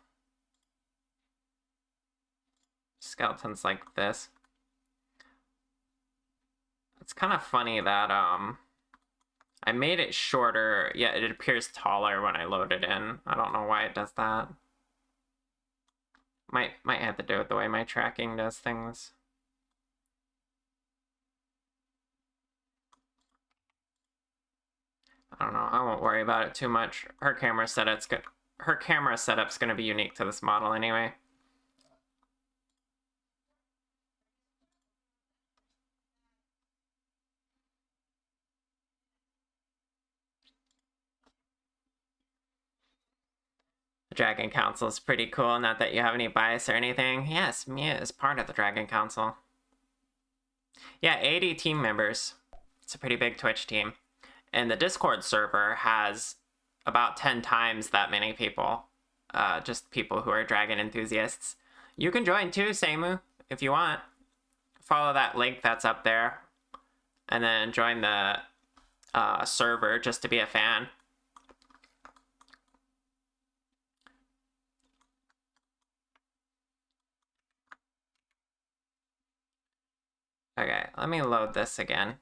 Skeleton's like this. It's kind of funny that I made it shorter, yet it appears taller when I load it in. I don't know why it does that. Might have to do with the way my tracking does things. I don't know. I won't worry about it too much. Her camera setup's gonna be unique to this model anyway. The Dragon Council is pretty cool. Not that you have any bias or anything. Yes, Mia is part of the Dragon Council. Yeah, 80 team members. It's a pretty big Twitch team. And the Discord server has about 10 times that many people. Just people who are Dragon enthusiasts. You can join too, Seimu, if you want. Follow that link that's up there. And then join the server just to be a fan. Okay, let me load this again.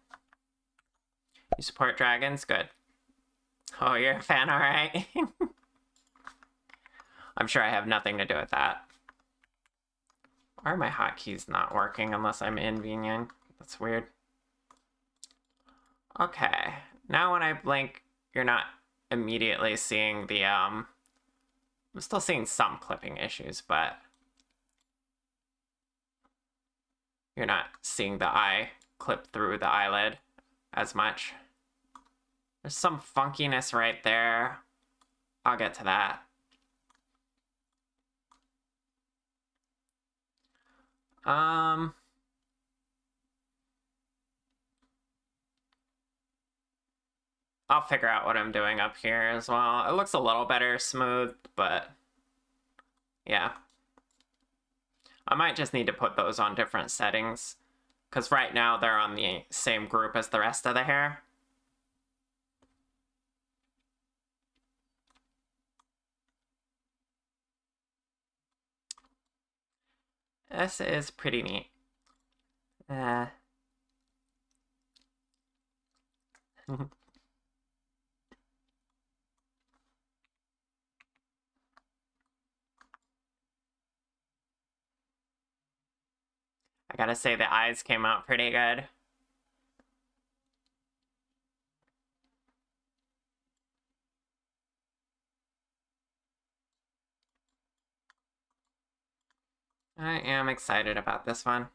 You support dragons? Good. Oh, you're a fan, alright. I'm sure I have nothing to do with that. Why are my hotkeys not working unless I'm in VNyan? That's weird. Okay, now when I blink, you're not immediately seeing the, I'm still seeing some clipping issues, but you're not seeing the eye clip through the eyelid as much. There's some funkiness right there. I'll get to that. I'll figure out what I'm doing up here as well. It looks a little better smooth, but yeah. I might just need to put those on different settings, because right now they're on the same group as the rest of the hair. This is pretty neat. I gotta say the eyes came out pretty good. I am excited about this one.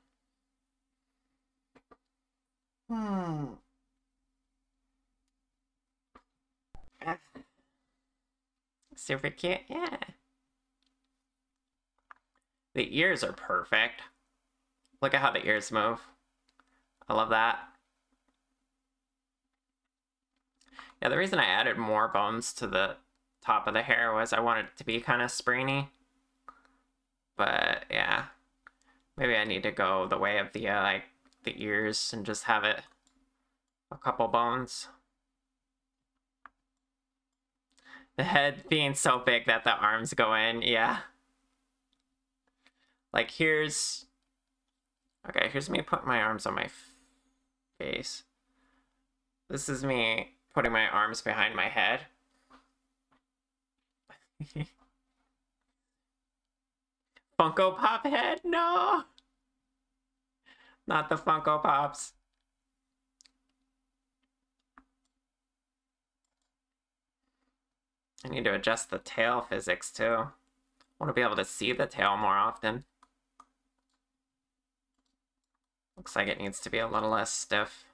Super cute, yeah. The ears are perfect. Look at how the ears move. I love that. Yeah, the reason I added more bones to the top of the hair was I wanted it to be kind of springy. But yeah, maybe I need to go the way of the like the ears and just have it a couple bones. The head being so big that the arms go in, yeah. Like here's... Okay, here's me putting my arms on my face. This is me putting my arms behind my head. Funko Pop head? No! Not the Funko Pops. I need to adjust the tail physics too. I want to be able to see the tail more often. Looks like it needs to be a little less stiff.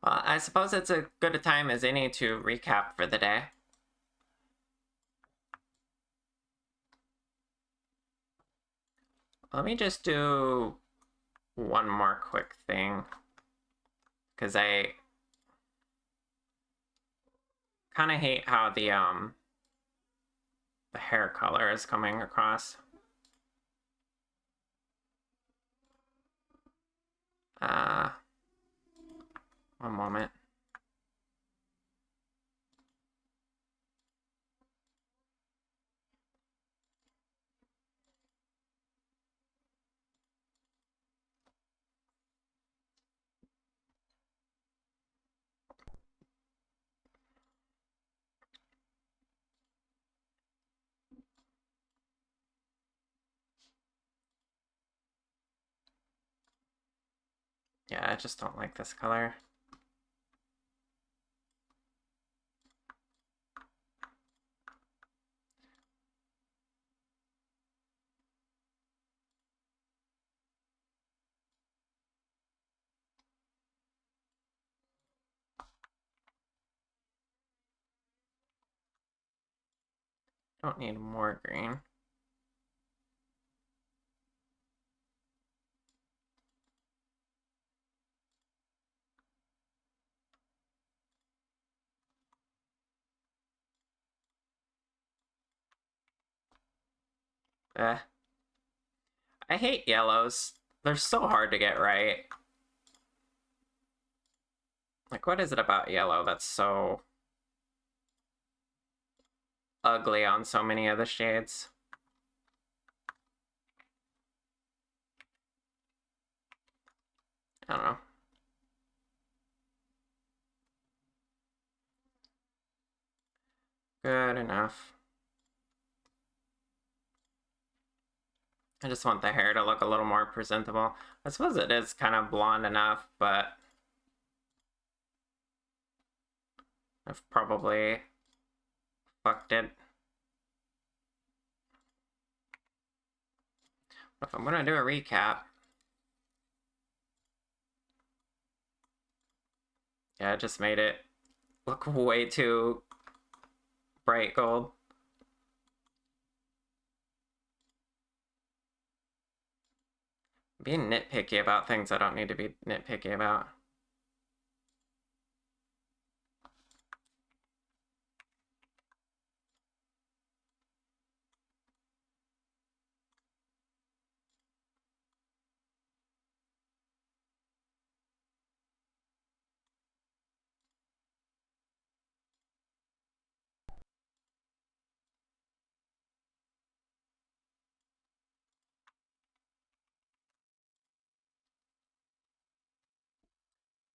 Well, I suppose it's as good a time as any to recap for the day. Let me just do one more quick thing, because I kind of hate how the hair color is coming across. One moment. Yeah, I just don't like this color. Don't need more green. I hate yellows. They're so hard to get right. Like, what is it about yellow that's so ugly on so many of the shades? I don't know. Good enough. I just want the hair to look a little more presentable. I suppose it is kind of blonde enough, but I've probably fucked it. If I'm gonna do a recap, yeah, I just made it look way too bright gold. Being nitpicky about things I don't need to be nitpicky about.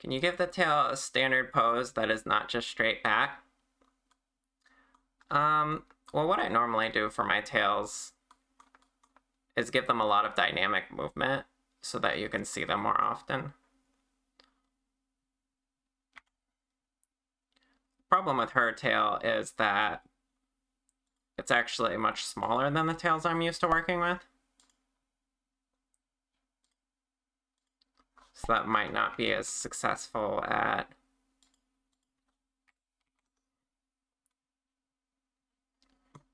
Can you give the tail a standard pose that is not just straight back? Well, what I normally do for my tails is give them a lot of dynamic movement so that you can see them more often. Problem with her tail is that it's actually much smaller than the tails I'm used to working with. So that might not be as successful at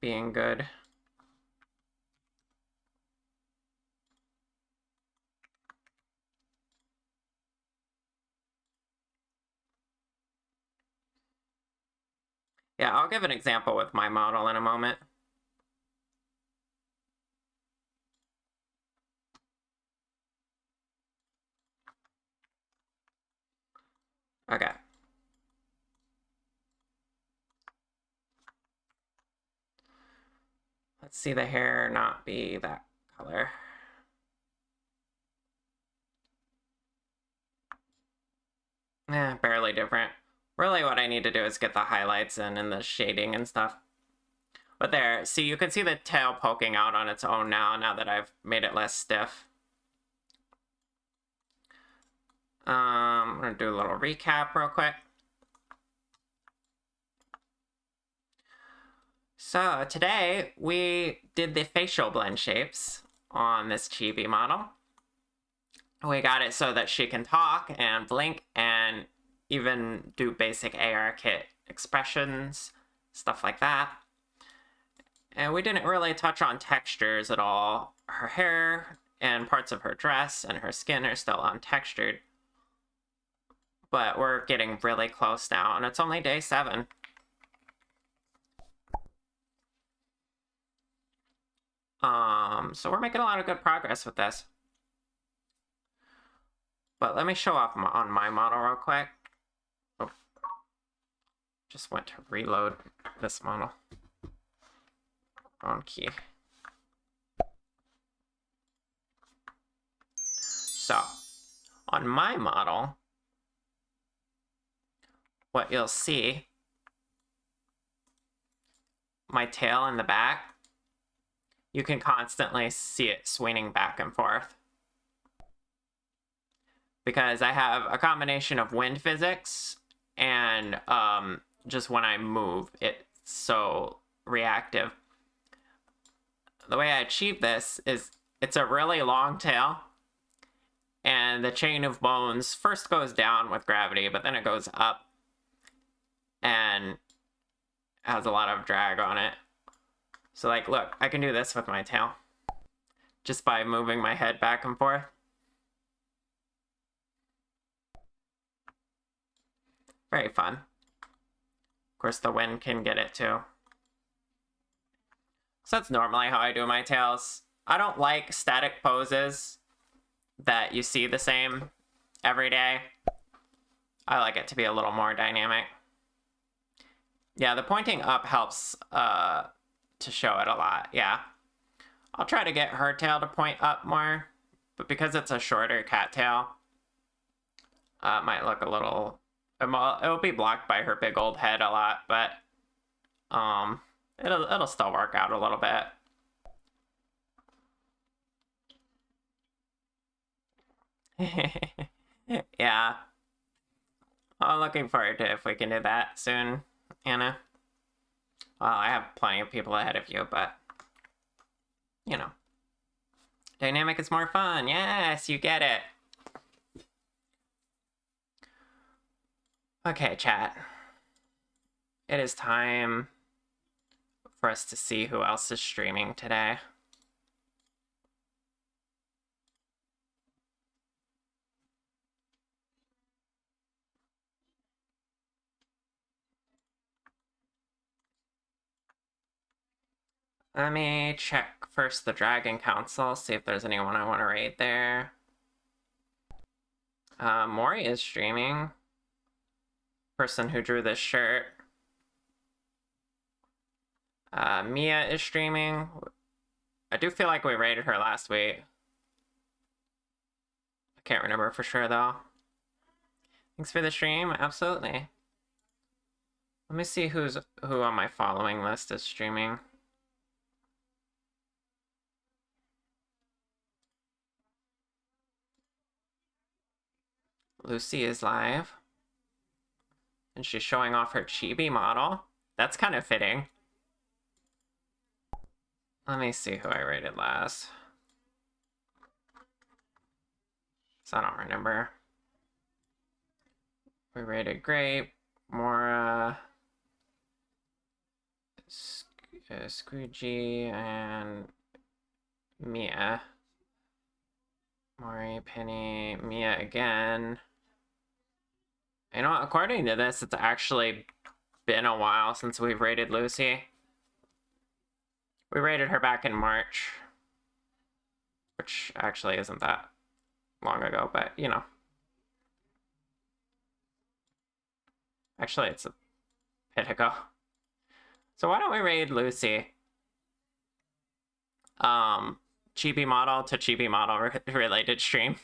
being good. Yeah, I'll give an example with my model in a moment. Okay. Let's see the hair not be that color. Barely different. Really what I need to do is get the highlights in and the shading and stuff. But there, see, you can see the tail poking out on its own now that I've made it less stiff. I'm gonna do a little recap real quick. So today we did the facial blend shapes on this Chibi model. We got it so that she can talk and blink and even do basic AR kit expressions, stuff like that. And we didn't really touch on textures at all. Her hair and parts of her dress and her skin are still untextured. But we're getting really close now, and it's only day 7. So we're making a lot of good progress with this. But let me show off on my model real quick. Oh, just went to reload this model. Wrong key. So, on my model, what you'll see, my tail in the back, you can constantly see it swinging back and forth. Because I have a combination of wind physics and just when I move, it's so reactive. The way I achieve this is it's a really long tail, and the chain of bones first goes down with gravity, but then it goes up and has a lot of drag on it. So like, look, I can do this with my tail just by moving my head back and forth. Very fun. Of course, the wind can get it too. So that's normally how I do my tails. I don't like static poses that you see the same every day. I like it to be a little more dynamic. Yeah, the pointing up helps to show it a lot, yeah. I'll try to get her tail to point up more, but because it's a shorter cattail, it might look a little... It'll be blocked by her big old head a lot, but it'll still work out a little bit. Yeah. I'm looking forward to if we can do that soon, Anna. Well, I have plenty of people ahead of you, but you know. Dynamic is more fun. Yes, you get it. Okay, chat. It is time for us to see who else is streaming today. Let me check first the Dragon Council, see if there's anyone I want to raid there. Mori is streaming. Person who drew this shirt. Mia is streaming. I do feel like we raided her last week. I can't remember for sure though. Thanks for the stream. Absolutely. Let me see who on my following list is streaming. Lucy is live. And she's showing off her Chibi model. That's kind of fitting. Let me see who I rated last. So I don't remember. We rated Grape, Mora, Scroogey, and Mia. Mori, Penny, Mia again. You know what? According to this, it's actually been a while since we've rated Lucy. We rated her back in March, which actually isn't that long ago, but you know. Actually, it's a bit ago. So why don't we raid Lucy? Chibi model to Chibi model related stream.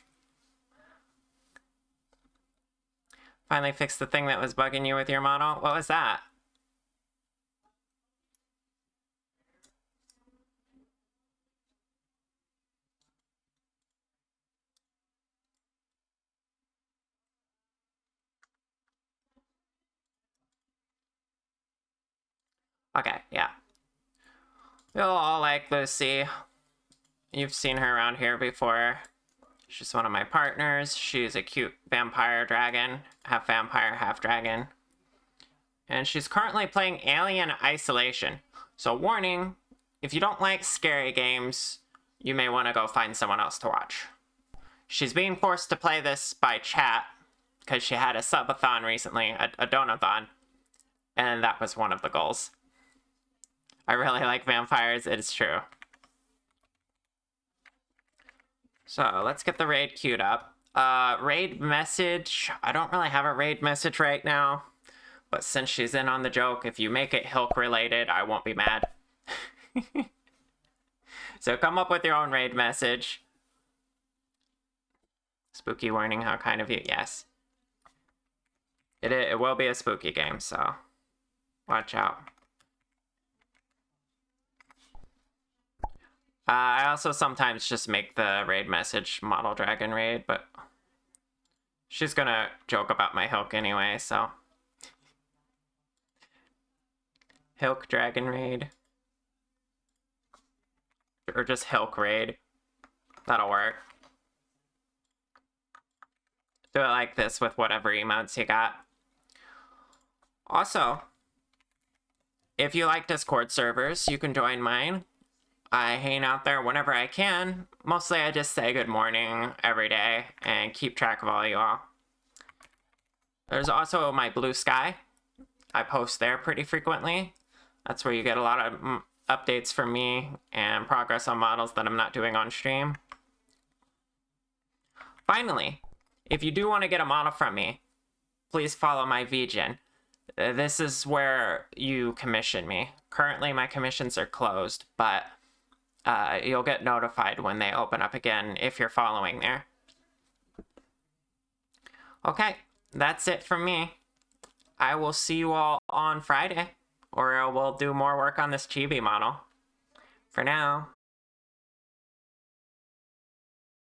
Finally fixed the thing that was bugging you with your model. What was that? Okay, yeah. You'll all like Lucy. You've seen her around here before. She's one of my partners. She's a cute vampire dragon. Half vampire, half dragon. And she's currently playing Alien Isolation. So warning, if you don't like scary games, you may want to go find someone else to watch. She's being forced to play this by chat because she had a subathon recently, a donathon. And that was one of the goals. I really like vampires, it is true. So let's get the raid queued up. Raid message. I don't really have a raid message right now. But since she's in on the joke, if you make it Hilk related, I won't be mad. So come up with your own raid message. Spooky warning, how kind of you. Yes. It will be a spooky game, so watch out. I also sometimes just make the raid message model dragon raid, but she's gonna joke about my Hilk anyway, so. Hilk dragon raid. Or just Hilk raid. That'll work. Do it like this with whatever emotes you got. Also, if you like Discord servers, you can join mine. I hang out there whenever I can. Mostly I just say good morning every day and keep track of all you all. There's also my Blue Sky. I post there pretty frequently. That's where you get a lot of updates from me and progress on models that I'm not doing on stream. Finally, if you do want to get a model from me, please follow my VGen. This is where you commission me. Currently my commissions are closed, but you'll get notified when they open up again if you're following there. Okay, that's it from me. I will see you all on Friday, or we'll do more work on this Chibi model. For now,